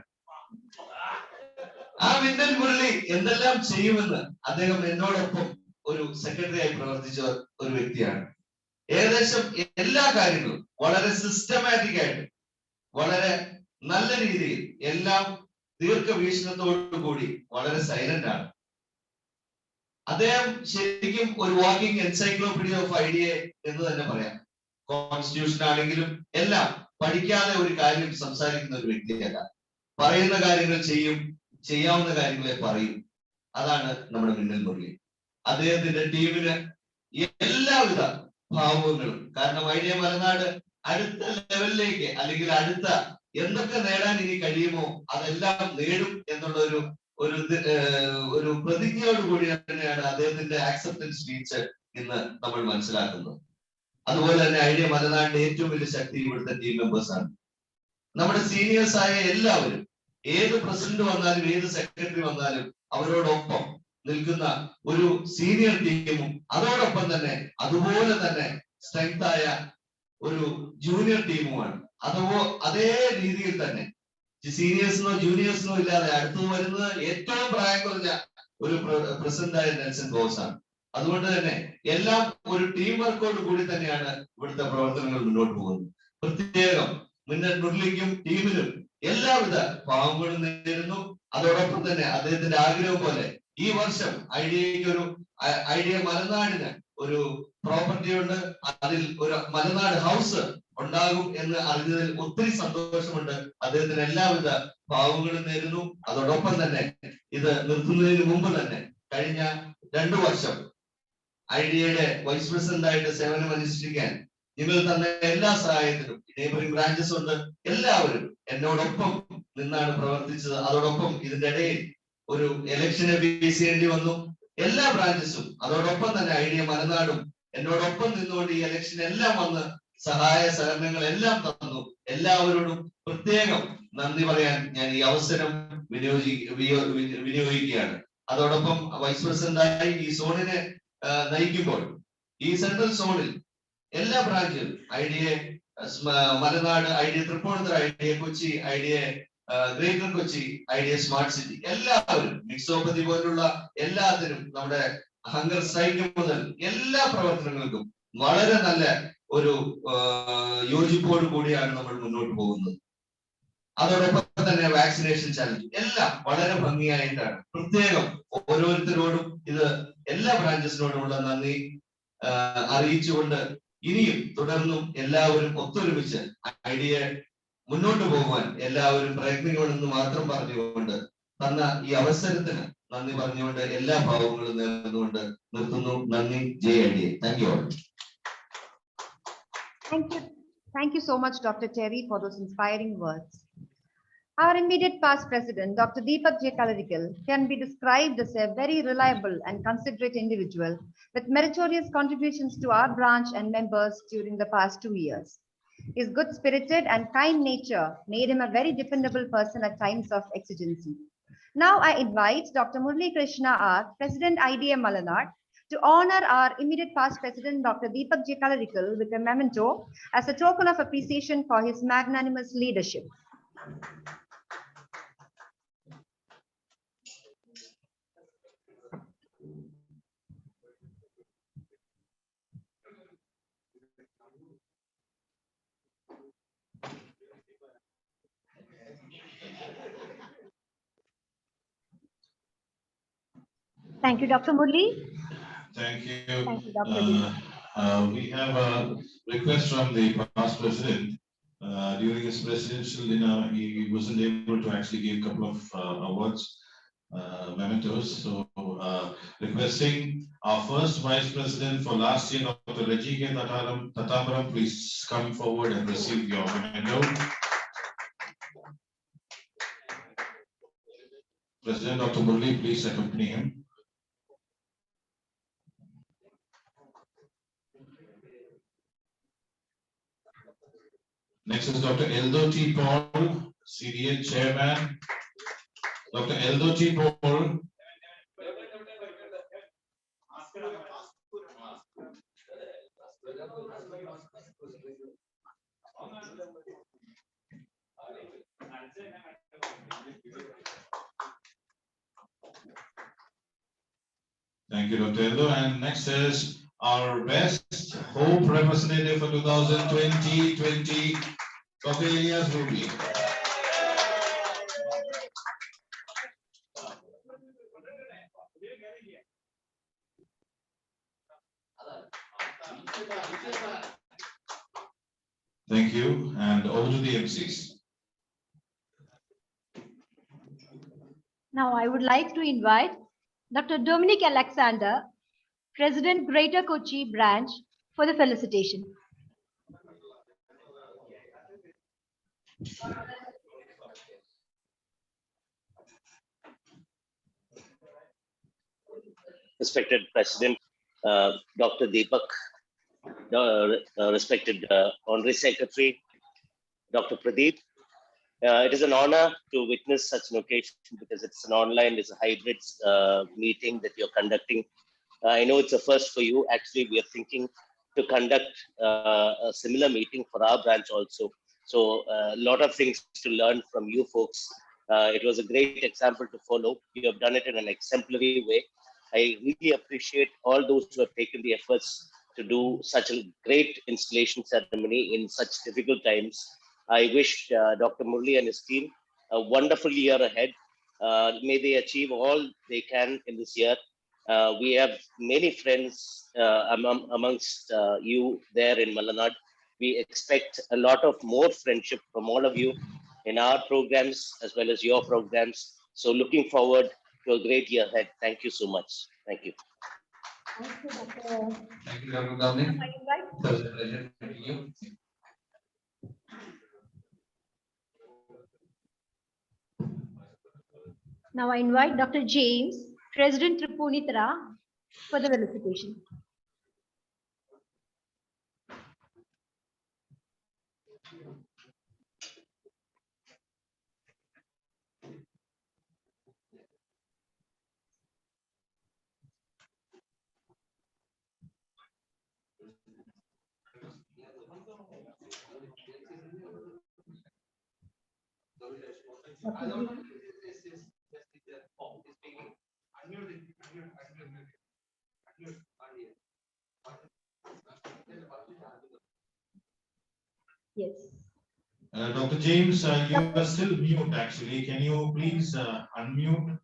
ആ മിന്നൽ മുരളി എന്തെല്ലാം ചെയ്യുമെന്ന് അദ്ദേഹം എന്നോടൊപ്പം ഒരു സെക്രട്ടറി ആയി പ്രവർത്തിച്ച ഒരു വ്യക്തിയാണ്. ഏകദേശം എല്ലാ കാര്യങ്ങളും വളരെ സിസ്റ്റമാറ്റിക് ആയിട്ട് വളരെ നല്ല രീതിയിൽ എല്ലാം ദീർഘവീക്ഷണത്തോടു കൂടി വളരെ സൈലന്റ് ആണ്. അദ്ദേഹം ശരിക്കും ഒരു വാക്കിംഗ് എൻസൈക്ലോപീഡിയ ഓഫ് ഐഡിയ എന്ന് തന്നെ പറയാം. കോൺസ്റ്റിറ്റ്യൂഷൻ ആണെങ്കിലും എല്ലാം പഠിക്കാതെ ഒരു കാര്യം സംസാരിക്കുന്ന ഒരു വ്യക്തിയല്ല. പറയുന്ന കാര്യങ്ങൾ ചെയ്യും, ചെയ്യാവുന്ന കാര്യങ്ങളെ പറയും. അതാണ് നമ്മുടെ മിന്നൽ മുരളി. അദ്ദേഹത്തിന്റെ ടീമിന് എല്ലാവിധ ഭാവങ്ങളും, കാരണം ഐഡിയ മലനാട് അടുത്ത ലെവലിലേക്ക് അല്ലെങ്കിൽ അടുത്ത എന്തൊക്കെ നേടാൻ ഇനി കഴിയുമോ അതെല്ലാം നേടും എന്നുള്ള ഒരു പ്രതിജ്ഞയോടുകൂടി തന്നെയാണ് അദ്ദേഹത്തിന്റെ ആക്സെപ്റ്റൻസ് സ്പീച്ച് ഇന്ന് നമ്മൾ മനസ്സിലാക്കുന്നത്. അതുപോലെ തന്നെ ഐഡിയ മലനാടിന്റെ ഏറ്റവും വലിയ ശക്തി ഇവിടുത്തെ ടീം മെമ്പേഴ്സ് ആണ്. നമ്മുടെ സീനിയേഴ്സ് ആയ എല്ലാവരും, ഏത് പ്രസിഡന്റ് വന്നാലും ഏത് സെക്രട്ടറി വന്നാലും അവരോടൊപ്പം നിൽക്കുന്ന ഒരു സീനിയർ ടീമും അതോടൊപ്പം തന്നെ അതുപോലെ തന്നെ സ്ട്രെങ്ത് ആയ ഒരു ജൂനിയർ ടീമുമാണ്. അതേ രീതിയിൽ തന്നെ സീനിയേഴ്സിനോ ജൂനിയേഴ്സിനോ ഇല്ലാതെ അടുത്ത് വരുന്നത് ഏറ്റവും പ്രായം കുറഞ്ഞ ഒരു പ്രസിഡന്റായ നെൽസൺ ബോസ് ആണ്. അതുകൊണ്ട് തന്നെ എല്ലാം ഒരു ടീം വർക്കോട് കൂടി തന്നെയാണ് ഇവിടുത്തെ പ്രവർത്തനങ്ങൾ മുന്നോട്ട് പോകുന്നത്. പ്രത്യേകം മുരളിക്കും ടീമിനും എല്ലാവിധ ഭാവങ്ങളും നേരുന്നു. അതോടൊപ്പം തന്നെ അദ്ദേഹത്തിന്റെ ആഗ്രഹം പോലെ ഈ വർഷം ഐഡിയ മലനാടിന് ഒരു പ്രോപ്പർട്ടി ഉണ്ട്, അതിൽ ഒരു മലനാട് ഹൗസ് ഉണ്ടാകും എന്ന് അറിഞ്ഞതിൽ ഒത്തിരി സന്തോഷമുണ്ട്. അദ്ദേഹത്തിന് എല്ലാവിധ ഭാവങ്ങളും നേരുന്നു. അതോടൊപ്പം തന്നെ ഇത് നിർത്തുന്നതിന് മുമ്പ് തന്നെ കഴിഞ്ഞ 2 വർഷം ഐഡിയയുടെ വൈസ് പ്രസിഡന്റ് ആയിട്ട് സേവനം അനുഷ്ഠിക്കാൻ നിങ്ങൾ തന്ന എല്ലാ സഹായത്തിനും നെയ്ബറിംഗ് ബ്രാഞ്ചസ് ഉണ്ട്, എല്ലാവരും എന്നോടൊപ്പം നിന്നാണ് പ്രവർത്തിച്ചത്. അതോടൊപ്പം ഇതിന്റെ ഇടയിൽ ഒരു ഇലക്ഷനെ ഫേസ് ചെയ്യേണ്ടി വന്നു. എല്ലാ ബ്രാഞ്ചസും അതോടൊപ്പം തന്നെ ഐഡിയ മലനാടും എന്നോടൊപ്പം നിന്നുകൊണ്ട് ഈ ഇലക്ഷൻ എല്ലാം വന്ന് സഹായ സഹകരണങ്ങൾ എല്ലാം തന്നു. എല്ലാവരോടും പ്രത്യേകം നന്ദി പറയാൻ ഞാൻ ഈ അവസരം വിനിയോഗിക്കുകയാണ്. അതോടൊപ്പം വൈസ് പ്രസിഡന്റായി ഈ സോണിനെ നയിക്കുമ്പോൾ ഈ സെൻട്രൽ സോണിൽ എല്ലാ ബ്രാഞ്ചും IDA Malanad, IDA Tripunithura, IDA Kochi, IDA greater Kochi, IDA smart city എല്ലാവരും മിക്സോപ്പതി പോലുള്ള എല്ലാത്തിനും നമ്മുടെ ഹങ്കർ സ്ട്രൈക്ക് മുതൽ എല്ലാ പ്രവർത്തനങ്ങൾക്കും വളരെ നല്ല ഒരു യോജിപ്പോട് കൂടിയാണ് നമ്മൾ മുന്നോട്ട് പോകുന്നത്. അതോടൊപ്പം തന്നെ വാക്സിനേഷൻ ചാലഞ്ച് എല്ലാം വളരെ ഭംഗിയായിട്ടാണ്. പ്രത്യേകം ഓരോരുത്തരോടും ഇത് എല്ലാ ബ്രാഞ്ചസിനോടുമുള്ള നന്ദി അറിയിച്ചുകൊണ്ട് ഇനിയും തുടർന്നും എല്ലാവരും ഒത്തൊരുമിച്ച് ഐഡിയ മുന്നോട്ട് പോകുവാൻ എല്ലാവരും പ്രയത്നിക്കണമെന്ന് മാത്രം പറഞ്ഞുകൊണ്ട് തന്ന ഈ അവസരത്തിന് നന്ദി പറഞ്ഞുകൊണ്ട് എല്ലാ ഭാവങ്ങളും നേർന്നുകൊണ്ട് നിർത്തുന്നു. നന്ദി. ജയ് IDA. Thank you all. Thank you so much, Dr. Terry, for those inspiring words. Our immediate past president, Dr. Deepak J. Kalarikal, can be described as a very reliable and considerate individual with meritorious contributions to our branch and members during the past 2 years. His good-spirited and kind nature made him a very dependable person at times of exigency. Now I invite Dr. Murali Krishna R., President IDA Malanad, to honor our immediate past president, Dr. Deepak J. Kalarikal, with a memento as a token of appreciation for his magnanimous leadership. Thank you, Dr. Murali. Thank you. Thank you, Dr. We have a request from the past president. During his presidential dinner, he wasn't able to actually give a couple of awards, mementos. So, requesting our first vice president for last year, Dr. Raji K. Tatambaram, please come forward and receive your memento. President Dr. Murali, please accompany him. Next is Dr. Eldo T. Paul, CDA Chairman. Dr. Eldo T. Paul. Thank you, Dr. Eldo. And next is our best hope representative for 2020, Dr. Elias Ruby. Thank you, and over to the MCs. Now I would like to invite Dr. Dominic Alexander, President Greater Kochi Branch, for the felicitation. Respected President, Dr. Deepak, respected Honorary Secretary, Dr. Pradeep. It is an honor to witness such an occasion because it's an online, it's a hybrid meeting that you're conducting. I know it's a first for you. Actually, we are thinking to conduct a similar meeting for our branch also. So a lot of things to learn from you folks. It was a great example to follow. You have done it in an exemplary way. I really appreciate all those who have taken the efforts to do such a great installation ceremony in such difficult times. I wish Dr. Murli and his team a wonderful year ahead. May they achieve all they can in this year. We have many friends amongst you there in Mallanad. We expect a lot of more friendship from all of you in our programs as well as your programs. So looking forward to a great year ahead. Thank you so much. Thank you. Thank you, Dr. Thank you, Dr. Dominic. It was a pleasure meeting you. Now I invite Dr. James, President Tripunithra, for the felicitation. Yes. Dr. James, you are still mute actually. Can you please unmute?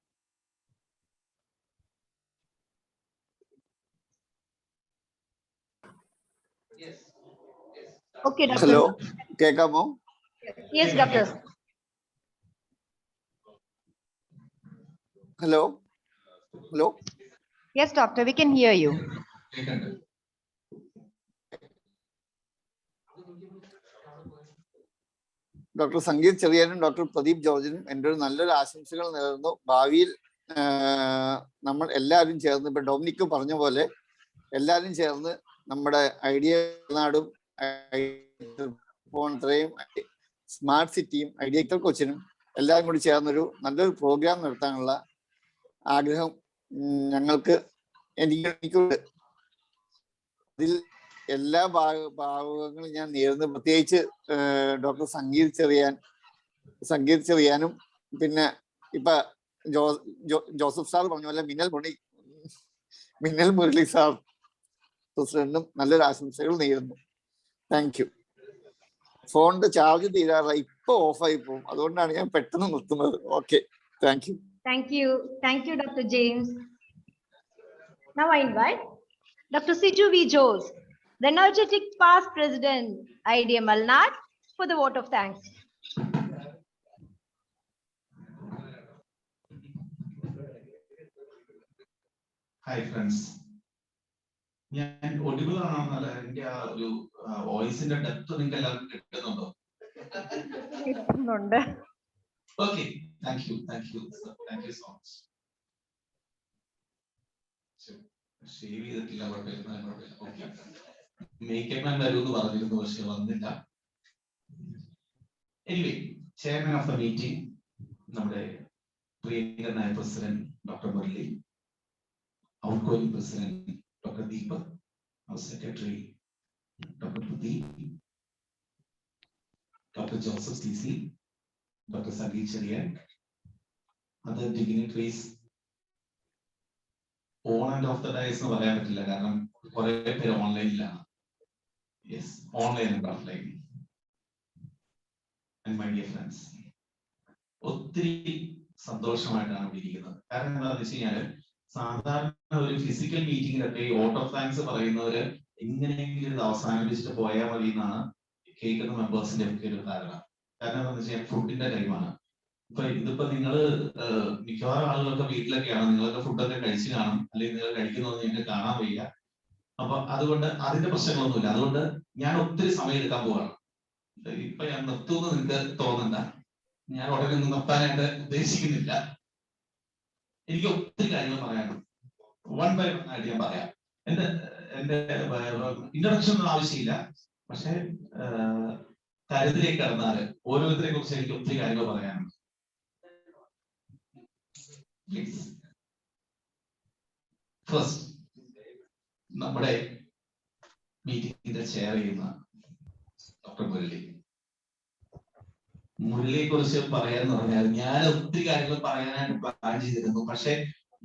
Okay, Dr. Hello, Kekamo. Yes, Doctor. Hello. Hello. Yes, doctor, we can hear you. Doctor Sangeeth ചെറിയാനും doctor Pradeep ജോർജിനും എൻ്റെ ഒരു നല്ലൊരു ആശംസകൾ നേർന്നു. ഭാവിയിൽ നമ്മൾ എല്ലാവരും ചേർന്ന് ഇപ്പൊ ഡൊമിനിക്ക് പറഞ്ഞ പോലെ എല്ലാവരും ചേർന്ന് നമ്മുടെ ഐഡിയ നാടും ഇത്രയും സ്മാർട്ട് സിറ്റിയും ഐഡിയക്കൽ കൊച്ചിനും എല്ലാവരും കൂടി ചേർന്നൊരു നല്ലൊരു പ്രോഗ്രാം നടത്താനുള്ള ആഗ്രഹം എനിക്കുണ്ട്. അതിൽ എല്ലാ ഭാഗങ്ങളും ഞാൻ നേരുന്നു. പ്രത്യേകിച്ച് ഡോക്ടർ സംഗീത് ചെറിയാനും പിന്നെ ഇപ്പൊ ജോസഫ് സാർ പറഞ്ഞ പോലെ മിന്നൽ മുരളി സാർ പ്രസിഡന്റും നല്ലൊരു ആശംസകൾ നേരുന്നു. Thank you. ഫോണിന്റെ ചാർജ് തീരാറായി, ഇപ്പൊ ഓഫായി പോകും, അതുകൊണ്ടാണ് ഞാൻ പെട്ടെന്ന് നിർത്തുന്നത്. Okay, thank you. Thank you, Dr. James. Now I invite Dr. Siju V. Jose, the energetic past president, IDA Malnad, for the vote of thanks. Hi friends. ഞാൻ ഒഡിബിൾ ആണെന്നല്ല, എനിക്ക് ആ ഒരു വോയിസിന്റെ ഡെപ്ത് നിങ്ങൾക്ക് എല്ലാവർക്കും കിട്ടുന്നുണ്ടോ? Okay, thank you so much. Shave ചെയ്തിട്ടില്ല, കുഴപ്പമില്ല. Makeup man വരുമെന്ന് പറഞ്ഞിരുന്നു, പക്ഷെ വന്നില്ല. Anyway, chairman of the meeting നമ്മുടെ പ്രിയങ്കരനായ president doctor Murali, outgoing president Dr. Deepak, our secretary, Dr. Pradeep, Dr. Joseph CC, Dr. Sangeet Cherian, other dignitaries, on and off the days എന്ന് പറയാൻ പറ്റില്ല, കാരണം കുറെ പേര് ഓൺലൈനിലാണ്. Yes, online and offline. And my dear friends, ഒത്തിരി സന്തോഷമായിട്ടാണ് ഇവിടെ ഇരിക്കുന്നത്. കാരണം എന്താണെന്ന് വെച്ച് കഴിഞ്ഞാൽ സാധാരണ ഒരു ഫിസിക്കൽ മീറ്റിംഗിലൊക്കെ ഈ വോട്ട് ഓഫ് താങ്ക്സ് പറയുന്നവര് എങ്ങനെയെങ്കിലും ഇത് അവസാനിപ്പിച്ചിട്ട് പോയാൽ മതി എന്നാണ് കേൾക്കുന്ന മെമ്പേഴ്സിന്റെ ഒക്കെ ഒരു ധാരണ. കാരണം എന്താണെന്ന് വെച്ച് കഴിഞ്ഞാൽ ഫുഡിന്റെ ടൈമാണ്. ഇതിപ്പോ നിങ്ങള് മിക്കവാറും ആളുകളൊക്കെ വീട്ടിലൊക്കെയാണ്, നിങ്ങളൊക്കെ ഫുഡൊക്കെ കഴിച്ചു കാണും, അല്ലെങ്കിൽ നിങ്ങൾ കഴിക്കുന്നതൊന്നും നിങ്ങൾക്ക് കാണാൻ വയ്യ. അപ്പൊ അതുകൊണ്ട് അതിന്റെ പ്രശ്നങ്ങളൊന്നുമില്ല. അതുകൊണ്ട് ഞാൻ ഒത്തിരി സമയം എടുക്കാൻ പോവാണ്. ഇപ്പൊ ഞാൻ നിർത്തുമെന്ന് നിങ്ങൾക്ക് തോന്നണ്ട, ഞാൻ ഉടനെ ഒന്നും നിർത്താനായിട്ട് ഉദ്ദേശിക്കുന്നില്ല. എനിക്ക് ഒത്തിരി കാര്യങ്ങൾ പറയാനുണ്ട്. വൺ ബൈ വൺ ആയിട്ട് ഞാൻ പറയാം. എന്റെ ഇൻട്രൊഡക്ഷൻ ഒന്നും ആവശ്യമില്ല, പക്ഷെ കാര്യത്തിലേക്ക് കടന്നാല് ഓരോരുത്തരെ കുറിച്ച് എനിക്ക് ഒത്തിരി കാര്യങ്ങൾ പറയാനുണ്ട്. ഫസ്റ്റ്, നമ്മുടെ മീറ്റിംഗിന്റെ ചെയർ ചെയ്യുന്ന ഡോക്ടർ മുരളി. മുരളിയെ കുറിച്ച് പറയാന്ന് പറഞ്ഞാൽ ഞാൻ ഒത്തിരി കാര്യങ്ങൾ പറയാനായിട്ട് പ്ലാൻ ചെയ്തിരുന്നു. പക്ഷെ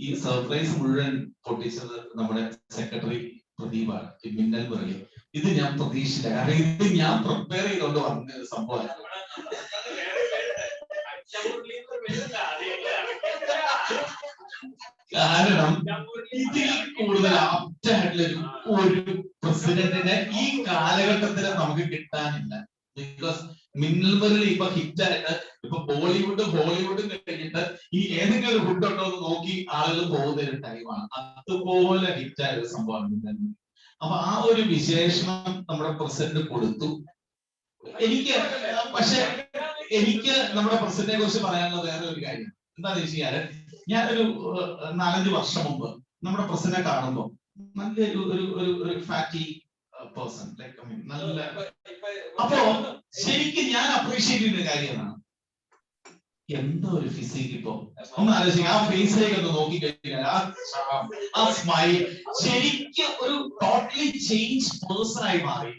ഈ സർപ്രൈസ് മുഴുവൻ പൊട്ടിച്ചത് നമ്മുടെ സെക്രട്ടറി പ്രദീപാണ്, മിന്നൽ മുരളി. ഇത് ഞാൻ പ്രതീക്ഷിച്ചില്ല, കാരണം ഇത് ഞാൻ പ്രിപ്പയർ ചെയ്തുകൊണ്ട് വന്ന ഒരു സംഭവമാണ്. കാരണം ഇതിൽ കൂടുതൽ ആപ്റ്റായിട്ടുള്ള ഒരു പ്രസിഡന്റിനെ ഈ കാലഘട്ടത്തിൽ നമുക്ക് കിട്ടാനില്ല. ബിക്കോസ് മിന്നൽ മുരളി ഇപ്പൊ ഹിറ്റായിട്ട് ഇപ്പൊ ബോളിവുഡും ഹോളിവുഡും കഴിഞ്ഞിട്ട് ഈ ഏതെങ്കിലും ഒരു ഫുഡ് ഉണ്ടോ എന്ന് നോക്കി ആളുകൾ പോകുന്ന ഒരു ടൈമാണ്. അതുപോലെ ഹിറ്റായ ഒരു സംഭവമാണ് മിന്നൽ മുരളി. അപ്പൊ ആ ഒരു വിശേഷണം നമ്മുടെ പ്രസിഡന്റ് കൊടുത്തു. എനിക്ക് നമ്മുടെ പ്രസിഡന്റിനെ കുറിച്ച് പറയാനുള്ള വേറെ ഒരു കാര്യം എന്താണെന്ന് വെച്ച് കഴിഞ്ഞാല്, ഞാനൊരു 4-5 വർഷം മുമ്പ് നമ്മുടെ പ്രസിഡന്റിനെ കാണുമ്പോൾ നല്ലൊരു ഒരു ഫാറ്റി പേഴ്സൺ, ലൈക്ക് നല്ല. അപ്പോ ശരിക്കും ഞാൻ അപ്രീഷിയേറ്റ് ചെയ്യുന്ന കാര്യമാണ് എന്തോ ഒരു ഫിസിക്. ഇപ്പൊ ഒന്ന് ആലോചിക്കുക, ആ ഫേസിലേക്ക് ഒന്ന് നോക്കിക്കഴിഞ്ഞാൽ ആ സ്മൈൽ ശരിക്കും ഒരു ടോട്ടലി ചേഞ്ച് പേഴ്സൺ ആയി മാറി.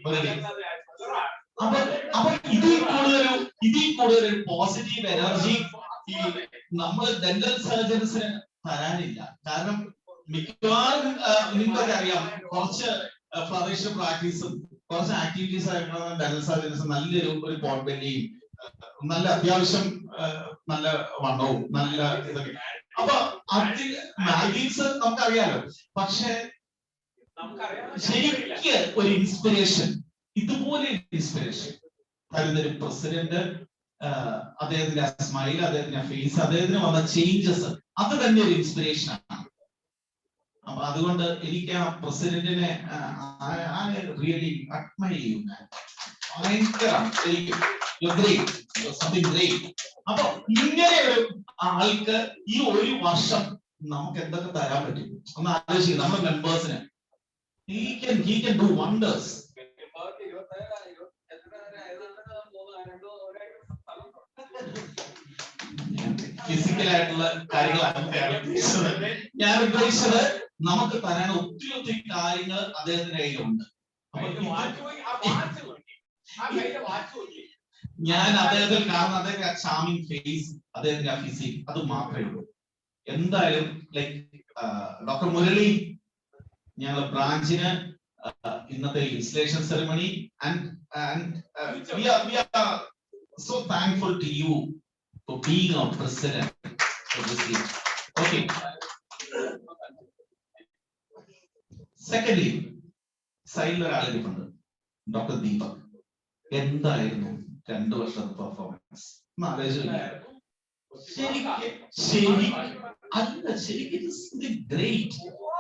അപ്പൊ ഇതിൽ കൂടുതൽ ഒരു പോസിറ്റീവ് എനർജി ഈ നമ്മൾ ഡെന്റൽ സർജൻസിന് തരാനില്ല. കാരണം മിക്കവാറും നിങ്ങൾക്കൊക്കെ അറിയാം, കുറച്ച് ഫ്ലറിഷ് പ്രാക്ടീസും കുറച്ച് ആക്ടിവിറ്റീസ് ആയിട്ടുള്ള ഡെന്റൽ സർജൻസ് നല്ലൊരു പോർട്ട്ബെല്ലിയും നല്ല അത്യാവശ്യം നല്ല വണ്ണവും നല്ല ഇതൊക്കെ. അപ്പൊ അതിൽ മാഗീസ് നമുക്കറിയാലോ. പക്ഷെ ശരിക്ക് ഒരു ഇൻസ്പിറേഷൻ, ഇതുപോലെ ഇൻസ്പിറേഷൻ തരുന്നൊരു പ്രസിഡന്റ്, അദ്ദേഹത്തിന്റെ സ്മൈൽ, അദ്ദേഹത്തിന്റെ ഫേസ്, അദ്ദേഹത്തിന് വന്ന ചേഞ്ചസ്, അത് തന്നെ ഒരു ഇൻസ്പിറേഷൻ ആണ്. അപ്പൊ അതുകൊണ്ട് എനിക്ക് ആ പ്രസിഡന്റിനെ റിയലി അഡ്മയർ ചെയ്യും. ഭയങ്കര അപ്പൊ ഇങ്ങനെ ഒരു ആൾക്ക് ഈ ഒരു വർഷം നമുക്ക് എന്തൊക്കെ തരാൻ പറ്റും ഒന്ന് ആലോചിക്കുക. നമ്മുടെ മെമ്പേഴ്സിന് he can do wonders. Physical ആയിട്ടുള്ള കാര്യങ്ങളാണ് ഞാൻ ഉദ്ദേശിച്ചത്. നമുക്ക് തരാൻ ഒത്തിരി കാര്യങ്ങൾ അദ്ദേഹത്തിന്റെ കയ്യിലുണ്ട്. ഞാൻ അദ്ദേഹത്തിൽ കാണുന്ന അദ്ദേഹത്തിന്റെ ചാമിങ് ഫേസ്, അദ്ദേഹത്തിന്റെ ആ ഫിസിക്, അത് മാത്രമേ ഉള്ളൂ. എന്തായാലും ലൈക്ക് ഡോക്ടർ മുരളി ഞങ്ങളുടെ ബ്രാഞ്ചിന് ഇന്നത്തെ installation ceremony and we are so thankful to you for being our president for this year. Okay. Secondly, സൈഡിൽ ഒരാളിരിപ്പുണ്ട്, ഡോക്ടർ ദീപക്. എന്തായിരുന്നു 2 വർഷത്തെ പെർഫോമൻസ് ഒന്ന് ആലോചിച്ചു. ശരിക്കും ഗ്രേറ്റ്.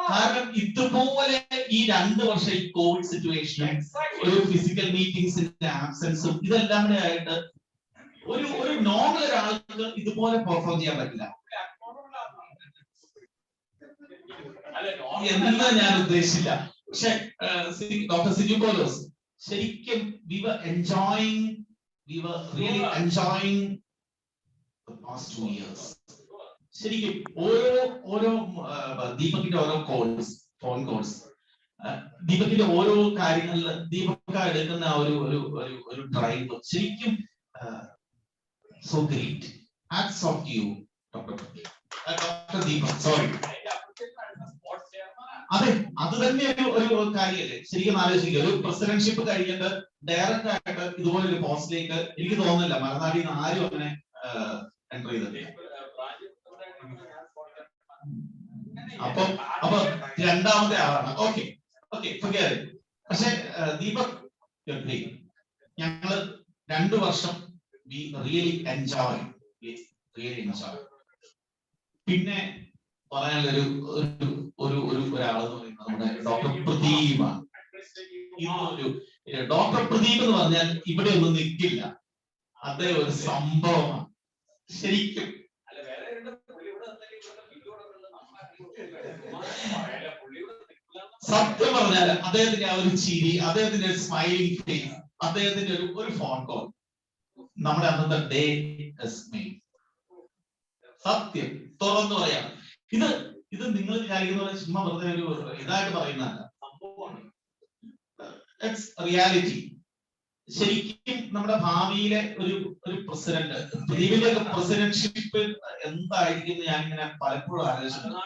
കാരണം ഇതുപോലെ ഈ 2 വർഷം ഈ കോവിഡ് സിറ്റുവേഷനും ഒരു ഫിസിക്കൽ മീറ്റിംഗ്സിന്റെ ആബ്സെൻസും ഇതെല്ലാം കൂടെ ആയിട്ട് ഒരു നോർമൽ ഒരാൾക്ക് ഇതുപോലെ പെർഫോം ചെയ്യാൻ പറ്റില്ല എന്ന് ഞാൻ ഉദ്ദേശിച്ചില്ല. പക്ഷെ ഡോക്ടർ സിജു പോലോസ് ശരിക്കും we were really enjoying the past 2 years. ശരിക്കും ഓരോ ദീപകിന്റെ ഓരോ ഫോൺ കോൾസ്, ദീപകിന്റെ ഓരോ കാര്യങ്ങളിൽ ദീപക എടുക്കുന്ന ഒരു ഡ്രൈവ് ശരിക്കും so great. Hats off to you, Dr. Deepak. Sorry. അതെ, അത് തന്നെ ഒരു കാര്യമല്ലേ. ശരിക്കും ആലോചിക്കുക, ഒരു പ്രസിഡന്റ്ഷിപ്പ് കഴിഞ്ഞിട്ട് ഡയറക്റ്റ് ആയിട്ട് ഇതുപോലെ ഒരു പോസ്റ്റിലേക്ക് എനിക്ക് തോന്നുന്നില്ല മലനാടിൽ നിന്ന് ആരും അങ്ങനെ എൻറ്റർ ചെയ്തിട്ടില്ല. അപ്പൊ രണ്ടാമത്തെ ആളാണ്. ഓക്കെ. പക്ഷെ ദീപക് ഞങ്ങള് 2 വർഷം we really enjoy. പിന്നെ പറയാനുള്ള ഒരാളെന്ന് പറയുന്നത് നമ്മുടെ ഡോക്ടർ പ്രദീപാണ്. ഡോക്ടർ പ്രദീപ് എന്ന് പറഞ്ഞാൽ ഇവിടെ ഒന്നും നിൽക്കില്ല, അദ്ദേഹം ഒരു സംഭവമാണ് ശരിക്കും. സത്യം പറഞ്ഞാൽ അദ്ദേഹത്തിന്റെ ആ ഒരു ചിരി, അദ്ദേഹത്തിന്റെ ഒരു സ്മൈലിംഗ് ഫേസ്, അദ്ദേഹത്തിന്റെ ഒരു ഫോൺ കോൾ നമ്മുടെ അന്നത്തെ ഡേ സത്യം തുറന്നു പറയാം. ഇത് നിങ്ങൾ വിചാരിക്കുന്ന പോലെ ചുമ്മാ വെറുതെ ഒരു ഇതായിട്ട് പറയുന്നതല്ല, സംഭവമാണ്. It's reality. ശരിക്കും നമ്മുടെ ഭാവിയിലെ ഒരു പ്രസിഡന്റ്, പ്രദീപിന്റെ പ്രസിഡന്റ്ഷിപ്പ് എന്തായിരിക്കും ഞാൻ ഇങ്ങനെ പലപ്പോഴും ആലോചിച്ചിട്ടുണ്ട്.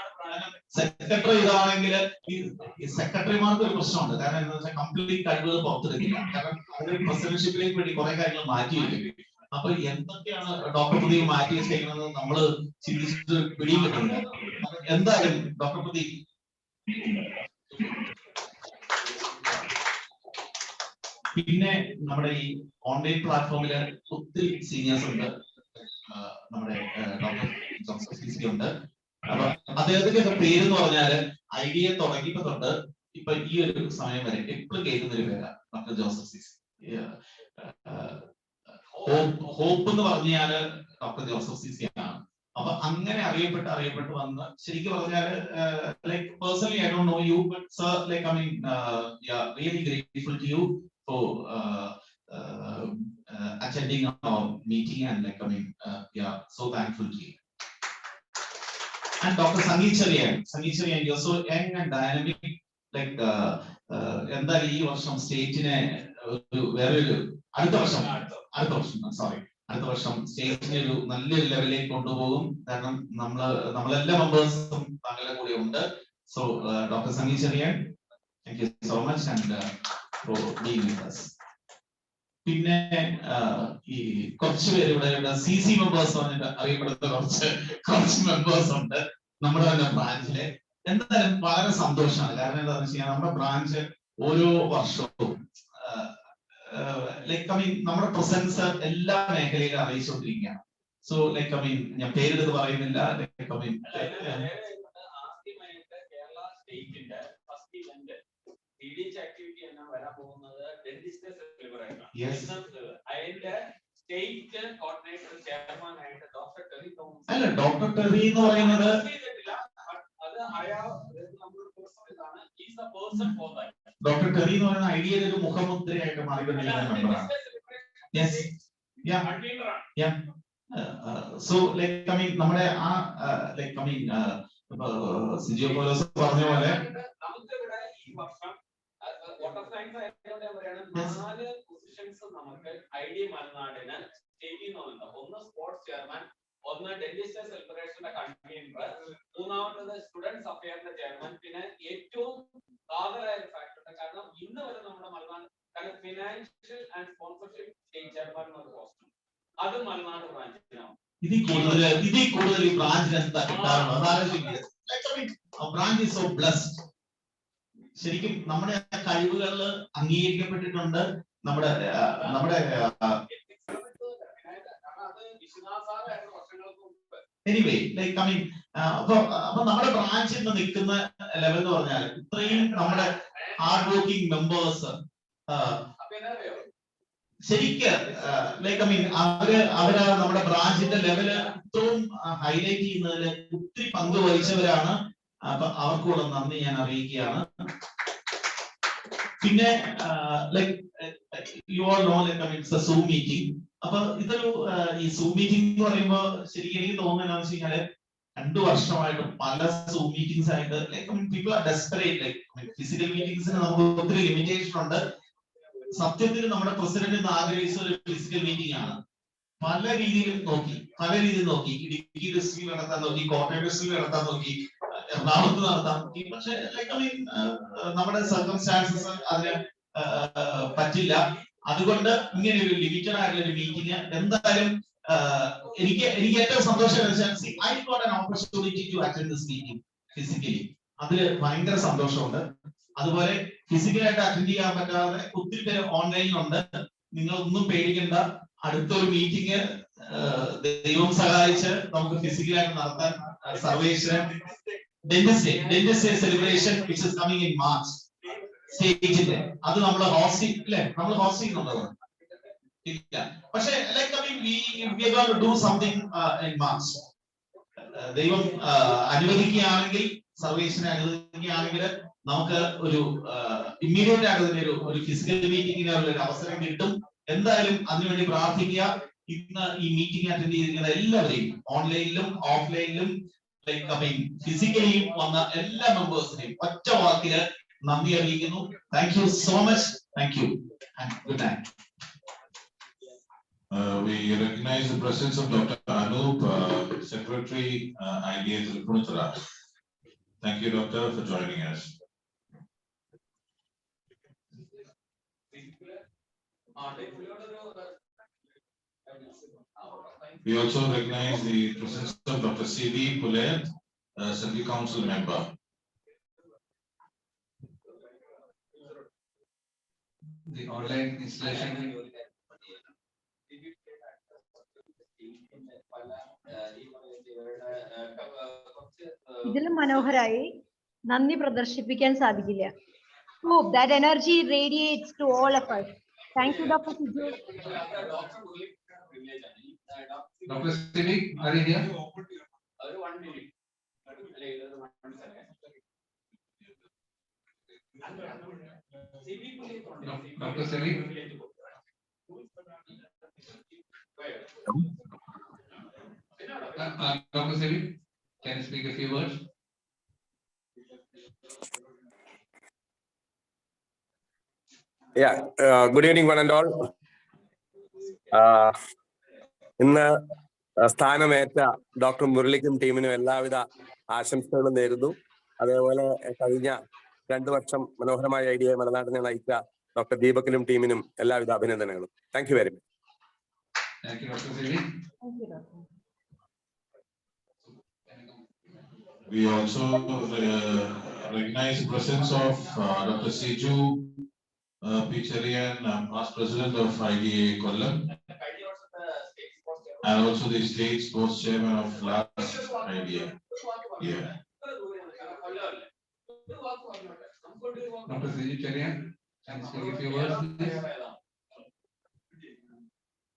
സെക്രട്ടറി ഇതാണെങ്കിൽ ഈ സെക്രട്ടറിമാർക്ക് ഒരു പ്രശ്നമുണ്ട്. കാരണം എന്താ വെച്ചാൽ കംപ്ലീറ്റ് കഴിവുകൾ പുറത്തെടുക്കില്ല. കാരണം അവർ പ്രസിഡന്റ്ഷിപ്പിലേക്ക് വേണ്ടി കുറെ കാര്യങ്ങൾ മാറ്റി വയ്ക്കും. അപ്പൊ എന്തൊക്കെയാണ് ഡോക്ടർ പ്രദീപ് മാറ്റി വെച്ചേക്കുന്നത് നമ്മള് ചിന്തിച്ചിട്ട് പിടിയും കിട്ടുന്നില്ല. എന്തായാലും ഡോക്ടർ പ്രദീപ് പിന്നെ നമ്മുടെ ഈ ഓൺലൈൻ പ്ലാറ്റ്ഫോമില് ഒത്തിരി സീനിയേഴ്സ് ഉണ്ട്. നമ്മുടെ ഡോക്ടർ ജോസഫ് സിസി ഉണ്ട്. അപ്പൊ അദ്ദേഹത്തിന്റെ പേരെന്ന് പറഞ്ഞാല് ഐഡിയ തുടങ്ങിയപ്പോ തൊട്ട് ഇപ്പൊ ഈ ഒരു സമയം വരെ എപ്പോഴും കേൾക്കുന്ന ഒരു പേരാ ഡോക്ടർ ജോസഫ് സിസി. ഹോപ്പ് എന്ന് പറഞ്ഞാല് ഡോക്ടർ ജോസഫ് സിസി ആണ്. അപ്പൊ അങ്ങനെ അറിയപ്പെട്ട് വന്ന് ശരിക്കും പറഞ്ഞാല് like personally I don't know you but sir like I mean really grateful to you for attending our meeting and like I mean yeah, so thankful to you. And Dr. Sangeet Cherian, you're so young and dynamic. Like എന്താ ഈ വർഷം സ്റ്റേറ്റിനെ വേറെ അടുത്ത വർഷം സ്റ്റേറ്റിനെ ഒരു നല്ലൊരു ലെവലിലേക്ക് കൊണ്ടുപോകും. കാരണം നമ്മളെല്ലാ മെമ്പേഴ്സും താങ്കളുടെ കൂടെ ഉണ്ട്. So doctor Sangeeth Cherian, thank you so much and for being with us. പിന്നെ ഈ കുറച്ച് പേര് ഇവിടെ CC മെമ്പേഴ്സ് പറഞ്ഞിട്ട് അറിയപ്പെടുന്ന കുറച്ച് മെമ്പേഴ്സ് ഉണ്ട് നമ്മുടെ തന്നെ ബ്രാഞ്ചിലെ. എന്തായാലും വളരെ സന്തോഷമാണ്. കാരണം എന്താണെന്ന് വെച്ച് കഴിഞ്ഞാൽ നമ്മുടെ ബ്രാഞ്ച് ഓരോ വർഷവും ലൈക്ക് ഐ മീൻ നമ്മുടെ പ്രസൻസ് എല്ലാ മേഖലയിലും അറിയിച്ചുകൊണ്ടിരിക്കുകയാണ്. സോ ലൈക്ക് ഐ മീൻ ഞാൻ പേരെടുത്ത് പറയുന്നില്ല. ലൈക്ക് ഐ മീൻ ആക്ടിവിറ്റി എന്നാ വരാൻ പോകുന്നത് ഡെന്റിസ്റ്റ് സെലിബ്രേഷൻ. അതിന്റെ സ്റ്റേറ്റ് കോർഡിനേറ്റർ ചെയർമാൻ ആയിട്ട് ഡോക്ടർ ടെറി തോമസ്. അല്ല ഡോക്ടർ ടെറി എന്ന് പറയുന്നത് അത് നമ്മളോട് is the person for that. Doctor Terry എന്ന് പറയുന്ന ഐഡിയയിൽ ഒരു മുഖമുദ്രയായിട്ട് മാറിക്കൊണ്ടിരിക്കുന്ന മെമ്പറാണ്. Yes yeah so like I മീൻ നമ്മുടെ ആ ലൈക്ക് ഐ മീൻ സിജിയോ പോലോസ് പറഞ്ഞ പോലെ ഈ വർഷം വാട്ടർ സയൻസ് ആയതുകൊണ്ട് പറയാണ് 4 പൊസിഷൻസ് നമുക്ക് ഐഡിയ മലനാടിന് സ്റ്റേറ്റിൽ നിന്നുണ്ട്. ഒന്ന് സ്പോർട്സ് ചെയർമാൻ, ഒന്ന് ഡെന്റിസ്റ്റ് സെലിബ്രേഷന്റെ കൺവീനർ, മൂന്നാമത്തത് സ്റ്റുഡൻസ് അഫെയറിന്റെ ചെയർമാൻ. പിന്നെ ഏറ്റവും കാതലായ ഒരു ഫാക്ടർ, കാരണം ഇന്ന് വരെ നമ്മുടെ മലനാട് കാരണം financial and sponsorship state chairman എന്നൊരു പോസ്റ്റ് അത് മലനാട് ബ്രാഞ്ചിനാണ്. ഇതിൽ കൂടുതൽ ഈ ബ്രാഞ്ചിന് എന്താ കിട്ടാറുള്ളത്? Branch is so blessed. ശരിക്കും നമ്മുടെ കഴിവുകളിൽ അംഗീകരിക്കപ്പെട്ടിട്ടുണ്ട്. നമ്മുടെ എനിവേ ലൈക്ക് ഐ മീൻ അപ്പൊ നമ്മുടെ ബ്രാഞ്ചിൽ നിന്ന് നിൽക്കുന്ന ലെവൽ എന്ന് പറഞ്ഞാൽ ഇത്രയും നമ്മുടെ ഹാർഡ് വർക്കിംഗ് മെമ്പേഴ്സ് ശരിക്ക് ലൈക്ക് ഐ മീൻ അവര് നമ്മുടെ ബ്രാഞ്ചിന്റെ ലെവല് ഇത്രയും ഹൈലൈറ്റ് ചെയ്യുന്നതിൽ ഒത്തിരി പങ്ക് വഹിച്ചവരാണ്. അപ്പൊ അവർക്കുള്ള നന്ദി ഞാൻ അറിയിക്കുകയാണ്. പിന്നെ like you all no like I mean it's A zoom meeting. അപ്പൊ ഇതൊരു ഈ സൂം മീറ്റിംഗ് എന്ന് പറയുമ്പോൾ ശരിക്കും എനിക്ക് തോന്നുന്നത് എന്താണെന്ന് വെച്ച് കഴിഞ്ഞാല് 2 വർഷമായിട്ട് പല സൂം മീറ്റിംഗ്സ് ആയിട്ട് like I mean people are desperate. Like physical മീറ്റിംഗ്സിന് നമുക്ക് ഒത്തിരി ലിമിറ്റേഷൻ ഉണ്ട്. സത്യത്തിൽ നമ്മുടെ പ്രസിഡന്റ് ആഗ്രഹിച്ച ഒരു ഫിസിക്കൽ മീറ്റിംഗ് ആണ്. പല രീതിയിൽ നോക്കി ഇടുക്കി ഡിസ്ട്രിക്റ്റിൽ നടത്താൻ നോക്കി, കോട്ടയം ഡിസ്ട്രിക്റ്റിൽ നടത്താൻ നോക്കി, എറണാകുളത്ത് നടത്താൻ നോക്കി. പക്ഷെ ലൈക്ക് ഐ മീൻ നമ്മുടെ സർക്കംസ്റ്റാൻസസ് അതിന് പറ്റില്ല. അതുകൊണ്ട് ഇങ്ങനെ ഒരു ലിമിറ്റഡ് ആയിട്ടുള്ള ഒരു മീറ്റിംഗ് എന്തായാലും എനിക്ക് ഏറ്റവും സന്തോഷം വെച്ചാൽ I got an opportunity to attend this meeting physically. അതില് ഭയങ്കര സന്തോഷമുണ്ട്. അതുപോലെ ഫിസിക്കലായിട്ട് അറ്റൻഡ് ചെയ്യാൻ പറ്റാതെ ഒത്തിരി പേര് ഓൺലൈനിലുണ്ട്. നിങ്ങൾ ഒന്നും പേടിക്കണ്ട. അടുത്തൊരു മീറ്റിംഗ് ദൈവം സഹായിച്ച് നമുക്ക് ഫിസിക്കലായിട്ട് നടത്താൻ സർവേശ്വരൻ dentist celebration which is coming in March സ്റ്റേജിന്റെ അത് നമ്മൾ ഹോസ്റ്റ് ചെയ്യുന്നുണ്ടോ? ഇല്ല. പക്ഷെ like I mean we are going to do something in March. ദൈവം അനുവദിക്കുകയാണെങ്കിൽ, സർവേശ്വരനെ അനുവദിക്കുകയാണെങ്കിൽ നമുക്ക് ഒരു ഇമ്മീഡിയറ്റ് ആയിട്ട് ഒരു ഫിസിക്കൽ മീറ്റിംഗിന് ഒരു അവസരം കിട്ടും. എന്തായാലും അതിനുവേണ്ടി പ്രാർത്ഥിക്കുക. ഇന്ന് ഈ മീറ്റിംഗ് അറ്റൻഡ് ചെയ്തിരിക്കുന്ന എല്ലാവരെയും ഓൺലൈനിലും ഓഫ്ലൈനിലും ലൈക്ക് ഐ മീൻ ഫിസിക്കലിയും വന്ന എല്ലാ മെമ്പേഴ്സിനെയും ഒറ്റ വാക്കില് നന്ദി അറിയിക്കുന്നു. Thank you so much. Thank you and good night. We recognize the presence of Dr. Anup, Secretary, IDA Tripunithura. Thank you, Doctor, for joining us. We also recognize the presence of Dr. C.V. Pulayat, City Council member. The online installation. ഇതിലും മനോഹരായി നന്ദി പ്രദർശിപ്പിക്കാൻ സാധിക്കില്ല. Hope that energy radiates to all of us. Thank you, Dr. Siju. Dr. Sivi, are you here? Dr. Sivi? Dr. Sivi, can you speak a few words? Yeah, good evening, one and all. ഇന്ന് സ്ഥാനമേറ്റ doctor മുരളിക്കും ടീമിനും എല്ലാവിധ ആശംസകളും നേരുന്നു. അതേപോലെ കഴിഞ്ഞ 2 വർഷം മനോഹരമായ idea മലനാടിനെ നയിച്ച ഡോക്ടർ ദീപകിനും ടീമിനും എല്ലാവിധ അഭിനന്ദനങ്ങളും. Thank you very much. Thank you, Dr. Sivi. Thank you, Doctor. We also recognize the presence of Dr. Siju Picharian, past president of IDA Kollam, and also the state sports chairman of last IDA. Yeah. Dr. Siju Charian, can you speak a few words, please?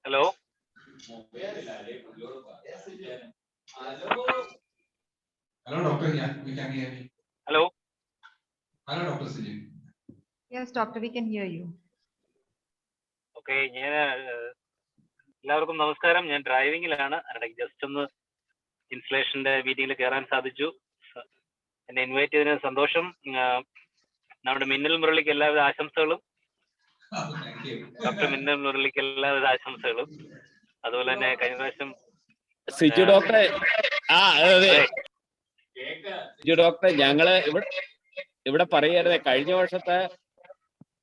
Hello. Hello, Doctor. Yeah, we can hear you. Hello. Hello, Dr. Siju. Yes, Doctor, we can hear you. Okay, എല്ലാവർക്കും നമസ്കാരം. ഞാൻ ഡ്രൈവിംഗിലാണ്. Just ഒന്ന് ഇൻസ്റ്റലേഷന്റെ മീറ്റിംഗിൽ കയറാൻ സാധിച്ചു. എന്നെ invite ചെയ്തതിന് സന്തോഷം. നമ്മുടെ മിന്നൽ മുരളിക്ക് എല്ലാവിധ ആശംസകളും. ഡോക്ടർ മിന്നൽ മുരളിക്ക് എല്ലാവിധ ആശംസകളും. അതുപോലെ തന്നെ കഴിഞ്ഞ പ്രാവശ്യം സിജു ഡോക്ടറെ സിജു ഡോക്ടറെ ഞങ്ങള് ഇവിടെ പറയായിരുന്നേ കഴിഞ്ഞ വർഷത്തെ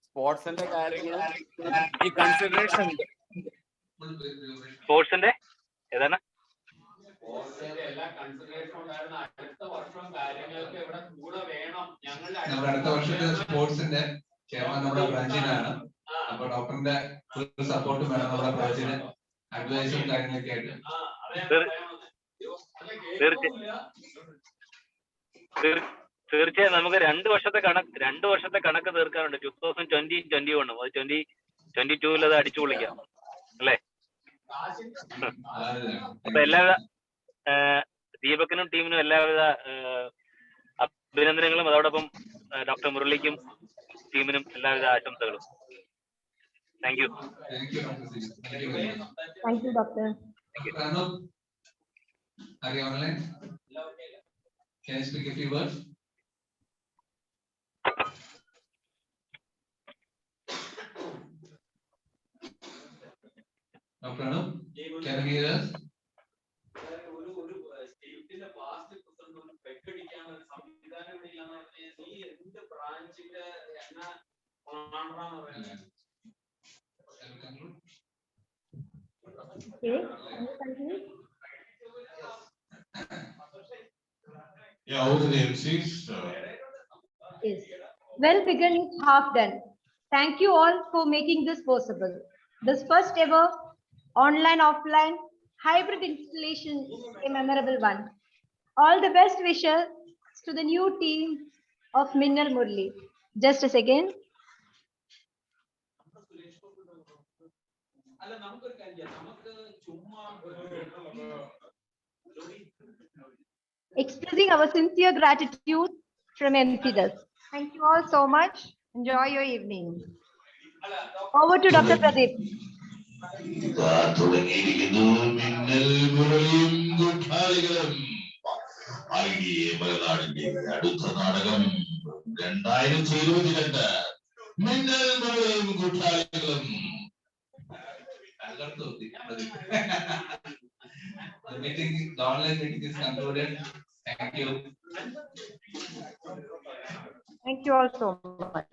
സ്പോർട്സിന്റെ കാര്യങ്ങളും ഈ കൺസിഡറേഷൻ സ്പോർട്സിന്റെ ഏതാണ് എല്ലാ കൺസിഡറേഷൻ ഉണ്ടായിരുന്ന അടുത്ത വർഷം കാര്യങ്ങൾക്ക് ഇവിടെ കൂടെ വേണം. നമ്മുടെ അടുത്ത വർഷത്തെ സ്പോർട്സിന്റെ ചെയർമാൻ നമ്മുടെ ബ്രാഞ്ചിനാണ്. അപ്പൊ ഡോക്ടറിന്റെ ഫുൾ സപ്പോർട്ട് വേണം നമ്മുടെ ബ്രാഞ്ചിന്, അഡ്വൈസും കാര്യങ്ങളൊക്കെ ആയിട്ട്. തീർച്ചയായും നമുക്ക് 2 വർഷത്തെ കണക്ക് തീർക്കാനുണ്ട്. 2020-21 അത് 2022 അത് അടിച്ചു പൊളിക്കാം അല്ലേ? അപ്പൊ എല്ലാവിധ ദീപകിനും ടീമിനും എല്ലാവിധ അഭിനന്ദനങ്ങളും. അതോടൊപ്പം ഡോക്ടർ മുരളിക്കും ടീമിനും എല്ലാവിധ ആശംസകളും. Thank you. Thank you, Doctor. Are you online? Can you speak a few words? Dr. Anup, can you hear us? സ്റ്റേറ്റിന്റെ പാസ്റ്റ് പ്രസിഡന്റ് പെക്കടിക്കാനുള്ള സംവിധാനം ഇവിടെ ഇല്ലാന്ന് പറഞ്ഞാൽ നീ എന്ത് ബ്രാഞ്ചിന്റെ എണ്ണ കൊണ്ടാണെന്ന് പറയുന്നത്. Yeah, over to the MCs. Yes. Well begun is half done. Thank you all for making this possible. This first ever online offline hybrid installation is a memorable one. All the best wishes to the new team of Minnal Murli. Just a second. Expressing our sincere gratitude from MCDUS. Thank you all so much. Enjoy your evening. Over to Dr. Pradeep. തുടങ്ങിയിരിക്കുന്നു മിന്നൽ മുരളിയും കൂട്ടാളികളും. Idea മലനാടിന്റെ അടുത്ത നാടകം 2022 മിന്നൽ മുരളിയും കൂട്ടാളികളും. The meeting, the online meeting is concluded. Thank you. Thank you all so much.